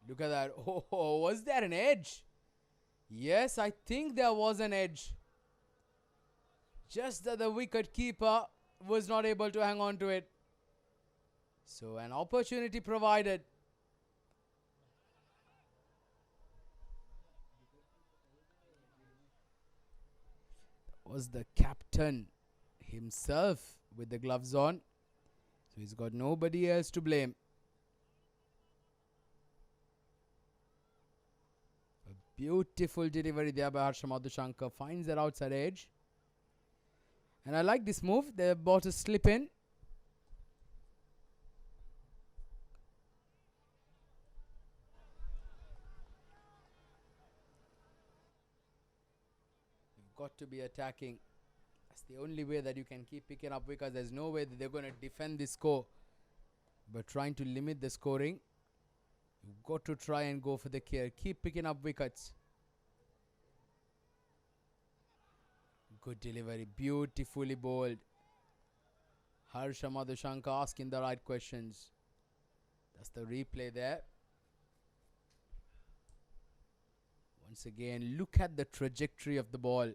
Look at that. Oh, was there an edge? Yes, I think there was an edge. Just that the wicket keeper was not able to hang on to it. So an opportunity provided. Was the captain himself with the gloves on. So he's got nobody else to blame. A beautiful delivery there by Harsha Madhushankar. Finds that outside edge. And I like this move. They bought a slip in. You've got to be attacking. That's the only way that you can keep picking up wickets. There's no way that they're going to defend this score. But trying to limit the scoring, you've got to try and go for the kill. Keep picking up wickets. Good delivery. Beautifully bowled. Harsha Madhushankar asking the right questions. That's the replay there. Once again, look at the trajectory of the ball.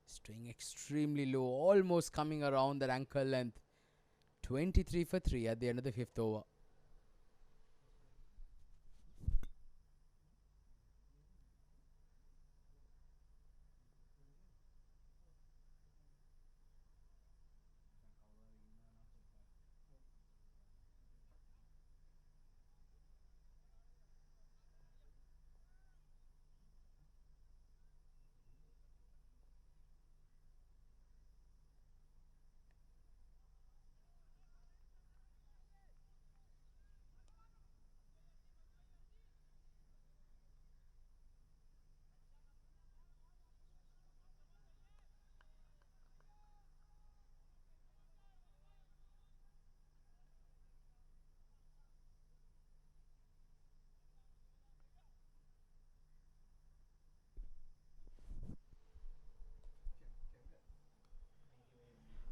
Staying extremely low, almost coming around that ankle length. 23 for 3 at the end of the 5th over.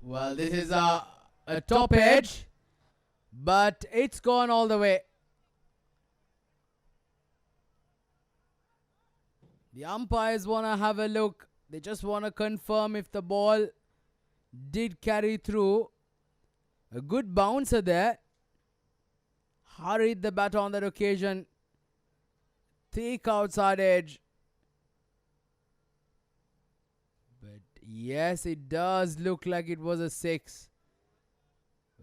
Well, this is a top edge, but it's gone all the way. The umpires want to have a look. They just want to confirm if the ball did carry through. A good bouncer there. Hurried the bat on that occasion. Thick outside edge. But yes, it does look like it was a 6.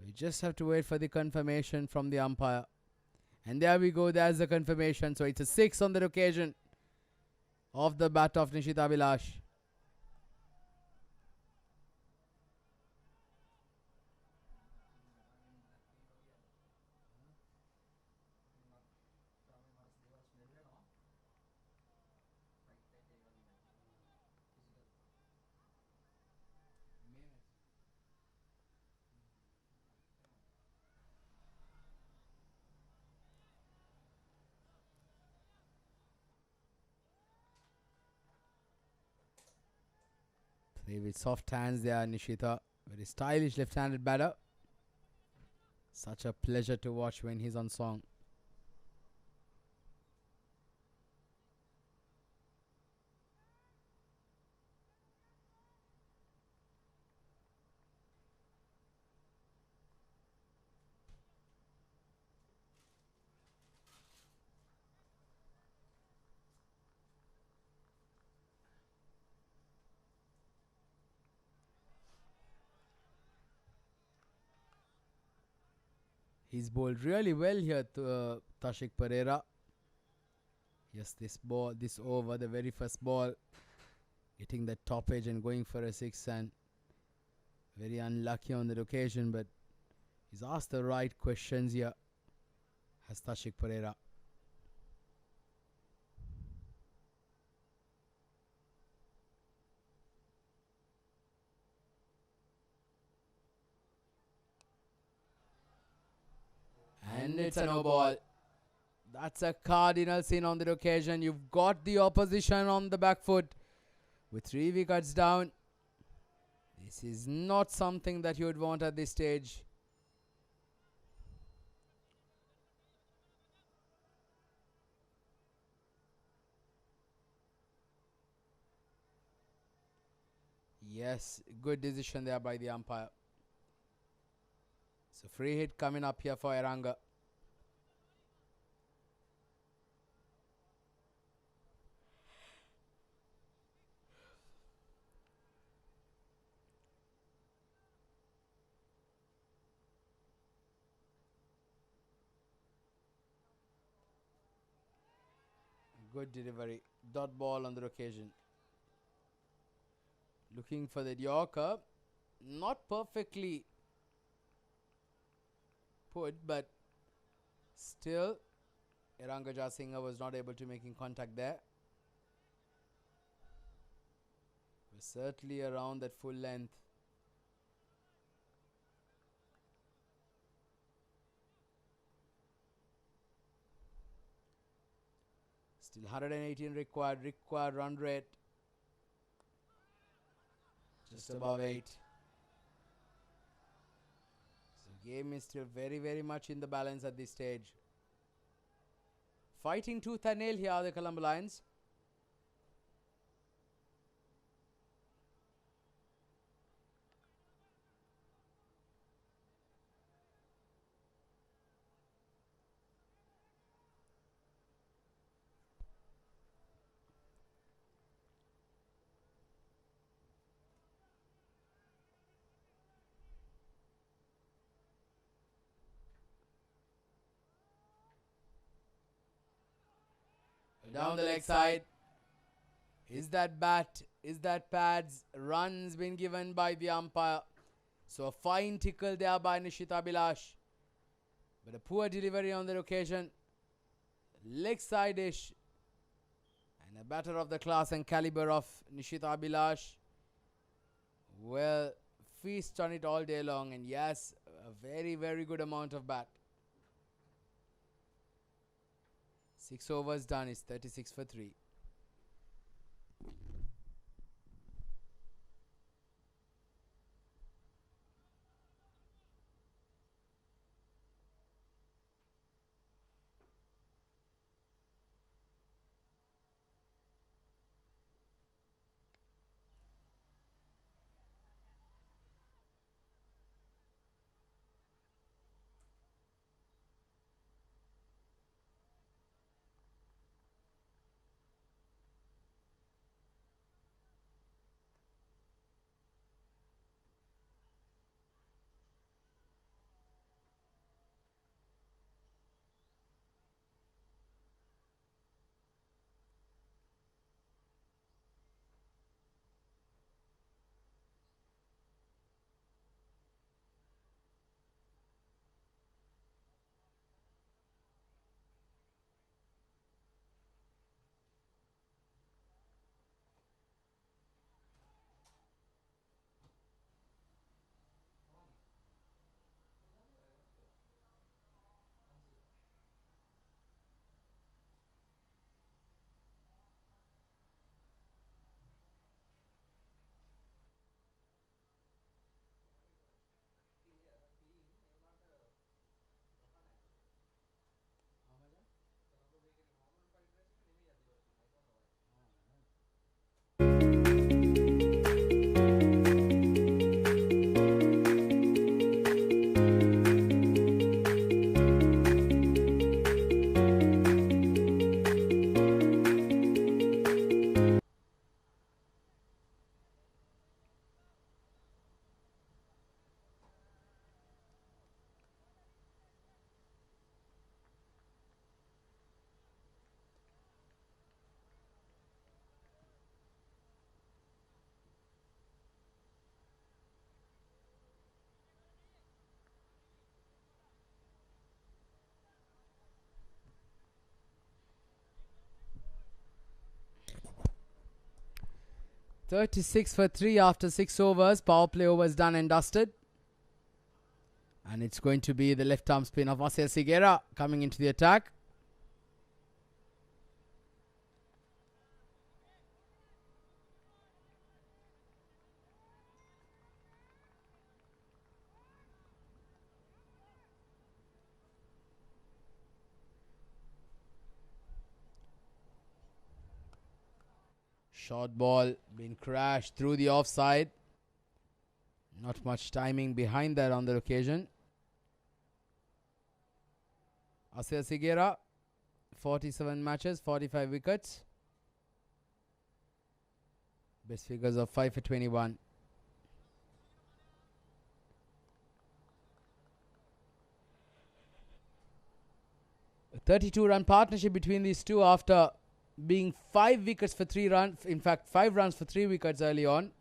We just have to wait for the confirmation from the umpire. And there we go. There's the confirmation. So it's a 6 on that occasion. Off the bat of Nishita Abhilash. Play with soft hands there, Nishita. Very stylish left-handed batter. Such a pleasure to watch when he's on song. He's bowled really well here to Tashik Pereira. Yes, this over, the very first ball, hitting the top edge and going for a 6, and very unlucky on that occasion, but he's asked the right questions here, has Tashik Pereira. And it's a no ball. That's a cardinal sin on that occasion. You've got the opposition on the back foot with 3 wickets down. This is not something that you would want at this stage. Yes, good decision there by the umpire. So free hit coming up here for Eranga. Good delivery. Dot ball on the occasion. Looking for the Yorker. Not perfectly put, but still Eranga Jasingha was not able to make contact there. Was certainly around that full length. Still 118 required run rate. Just above 8. So game is still very much in the balance at this stage. Fighting tooth and nail here are the Colombo Lions. Down the leg side. Is that bat? Is that pads? Runs been given by the umpire. So a fine tickle there by Nishita Bilash. But a poor delivery on that occasion. Leg side ish. And a batter of the class and caliber of Nishita Bilash. Well, feast on it all day long. And yes, a very good amount of bat. 6 overs done is 36 for 3. 36 for 3 after 6 overs. Power play overs done and dusted. And it's going to be the left arm spin of SLCL coming into the attack. Short ball being crashed through the offside. Not much timing behind that on the occasion. SLCL, 47 matches, 45 wickets. Best figures of 5 for 21. A 32-run partnership between these two after being 5 wickets for 3 runs. In fact, 5 runs for 3 wickets early on.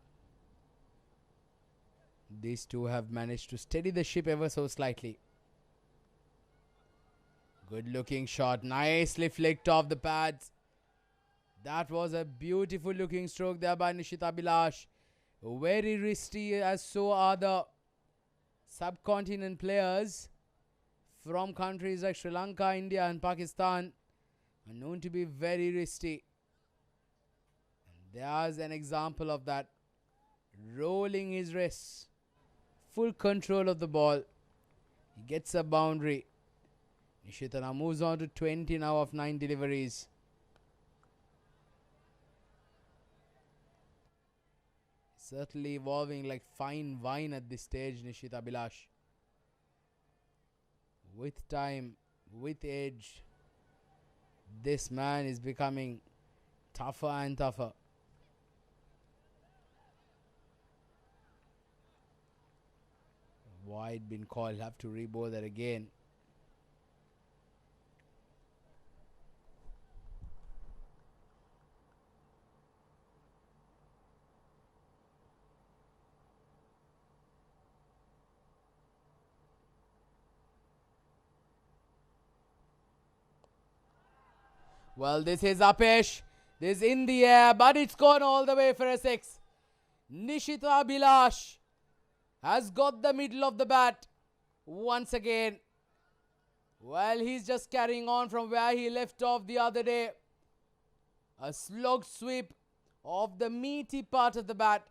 These two have managed to steady the ship ever so slightly. Good looking shot. Nicely flicked off the pads. That was a beautiful looking stroke there by Nishit Abhilash. Very risky, as so are the subcontinent players from countries like Sri Lanka, India and Pakistan. Are known to be very risky. There's an example of that. Rolling his wrists. Full control of the ball. He gets a boundary. Nishitana moves on to 20 now of 9 deliveries. Certainly evolving like fine wine at this stage, Nishit Abhilash. With time, with age, this man is becoming tougher and tougher. Wide been called. Have to rebowl that again. Well, this is Apesh. This is in the air, but it's gone all the way for a 6. Nishita Abhilash has got the middle of the bat once again. Well, he's just carrying on from where he left off the other day. A slog sweep of the meaty part of the bat.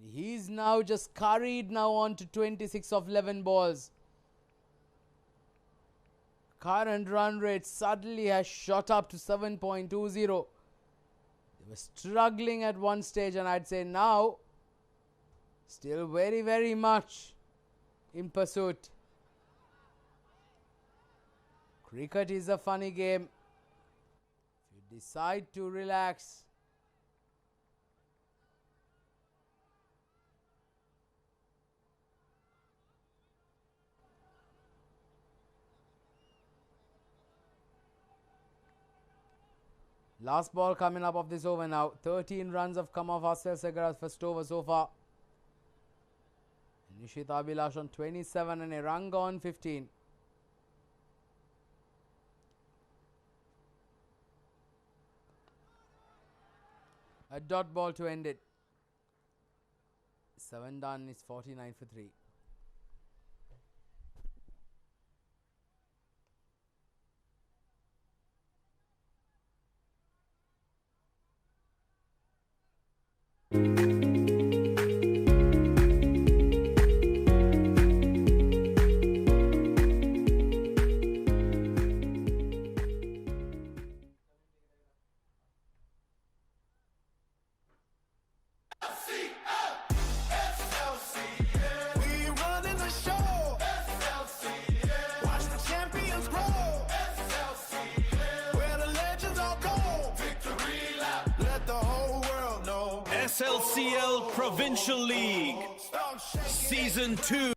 He's now just carried now on to 26 of 11 balls. Current run rate suddenly has shot up to 7.20. They were struggling at one stage, and I'd say now still very, very much in pursuit. Cricket is a funny game. If you decide to relax, last ball coming up of this over now. 13 runs have come off SLCL's first over so far. Nishit Abhilash on 27 and a run gone 15. A dot ball to end it. 7 done is 49 for 3. SLCL Provincial League Season 2.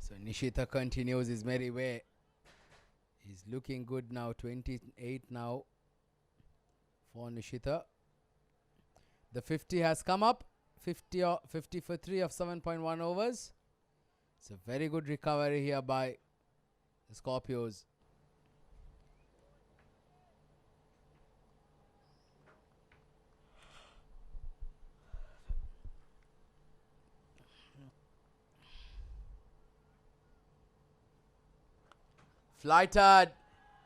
So Nishita continues his merry way. He's looking good now. 28 now for Nishita. The 50 has come up. 50 for 3 of 7.1 overs. It's a very good recovery here by the Scorpios. Flighted.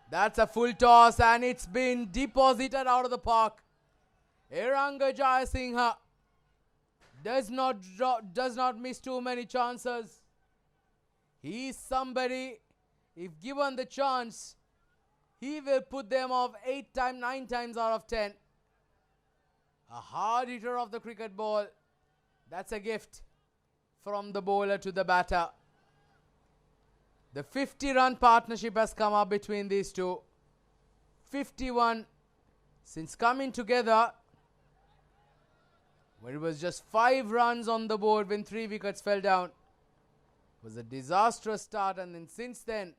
That's a full toss and it's been deposited out of the park. Iranga Jayasinghe does not miss too many chances. He's somebody, if given the chance, he will put them off 9 times out of 10. A hard hitter of the cricket ball. That's a gift from the bowler to the batter. The 50-run partnership has come up between these two. 51 since coming together. Where it was just 5 runs on the board when 3 wickets fell down. It was a disastrous start, and then since then,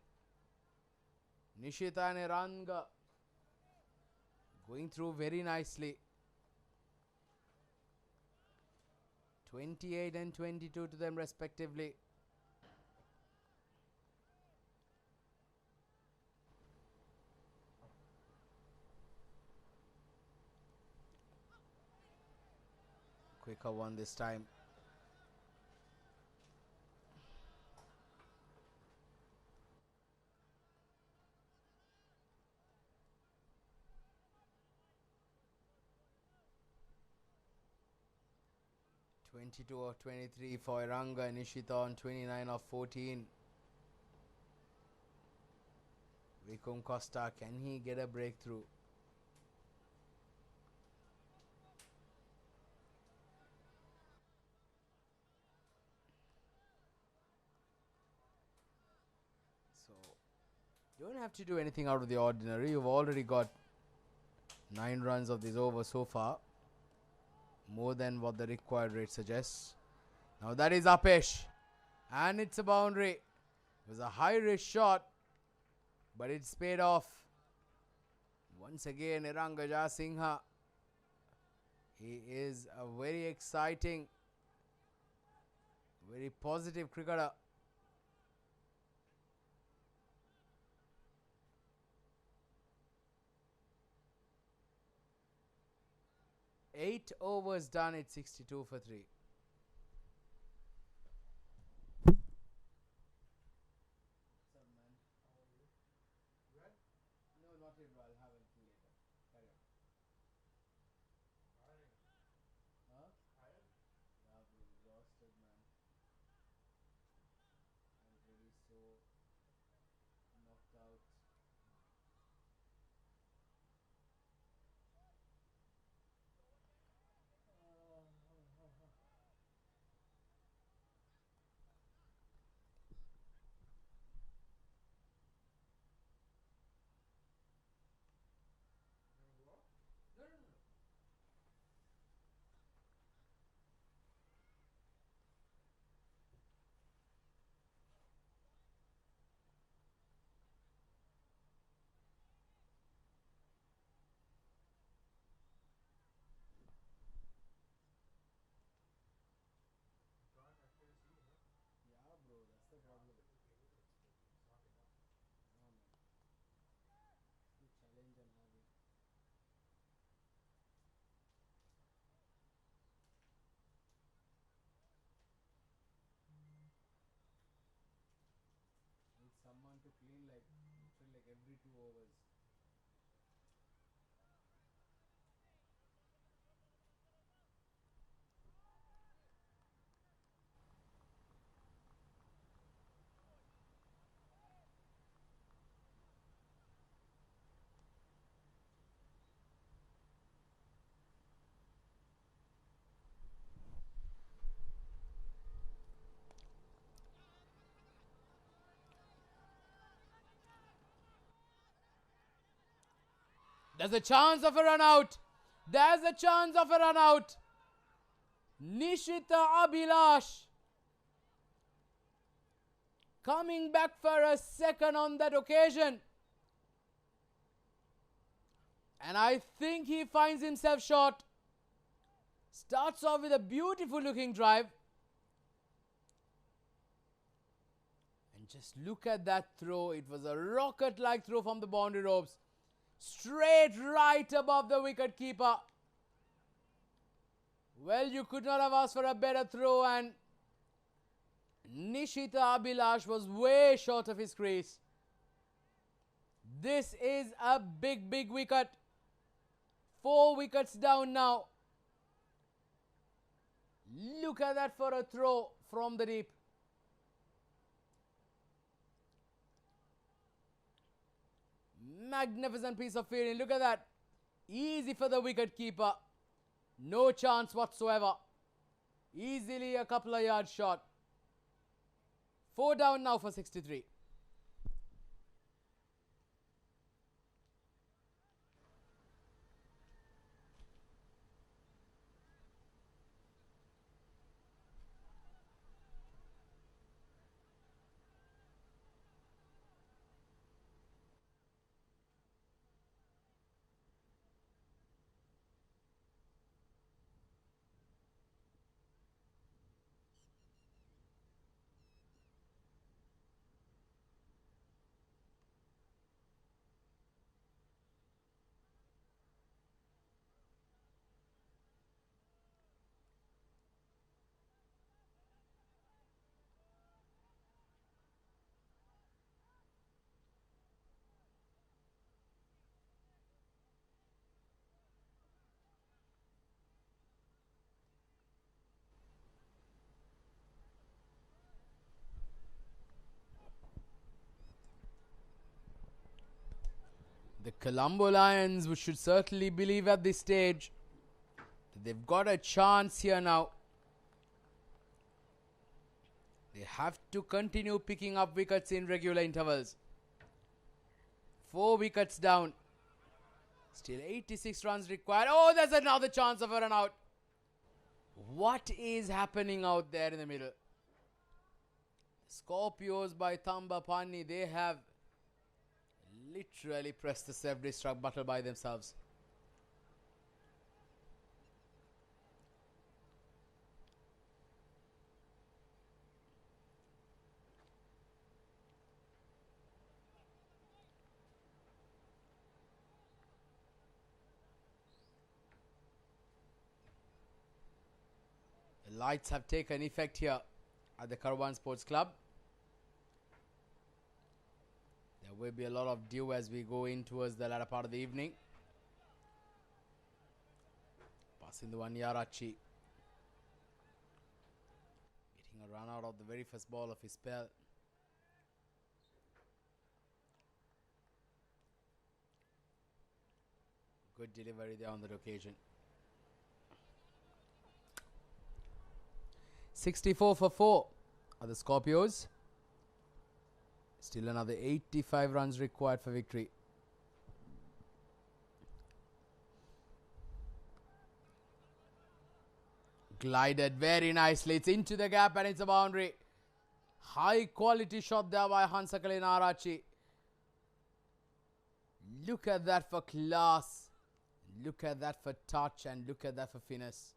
Nishita and Iranga going through very nicely. 28 and 22 to them respectively. Quicker one this time. (22 of 23 for Iranga, Nishita on 29 of 14. Vikum Costa, can he get a breakthrough? So, you don't have to do anything out of the ordinary. You've already got 9 runs of this over so far. More than what the required rate suggests. Now that is Upesh. And it's a boundary. It was a high risk shot, but it's paid off. Once again, Iranga Jayasinghe. He is a very exciting, very positive cricketer. Eight overs done at 62 for 3. What's up, man? How are you? Good? No, not yet, bro. I'll have it later. Carry on. Huh? Yeah, bro. Exhausted, man. I'm really so knocked out. Yeah, bro, that's the problem. No, man. The challenge I'm having. Need someone to clean like every 2 overs. There's a chance of a run out. There's a chance of a run out. Nishita Abhilash. coming back for a second on that occasion. And I think he finds himself short. Starts off with a beautiful looking drive. And just look at that throw. It was a rocket-like throw from the boundary ropes. Straight right above the wicket keeper. Well, you could not have asked for a better throw, and Nishita Abhilash was way short of his crease. This is a big, big wicket. 4 wickets down now. Look at that for a throw from the deep. Magnificent piece of fielding. Look at that. Easy for the wicket keeper. No chance whatsoever. Easily a couple of yards short. 4 down now for 63. The Colombo Lions should certainly believe at this stage that they've got a chance here now. They have to continue picking up wickets in regular intervals. 4 wickets down. Still 86 runs required. Oh, there's another chance of a run out. What is happening out there in the middle? Scorpios by THAMBAPANNI, they have literally pressed the self-destruct button by themselves. The lights have taken effect here at the Caravan Sports Club. There will be a lot of dew as we go in towards the latter part of the evening. Passing the one Yarachi. Getting a run out of the very first ball of his spell. Good delivery there on that occasion. 64 for 4 are the Scorpios. Still another 85 runs required for victory. Glided very nicely. It's into the gap and it's a boundary. High quality shot there by Hansakalin Arachi. Look at that for class. Look at that for touch and look at that for finesse.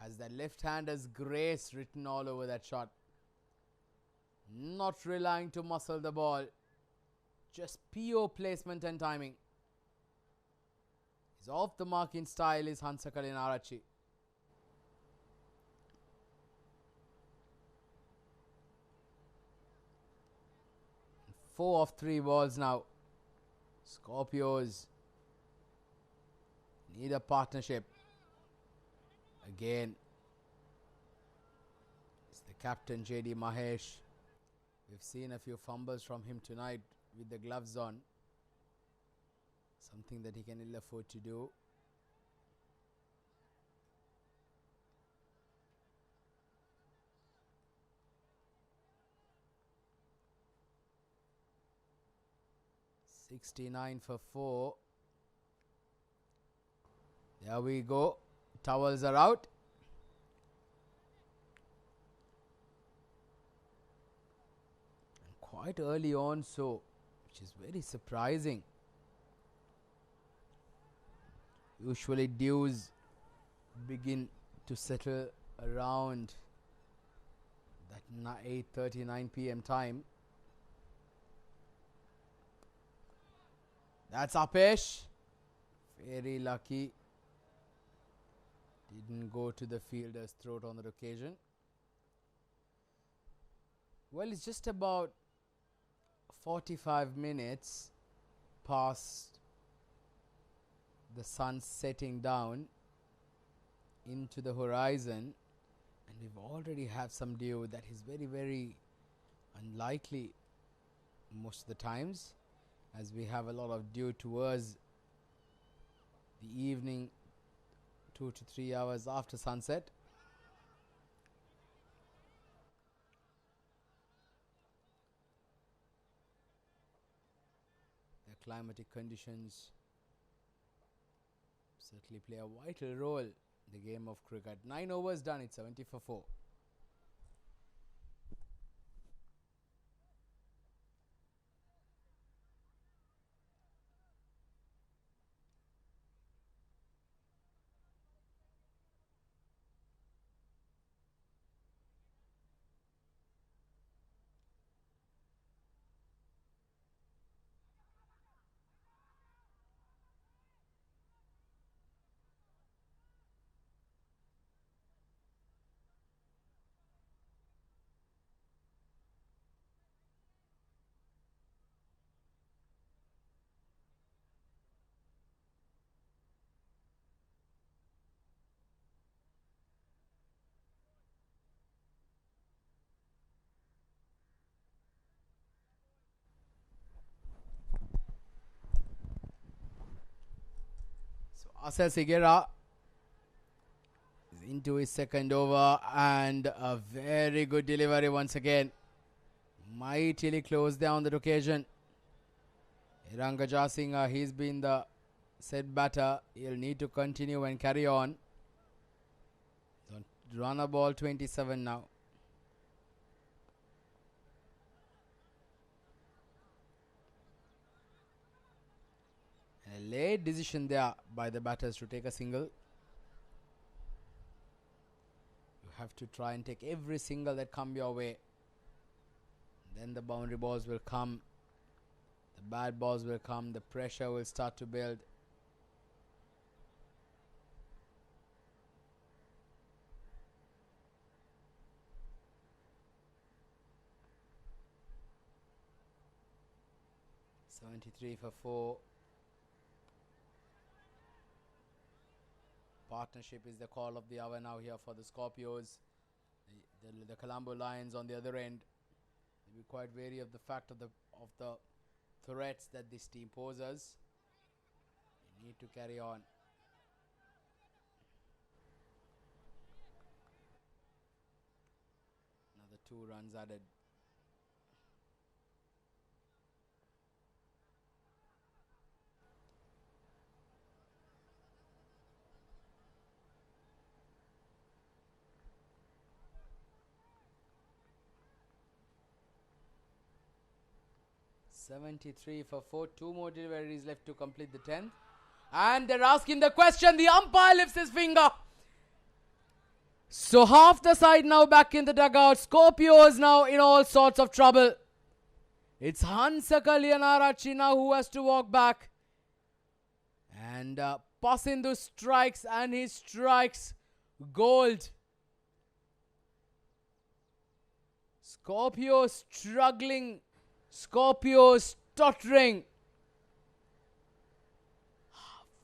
Has that left-hander's grace written all over that shot. Not relying to muscle the ball. Just pure placement and timing. His off the mark in style is Hansakalin Arachi. Four of 3 balls now. Scorpios need a partnership. Again, it's the captain JD Mahesh. We've seen a few fumbles from him tonight with the gloves on. Something that he can ill afford to do. $69 for 4. There we go. Towels are out. quite early on, so which is very surprising. Usually dews begin to settle around that 8:39 p.m. time. That's Apesh. Very lucky. Didn't go to the fielder's throat on that occasion. Well, it's just about 45 minutes past the sun setting down into the horizon, and we've already had some dew. That is very, very unlikely most of the times, as we have a lot of dew towards the evening, 2 to 3 hours after sunset. The climatic conditions certainly play a vital role in the game of cricket. 9 overs done, it's 70 for 4. So Asel Sigera is into his second over, and a very good delivery once again. Mightily close down that occasion. Iranga Jasinga, he's been the set batter. He'll need to continue and carry on. Run a ball 27 now. A late decision there by the batters to take a single. You have to try and take every single that come your way. Then the boundary balls will come. The bad balls will come. The pressure will start to build. $73 for 4. Partnership is the call of the hour now here for the Scorpios. The Colombo Lions on the other end. They'll be quite wary of the fact of the threats that this team poses. They need to carry on. Another 2 runs added. $73 for 4. 2 more deliveries left to complete the 10th. And they're asking the question. The umpire lifts his finger. So half the side now back in the dugout. Scorpios now in all sorts of trouble. It's Hansaka Lianarachina who has to walk back. And Pasindu strikes, and he strikes gold. Scorpio struggling. Scorpio stuttering.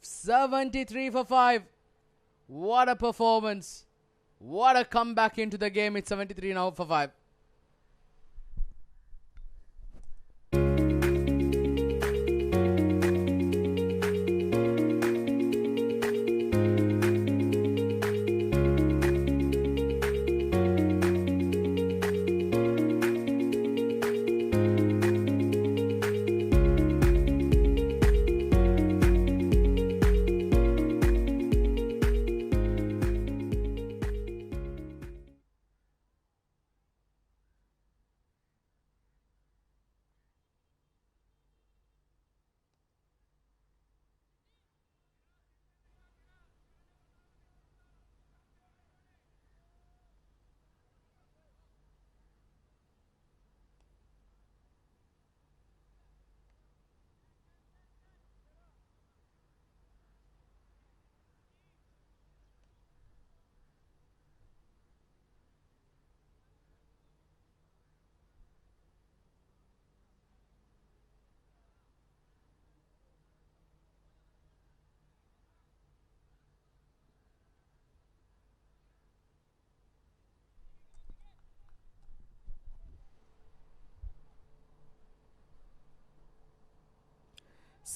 73 for 5. What a performance. What a comeback into the game. It's 73 now for 5.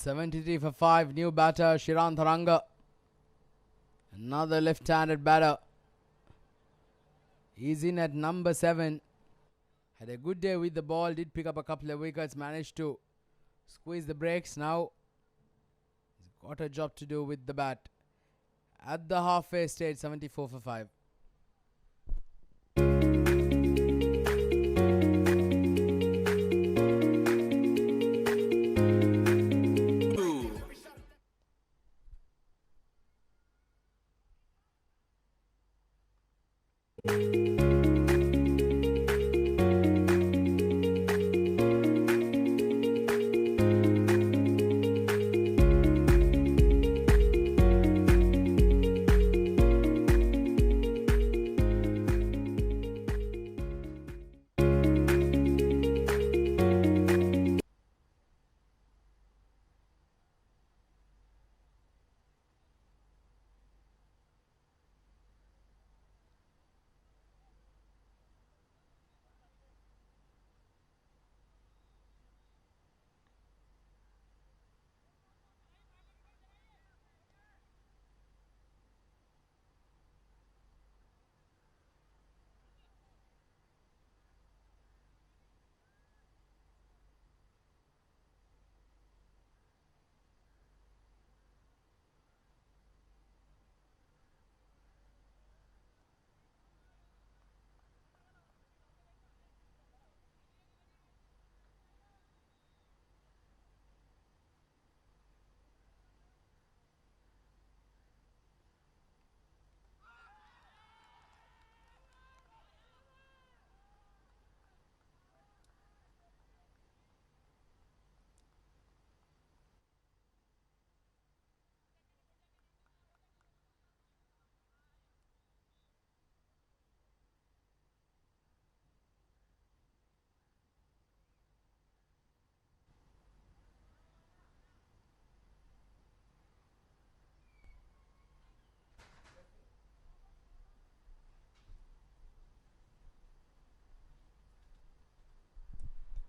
73 for 5. New batter, Shiran Tharanga. Another left-handed batter. He's in at number 7. Had a good day with the ball. Did pick up a couple of wickets. Managed to squeeze the brakes. Now he's got a job to do with the bat. At the halfway stage, 74 for 5.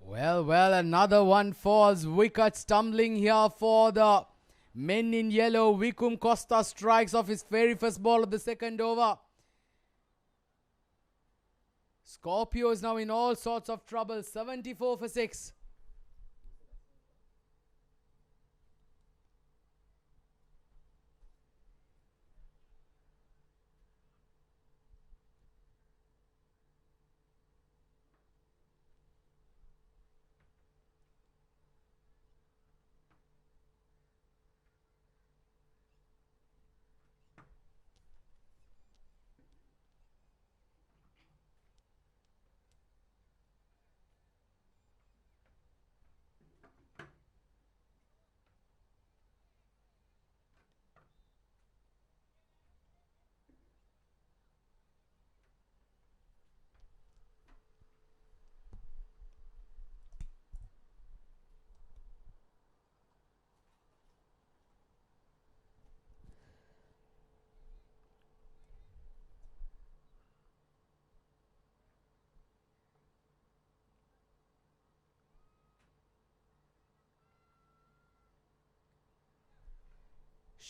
Well, another one falls. Wicket stumbling here for the men in yellow. Vikum Costa strikes off his very first ball of the second over. Scorpios now in all sorts of trouble. 74 for 6.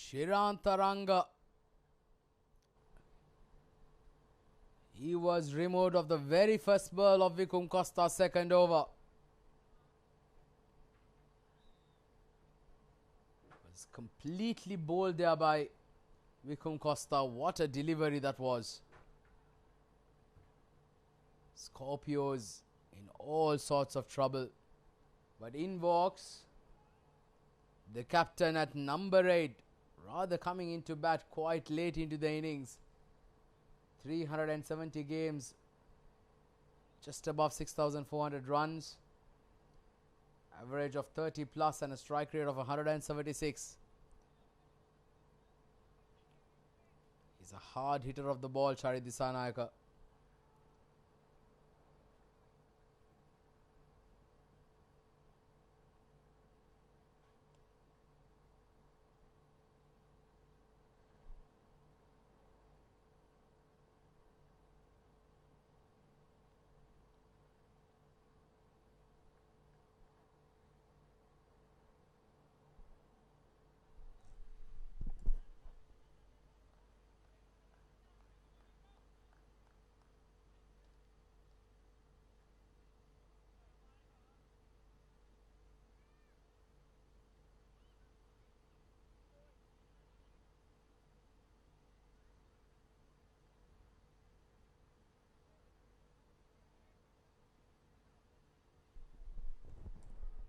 Shiran Tharanga. He was removed of the very first ball of Vikum Costa's second over. Was completely bowled there by Vikum Costa. What a delivery that was. Scorpios in all sorts of trouble. But in walks the captain at number 8. Rather coming into bat quite late into the innings. 370 games, just above 6,400 runs, average of 30 plus and a strike rate of 176. He's a hard hitter of the ball, Chari Disanayaka.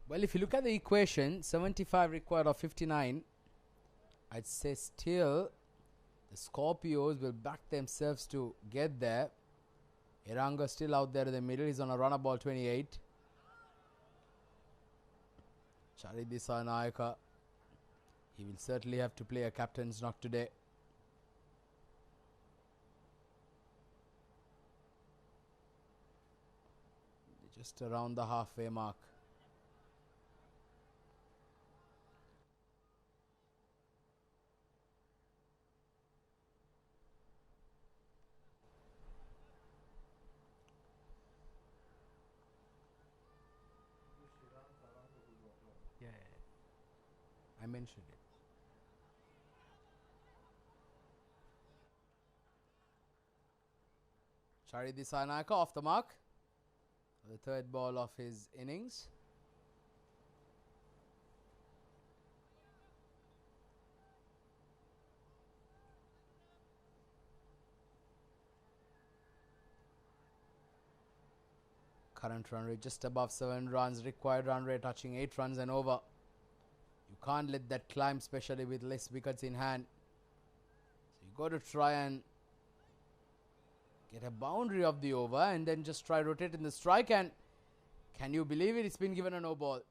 Well, if you look at the equation, 75 required of 59, I'd say still the Scorpios will back themselves to get there. Iranga still out there in the middle. He's on a runner ball 28. Charit Dissanayaka. He will certainly have to play a captain's knock today. Just around the halfway mark. Yeah, I mentioned it. Charit Dissanayaka off the mark. The third ball of his innings. Current run rate just above 7 runs. Required run rate touching 8 runs and over. You can't let that climb, especially with less wickets in hand. So you got to try and get a boundary of the over and then just try rotating the strike, and can you believe it? It's been given a no ball.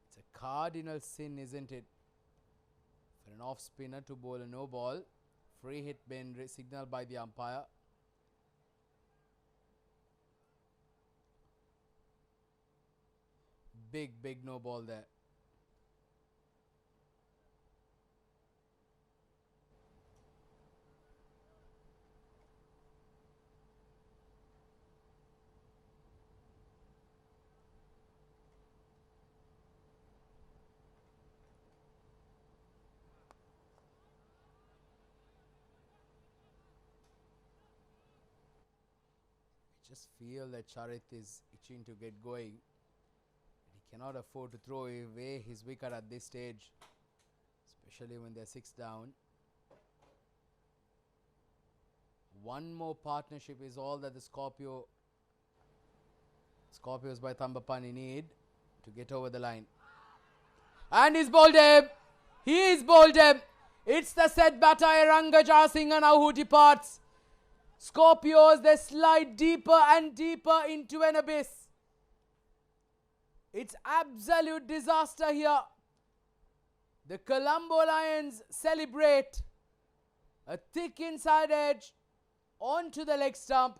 It's a cardinal sin, isn't it? For an off spinner to bowl a no ball. Free hit been signaled by the umpire. Big no ball there. Just feel that Charit is itching to get going. He cannot afford to throw away his wicket at this stage, especially when they're 6 down. One more partnership is all that the Scorpios by THAMBAPANNI need to get over the line. And he's bowled him. He's bowled him. It's the set batter Iranga Jasinga now who departs. Scorpios, they slide deeper and deeper into an abyss. It's absolute disaster here. The Colombo Lions celebrate a thick inside edge onto the leg stump.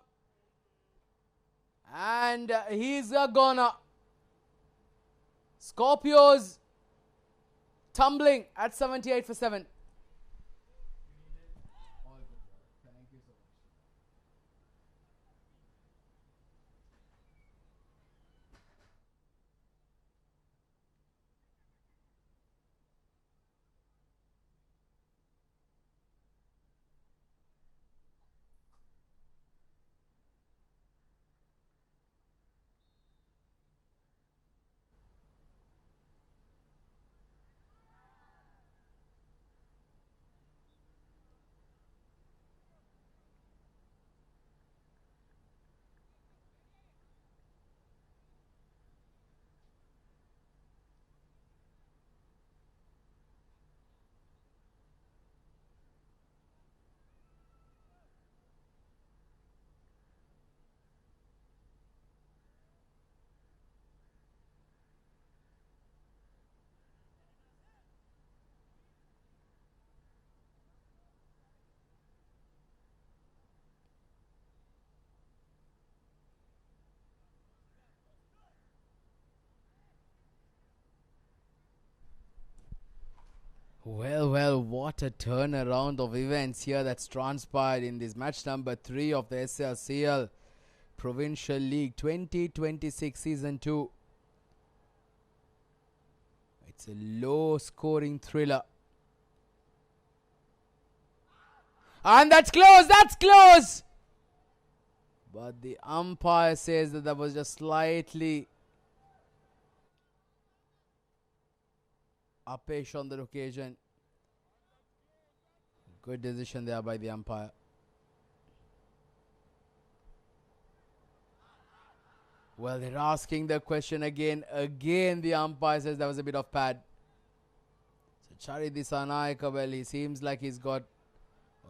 And he's a goner. Scorpios tumbling at 78 for 7. Well, what a turnaround of events here that's transpired in this match number 3 of the SLCL Provincial League 2026 Season 2. It's a low-scoring thriller. And that's close! But the umpire says that was just slightly uppish on the occasion. Good decision there by the umpire. Well, they're asking the question again. Again, the umpire says that was a bit of pad. So Charit Dissanayake, well, he seems like he's got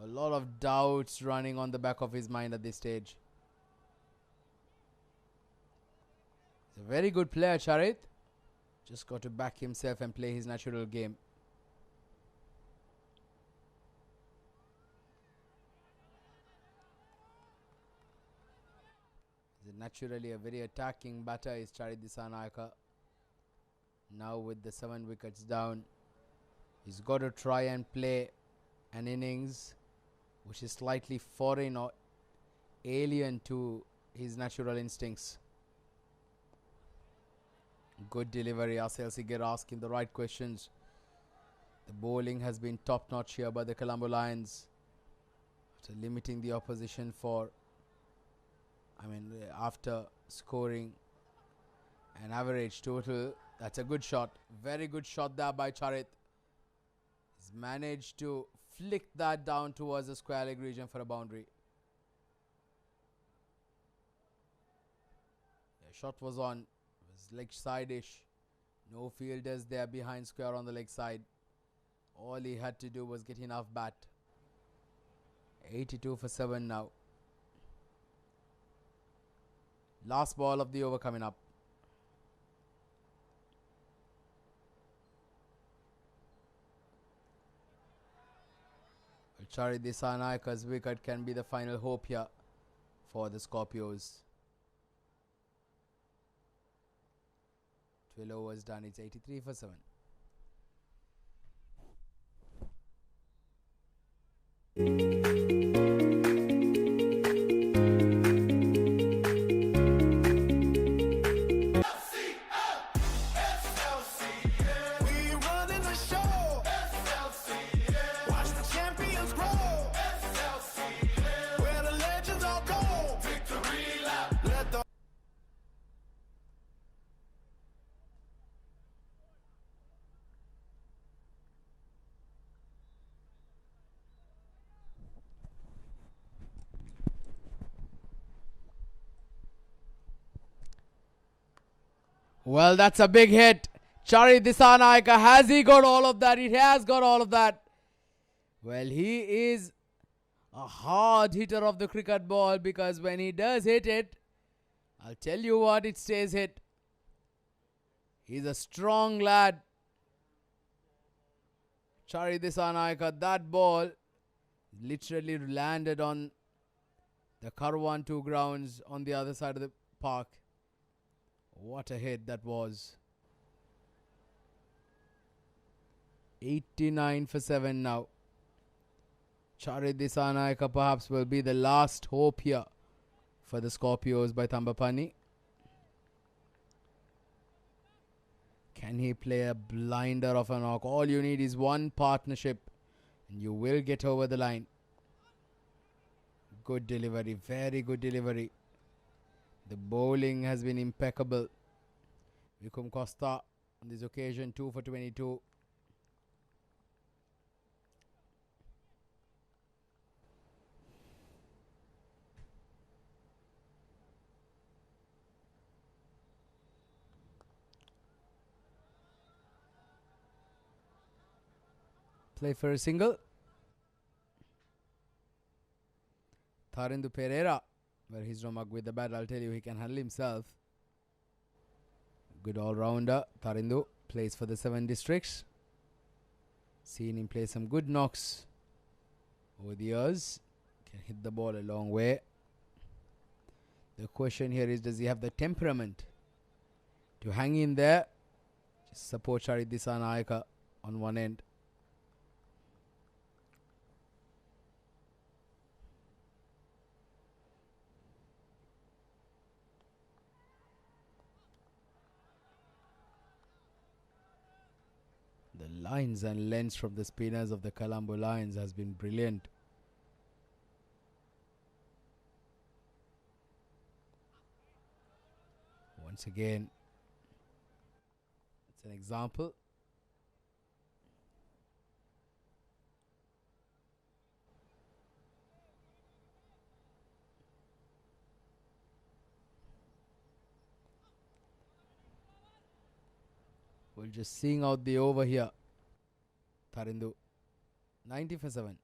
a lot of doubts running on the back of his mind at this stage. He's a very good player, Charit. Just got to back himself and play his natural game. Naturally a very attacking batter is Charit Dissanayake. Now with the 7 wickets down, he's got to try and play an innings which is slightly foreign or alien to his natural instincts. Good delivery. SLCL asking the right questions. The bowling has been top notch here by the Colombo Lions, after limiting the opposition after scoring an average total. That's a good shot. Very good shot there by Charit. He's managed to flick that down towards the square leg region for a boundary. The shot was on. It was leg side-ish. No fielders there behind square on the leg side. All he had to do was get enough bat. 82 for 7 now. Last ball of the over coming up. Charit Disanayake's wicket can be the final hope here for the Scorpios. 12 overs done. It's 83 for 7. Well, that's a big hit. Charit Dissanayake, has he got all of that? He has got all of that. Well, he is a hard hitter of the cricket ball, because when he does hit it, I'll tell you what, it stays hit. He's a strong lad. Charit Dissanayake, that ball literally landed on the Karwan 2 grounds on the other side of the park. What a hit that was. 89 for 7 now. Charit Dissanayake perhaps will be the last hope here for the Scorpios by THAMBAPANNI. Can he play a blinder of a knock? All you need is one partnership and you will get over the line. Good delivery, very good delivery. The bowling has been impeccable. Vikum Costa on this occasion 2 for 22. Play for a single. Tharindu Pereira. Where he's no mug with the bat, I'll tell you, he can handle himself. Good all-rounder. Tharindu plays for the 7 districts. Seen him play some good knocks over the years. Can hit the ball a long way. The question here is, does he have the temperament to hang in there? Just support Charit Dissanayake on one end. The lines and lengths from the spinners of the Colombo Lions has been brilliant. Once again, it's an example. We're just seeing out the over here. Tarindu. 90 for 7.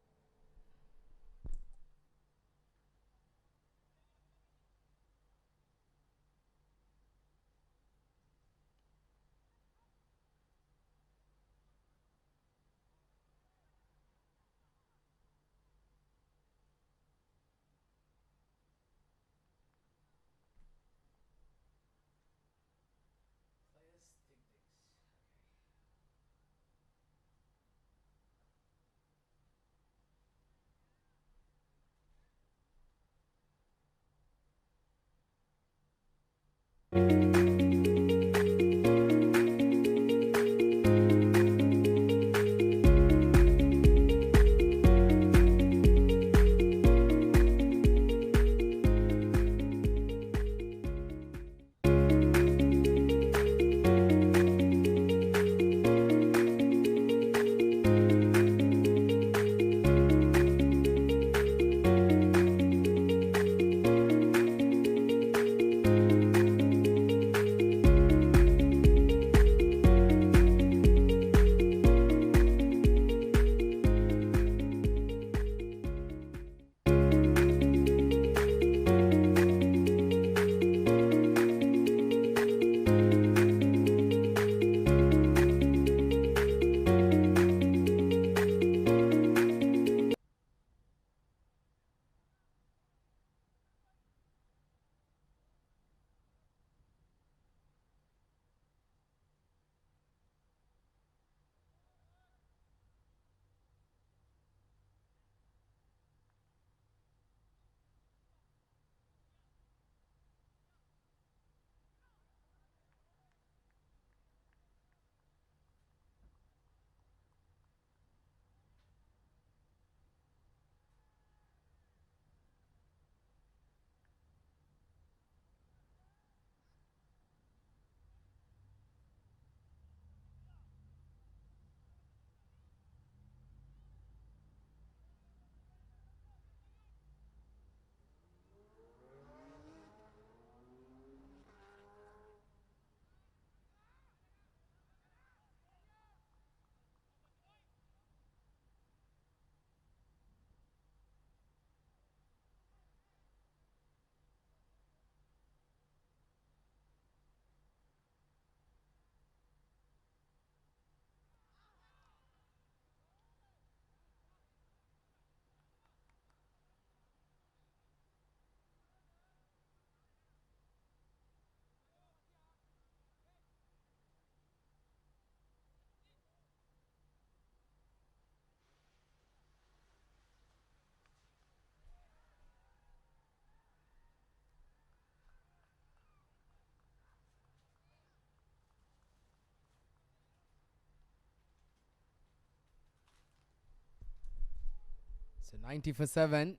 So 90 for 7.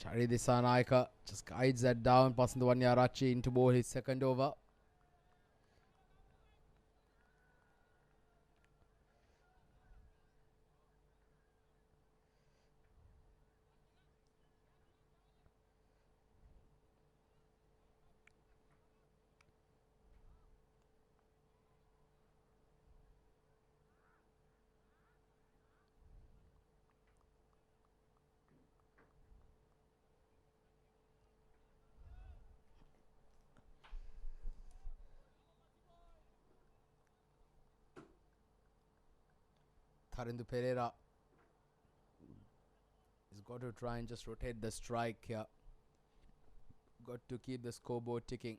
Chari Disanaika just guides that down, passing the 1 Yarachi into ball his second over. Tarindu Pereira. He's got to try and just rotate the strike here. Got to keep the scoreboard ticking.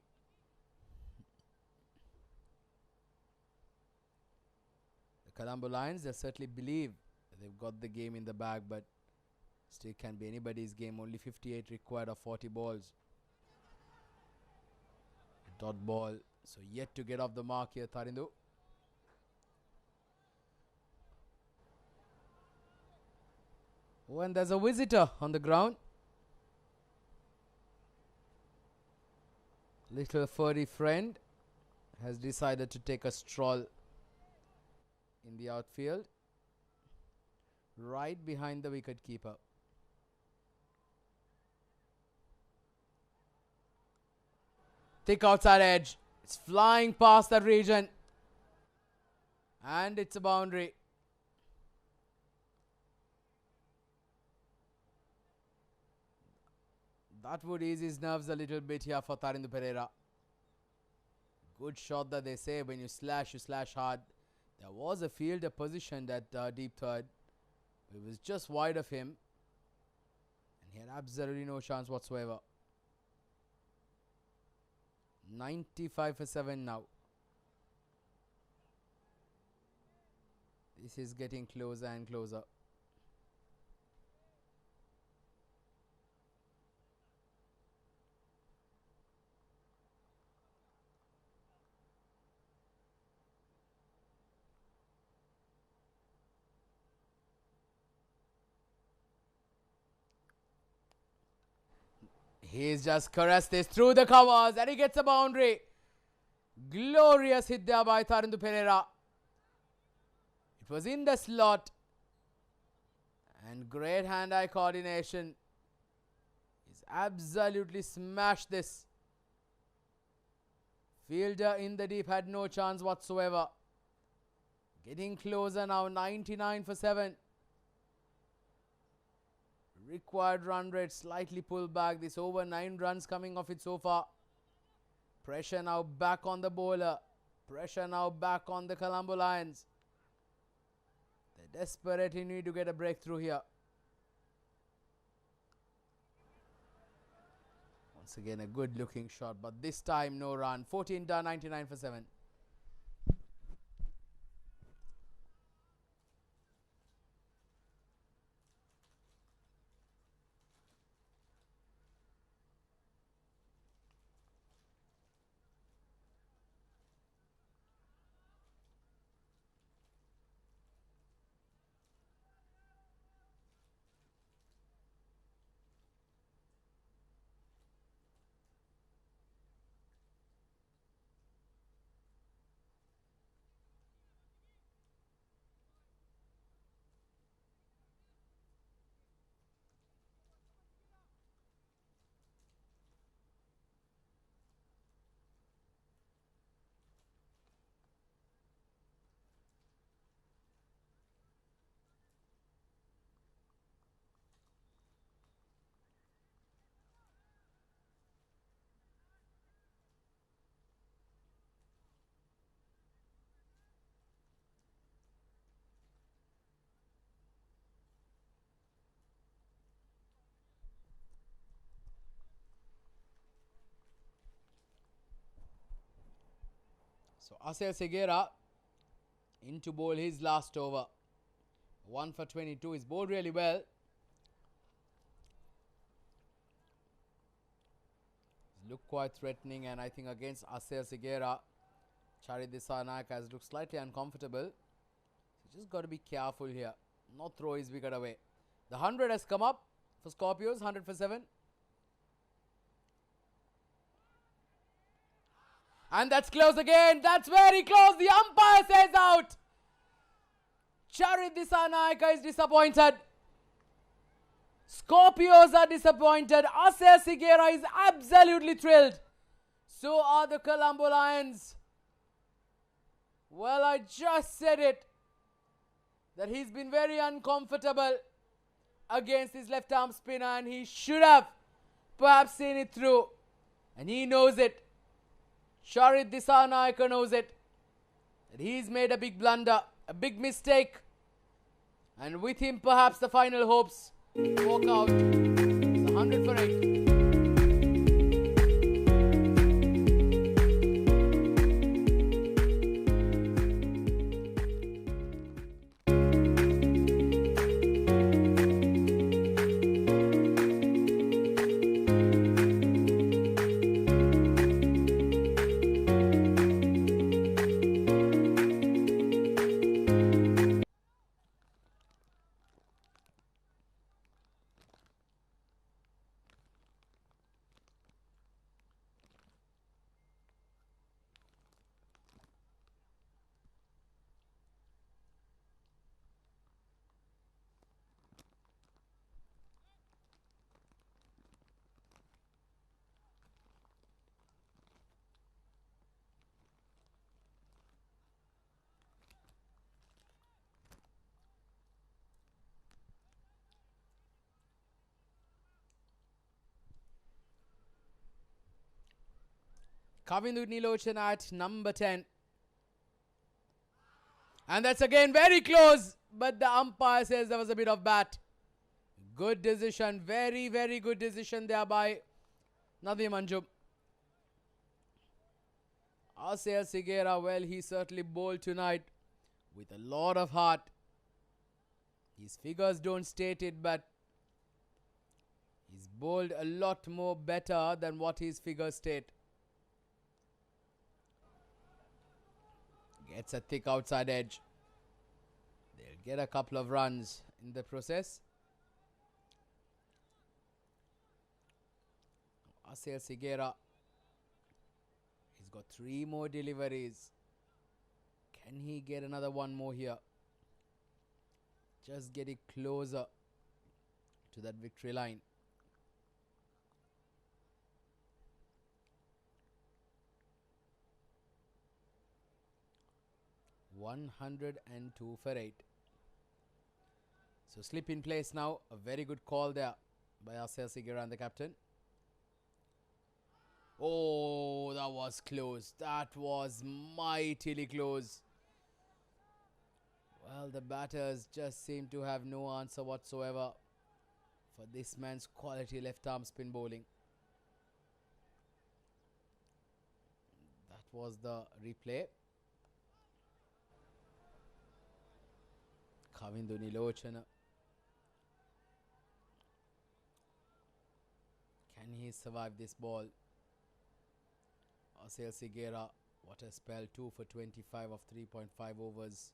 The Colombo Lions, they certainly believe that they've got the game in the bag, but still can be anybody's game. Only 58 required of 40 balls. A dot ball. So yet to get off the mark here, Tarindu. Oh, and there's a visitor on the ground. Little furry friend has decided to take a stroll in the outfield, right behind the wicket keeper. Thick outside edge. It's flying past that region. And it's a boundary. That would ease his nerves a little bit here for Tharindu Pereira. Good shot that they say when you slash hard. There was a fielder positioned at deep third. It was just wide of him. And he had absolutely no chance whatsoever. 95 for 7 now. This is getting closer and closer. He's just caressed this through the covers and he gets a boundary. Glorious hit there by Tharindu Pereira. It was in the slot. And great hand-eye coordination. He's absolutely smashed this. Fielder in the deep had no chance whatsoever. Getting closer now, 99 for 7. Required run rate slightly pulled back. This over 9 runs coming off it so far. Pressure now back on the bowler. Pressure now back on the Colombo Lions. They desperately need to get a breakthrough here. Once again a good looking shot, but this time no run. 14 done, 99 for 7. So SLCL in to bowl his last over. 1 for 22. He's bowled really well. He's looked quite threatening, and I think against SLCL, Charit Dissanayake has looked slightly uncomfortable. So just got to be careful here. Not throw his wicket away. The 100 has come up for Scorpios. 100 for 7. And that's close again. That's very close. The umpire says out. Charit Dissanayake is disappointed. Scorpios are disappointed. SLCL is absolutely thrilled. So are the Colombo Lions. Well, I just said it. That he's been very uncomfortable against his left arm spinner, and he should have perhaps seen it through. And he knows it. Charit Dissanayake knows it. That he's made a big blunder, a big mistake. And with him perhaps the final hopes walk out. It's 100 for 8. Kavindu Nilochana at number 10. And that's again very close, but the umpire says there was a bit of bat. Good decision, very, very good decision there by Nadim Anjum. SLCL, well, he certainly bowled tonight with a lot of heart. His figures don't state it, but he's bowled a lot more better than what his figures state. Gets a thick outside edge. They'll get a couple of runs in the process. SLCL, he's got 3 more deliveries. Can he get another one more here? Just getting closer to that victory line. (102 for 8). So slip in place now. A very good call there by SLCL and the captain. Oh, that was close. That was mightily close. Well, the batters just seem to have no answer whatsoever for this man's quality left arm spin bowling. That was the replay. Kavindu Nilochana. Can he survive this ball? SLCL, what a spell. 2 for 25 of 3.5 overs.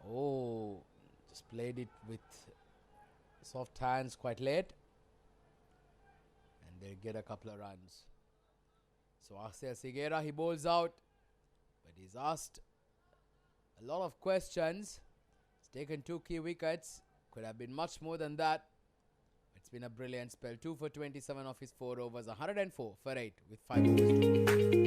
Oh, just played it with soft hands quite late. And they'll get a couple of runs. So SLCL, he bowls out. But he's asked a lot of questions. He's taken 2 key wickets. Could have been much more than that. It's been a brilliant spell. 2 for 27 of his 4 overs. 104 for 8 with 5 overs.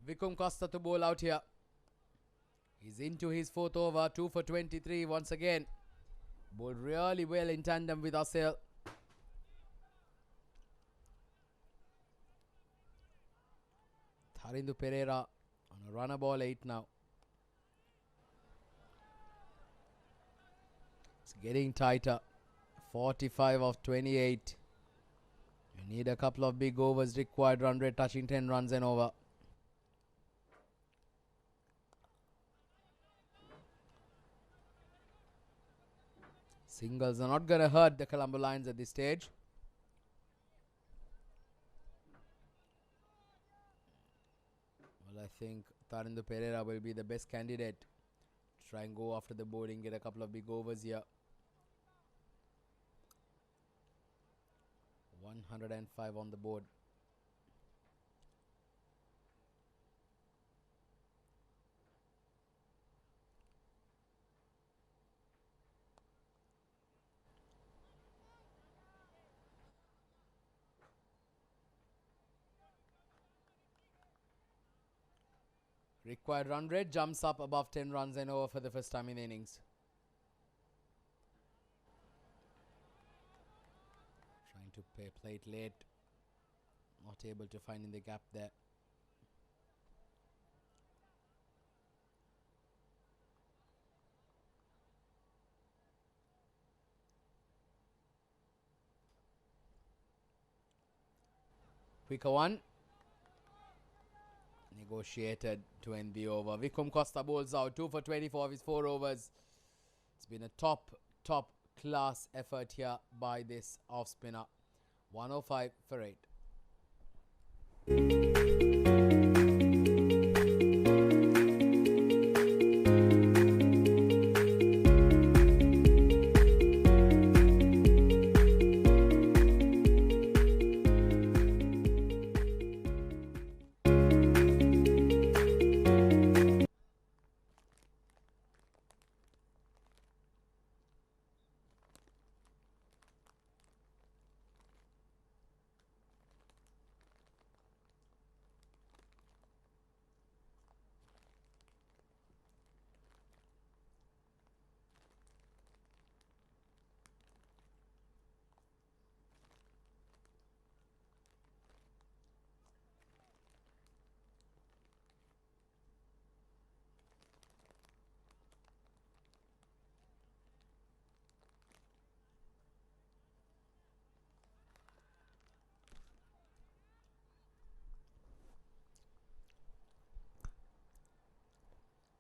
Vikum Costa to bowl out here. He's into his 4th over. 2 for 23 once again. Bowled really well in tandem with Asel. Tharindu Pereira on a runner ball 8 now. It's getting tighter. 45 of 28. You need a couple of big overs required. Run rate touching 10 runs and over. Singles are not going to hurt the Colombo Lions at this stage. Well, I think Tharindu Pereira will be the best candidate. Try and go after the bowling, get a couple of big overs here. 105 on the board. Required run rate jumps up above 10 runs and over for the first time in the innings. Trying to play it late. Not able to find in the gap there. quicker one. Negotiated to end the over. Vikum Costa bowls out 2 for 24 of his 4 overs. It's been a top class effort here by this off spinner. 105 for 8.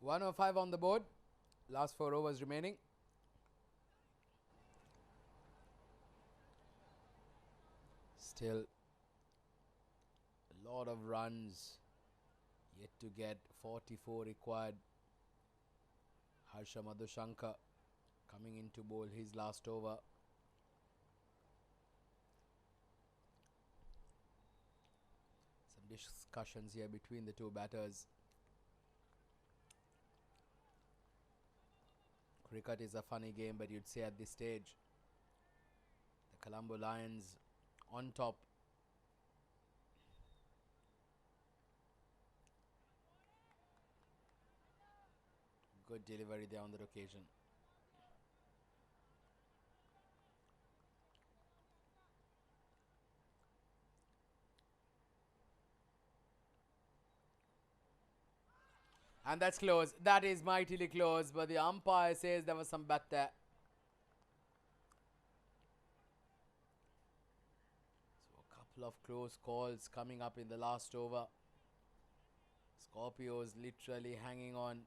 $105 on the board. Last 4 overs remaining. Still a lot of runs yet to get. 44 required. Harsha Madhushankar coming in to bowl his last over. Some discussions here between the two batters. Cricket is a funny game, but you'd say at this stage, the Colombo Lions on top. Good delivery there on that occasion. And that's close. That is mightily close, but the umpire says there was some bat there. So a couple of close calls coming up in the last over. Scorpios literally hanging on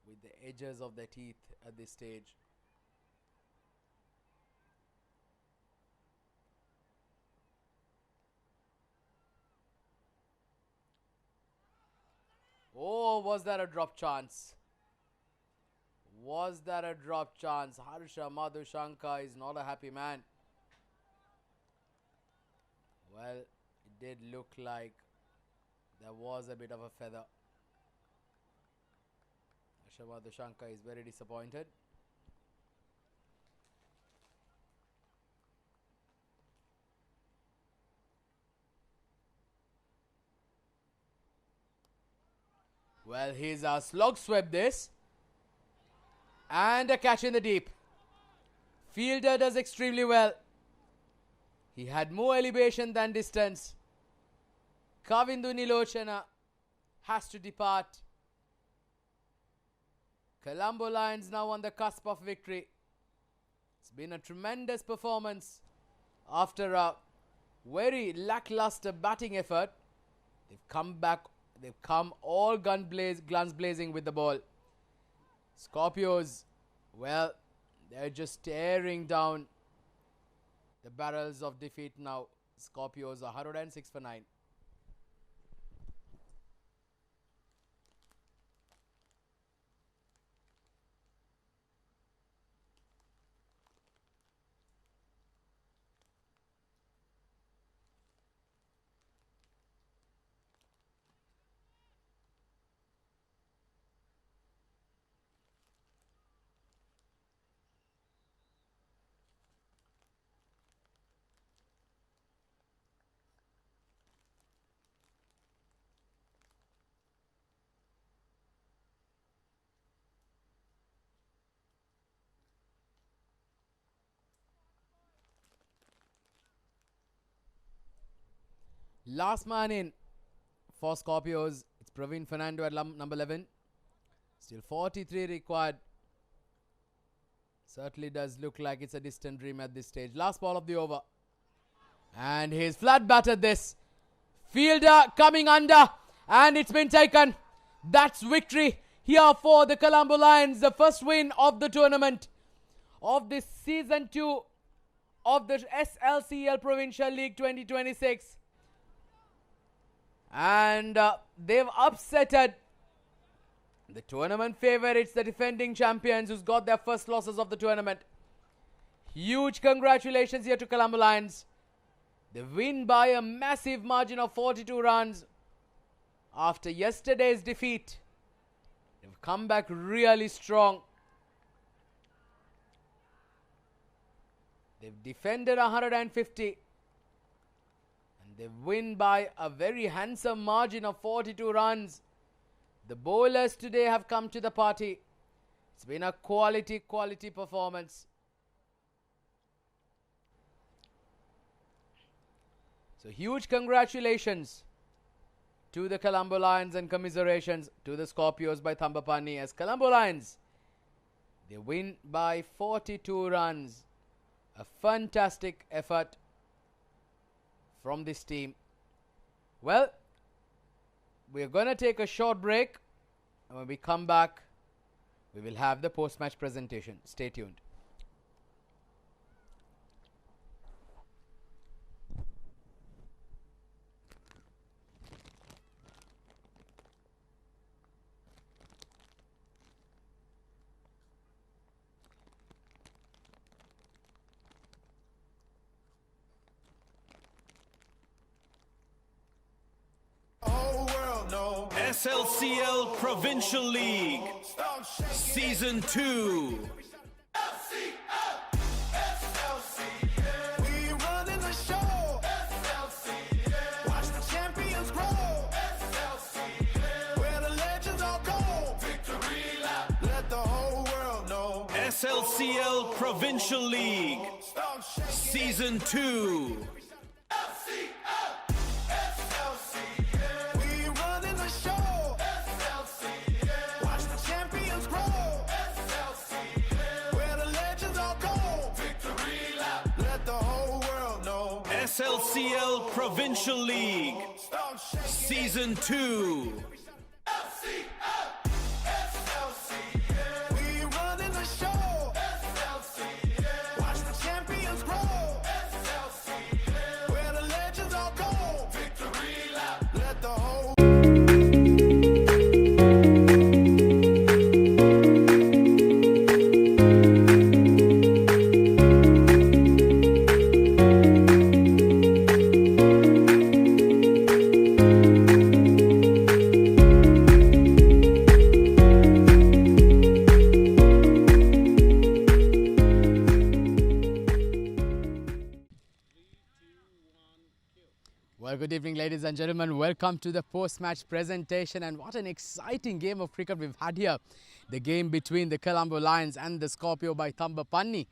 with the edges of their teeth at this stage. Oh, was that a drop chance? Was that a drop chance? Harsha Madhushankar is not a happy man. Well, it did look like there was a bit of a feather. Harsha Madhushankar is very disappointed. Well, he's a slog swept this. And a catch in the deep. Fielder does extremely well. He had more elevation than distance. Kavindu Nilochana has to depart. Colombo Lions now on the cusp of victory. It's been a tremendous performance after a very lackluster batting effort. They've come back. They've come all guns blazing with the ball. Scorpios, well, they're just staring down the barrels of defeat now. Scorpios are 106 for 9. Last man in for Scorpios. It's Praveen Fernando at number 11. Still 43 required. Certainly does look like it's a distant dream at this stage. Last ball of the over. And he's flat batted this. Fielder coming under, and it's been taken. That's victory here for the Colombo Lions. The first win of the tournament of this season 2 of the SLCL Provincial League 2026. And they've upsetted the tournament favourites, the defending champions, who's got their first losses of the tournament. Huge congratulations here to Colombo Lions. They win by a massive margin of 42 runs. After yesterday's defeat, they've come back really strong. They've defended 150. And they win by a very handsome margin of 42 runs. The bowlers today have come to the party. It's been a quality performance. So huge congratulations to the Colombo Lions and commiserations to the Scorpios by THAMBAPANNI, as Colombo Lions, they win by 42 runs. A fantastic effort from this team. Well, we're going to take a short break, and when we come back, we will have the post-match presentation. Stay tuned. SLCL Provincial League Season 2. We running the show. Watch the champions grow. Where the legends all go. Victory lap. Let the whole world know. SLCL Provincial League Season 2. We running the show. Watch the champions grow. Where the legends all go. Victory lap. Let the whole world know. SLCL Provincial League Season 2. We running the show. Watch the champions grow. Where the legends all go. Victory lap. Let the whole Well, good evening, ladies and gentlemen. Welcome to the post-match presentation. And what an exciting game of cricket we've had here. The game between the Colombo Lions and the Scorpio by THAMBAPANNI.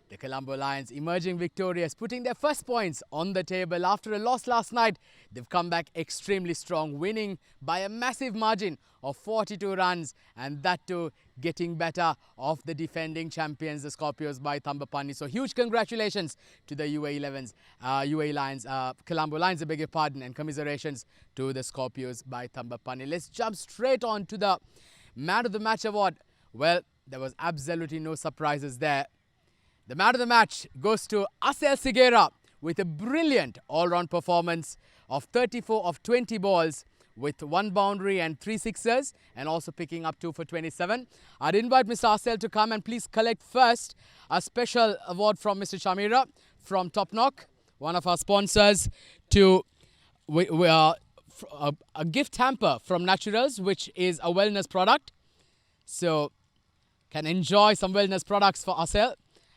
The Colombo Lions emerging victorious, putting their first points on the table. After a loss last night, they've come back extremely strong, winning by a massive margin of 42 runs, and that too getting better of the defending champions, the Scorpios by THAMBAPANNI. So huge congratulations to the UAE Lions, Colombo Lions, I beg your pardon, and commiserations to the Scorpios by THAMBAPANNI. Let's jump straight on to the Man of the Match award. Well, there was absolutely no surprises there. The man of the match goes to SLCL with a brilliant all-round performance of 34 of 20 balls with 1 boundary and 3 sixers, and also picking up 2 for 27. I'd invite Mr. Asel to come and please collect first a special award from Mr. Chamira from Top Knock, one of our sponsors, to a gift hamper from Naturals, which is a wellness product. So can enjoy some wellness products for Asel.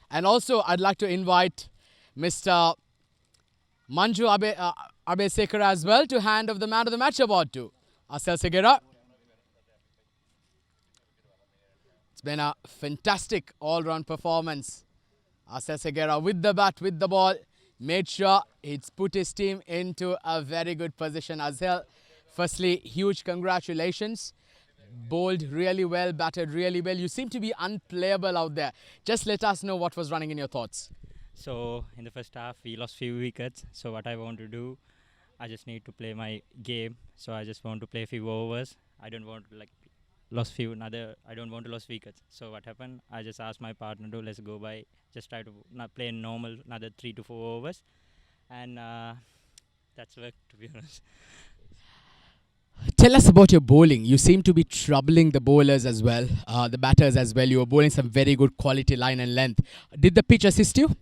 And also, I'd like to invite Mr. Manju Abe as well to hand over the Man of the Match award to SLCL. It's been a fantastic all-round performance. SLCL with the bat, with the ball, made sure it's put his team into a very good position as well. Firstly, huge congratulations. Bowled really well, batted really well. You seem to be unplayable out there. Just let us know what was running in your thoughts. So in the first half, we lost few wickets. So what I want to do, I just need to play my game. So I just want to play few overs. I don't want to I don't want to lose wickets. So what happened? I just asked my partner to let's go by. Just try to not play normal another 3 to 4 overs, and that's worked, to be honest. Tell us about your bowling. You seem to be troubling the bowlers as well, the batters as well. You were bowling some very good quality line and length. Did the pitch assist you?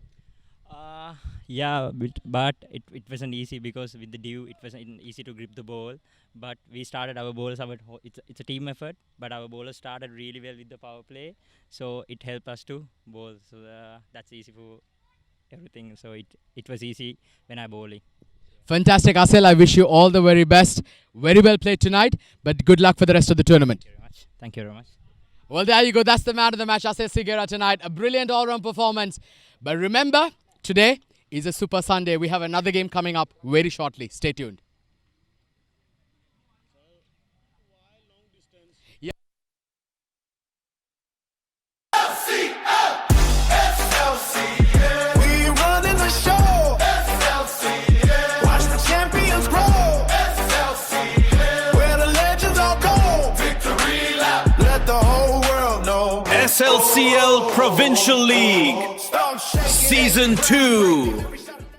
Yeah, but it wasn't easy because with the dew, it wasn't easy to grip the ball. But we started our bowlers. It's a team effort, but our bowlers started really well with the power play, so it helped us to bowl. So that's easy for everything. So it was easy when I bowling. Fantastic, Asel. I wish you all the very best. Very well played tonight, but good luck for the rest of the tournament. Thank you very much. Thank you very much. Well, there you go. That's the man of the match, Asel Sigera tonight. A brilliant all-round performance. But remember, today is a Super Sunday. We have another game coming up very shortly. Stay tuned. Yeah. SLCL. We running the show. SLCL. Watch the champions grow. SLCL. Where the legends all go. Victory lap. Let the whole world know. SLCL Provincial League Start shaking. Season 2.